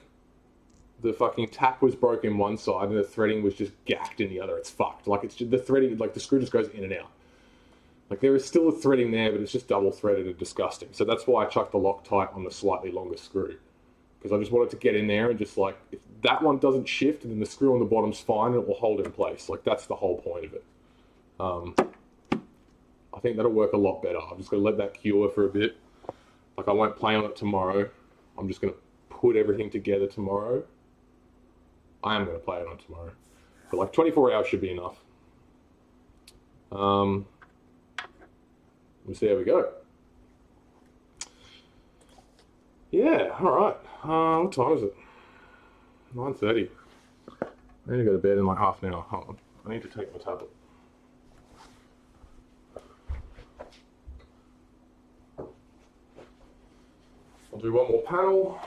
The fucking tap was broken one side and the threading was just gapped in the other. It's fucked. Like it's just, the threading, like the screw just goes in and out. Like there is still a threading there, but it's just double threaded and disgusting. So that's why I chucked the Loctite on the slightly longer screw, because I just wanted to get in there and just like, if that one doesn't shift, and then the screw on the bottom's fine and it will hold in place. Like that's the whole point of it. I think that'll work a lot better. I'm just gonna let that cure for a bit. Like I won't play on it tomorrow. I'm just gonna put everything together tomorrow. I am gonna play it on tomorrow, but like 24 hours should be enough. We'll see how we go. Yeah, all right. What time is it? 9:30. I need to go to bed in like half an hour. Hold on. I need to take my tablet. I'll do one more panel.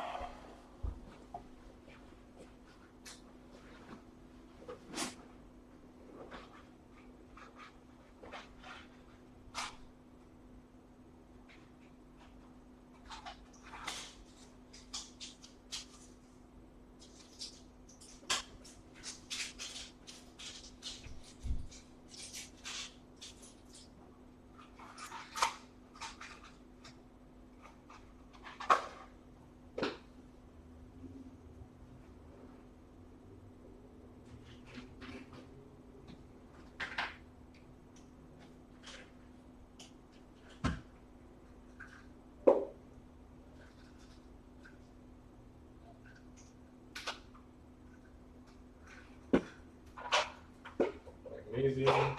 Magnesium.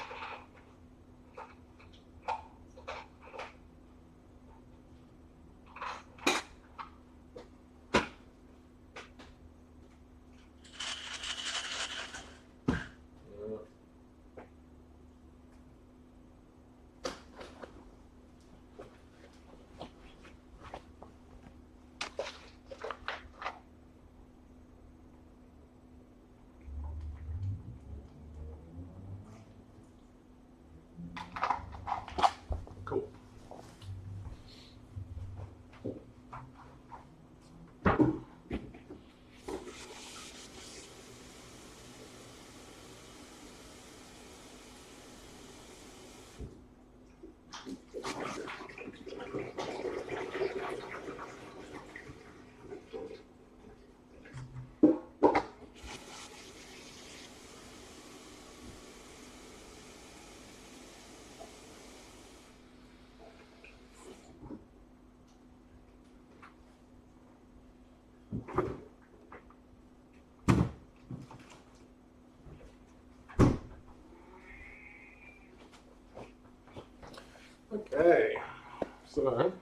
So,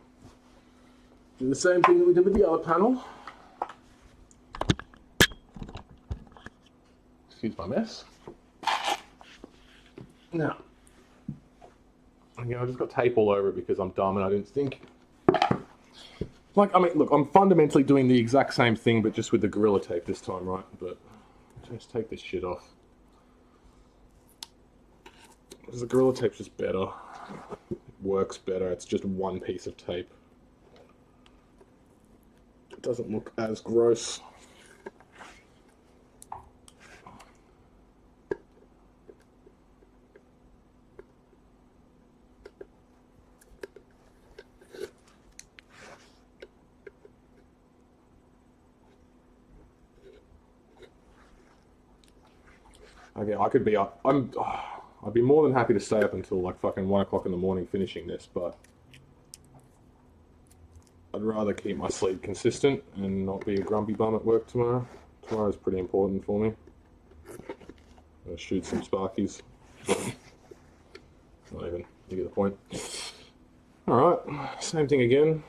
do the same thing that we did with the other panel. Excuse my mess. Now, again, I just got tape all over it because I'm dumb and I didn't think. Like, I mean, look, I'm fundamentally doing the exact same thing, but just with the Gorilla Tape this time, right? But just take this shit off. Because the Gorilla Tape's just better. It works better. It's just one piece of tape. It doesn't look as gross. Okay, I could be up. I'd be more than happy to stay up until like fucking 1 o'clock in the morning finishing this, but I'd rather keep my sleep consistent and not be a grumpy bum at work tomorrow. Tomorrow's pretty important for me. I'm gonna shoot some Sparkies. Not even. You get the point. Alright, same thing again.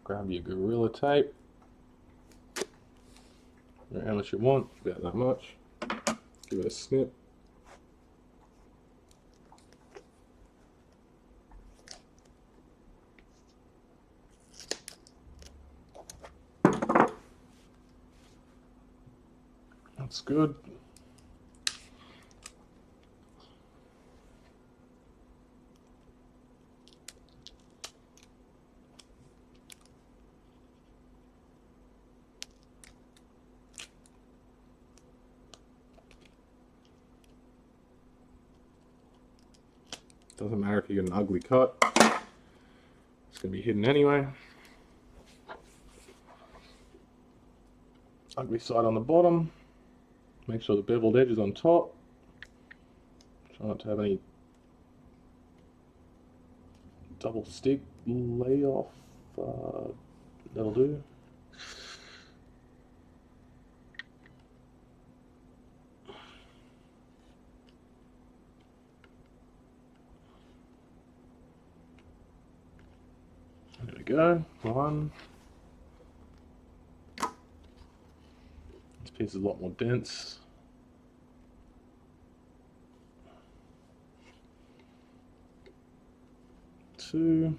Grab your Gorilla Tape. How much you want, about that much. Give it a snip. That's good. Doesn't matter if you get an ugly cut. It's going to be hidden anyway. Ugly side on the bottom. Make sure the beveled edge is on top. Try not to have any double stick layoff. That'll do. There we go. One. This piece is a lot more dense. Two.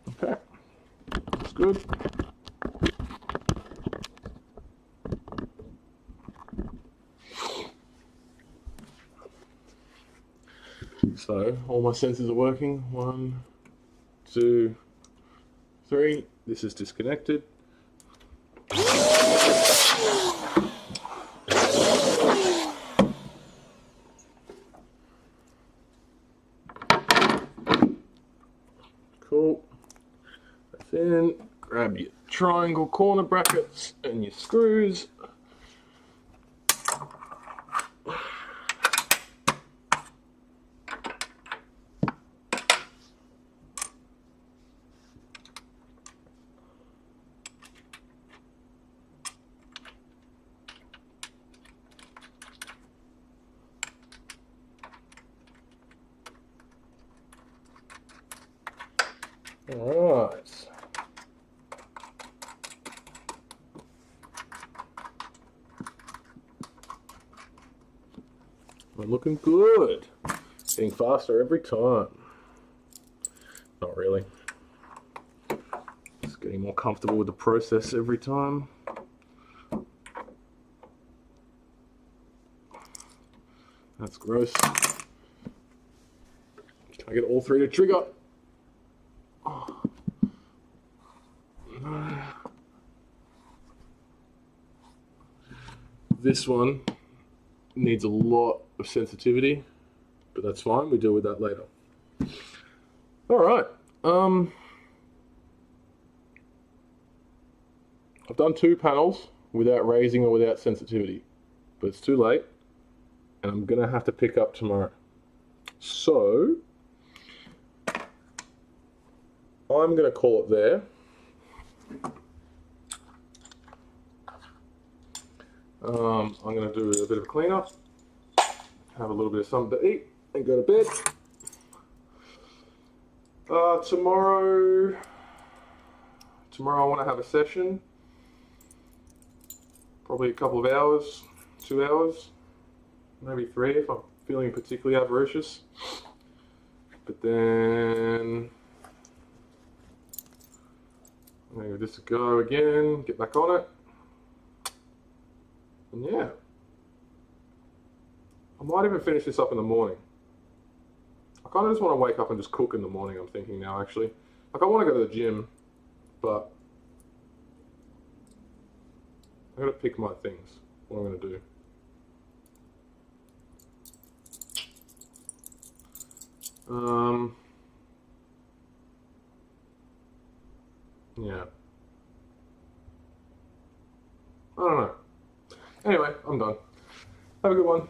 Okay. That's good. So, all my sensors are working. 1, 2, 3. This is disconnected. Cool. That's in. Grab your triangle corner brackets and your screws. All right. We're looking good. Getting faster every time. Not really. Just getting more comfortable with the process every time. That's gross. Can I get all three to trigger? This one needs a lot of sensitivity, but that's fine. We deal with that later. All right. I've done 2 panels without raising or without sensitivity, but it's too late, and I'm gonna have to pick up tomorrow. So I'm gonna call it there. I'm going to do a bit of a cleanup, have a little bit of something to eat, and go to bed. Tomorrow I want to have a session, probably a couple of hours, 2 hours, maybe 3 if I'm feeling particularly avaricious. But then I'm going to give this a go again, get back on it, and yeah. I might even finish this up in the morning. I kind of just want to wake up and just cook in the morning, I'm thinking now actually. Like I want to go to the gym, but I gotta pick my things, what I'm gonna do. Yeah. I don't know. Anyway, I'm done. Have a good one.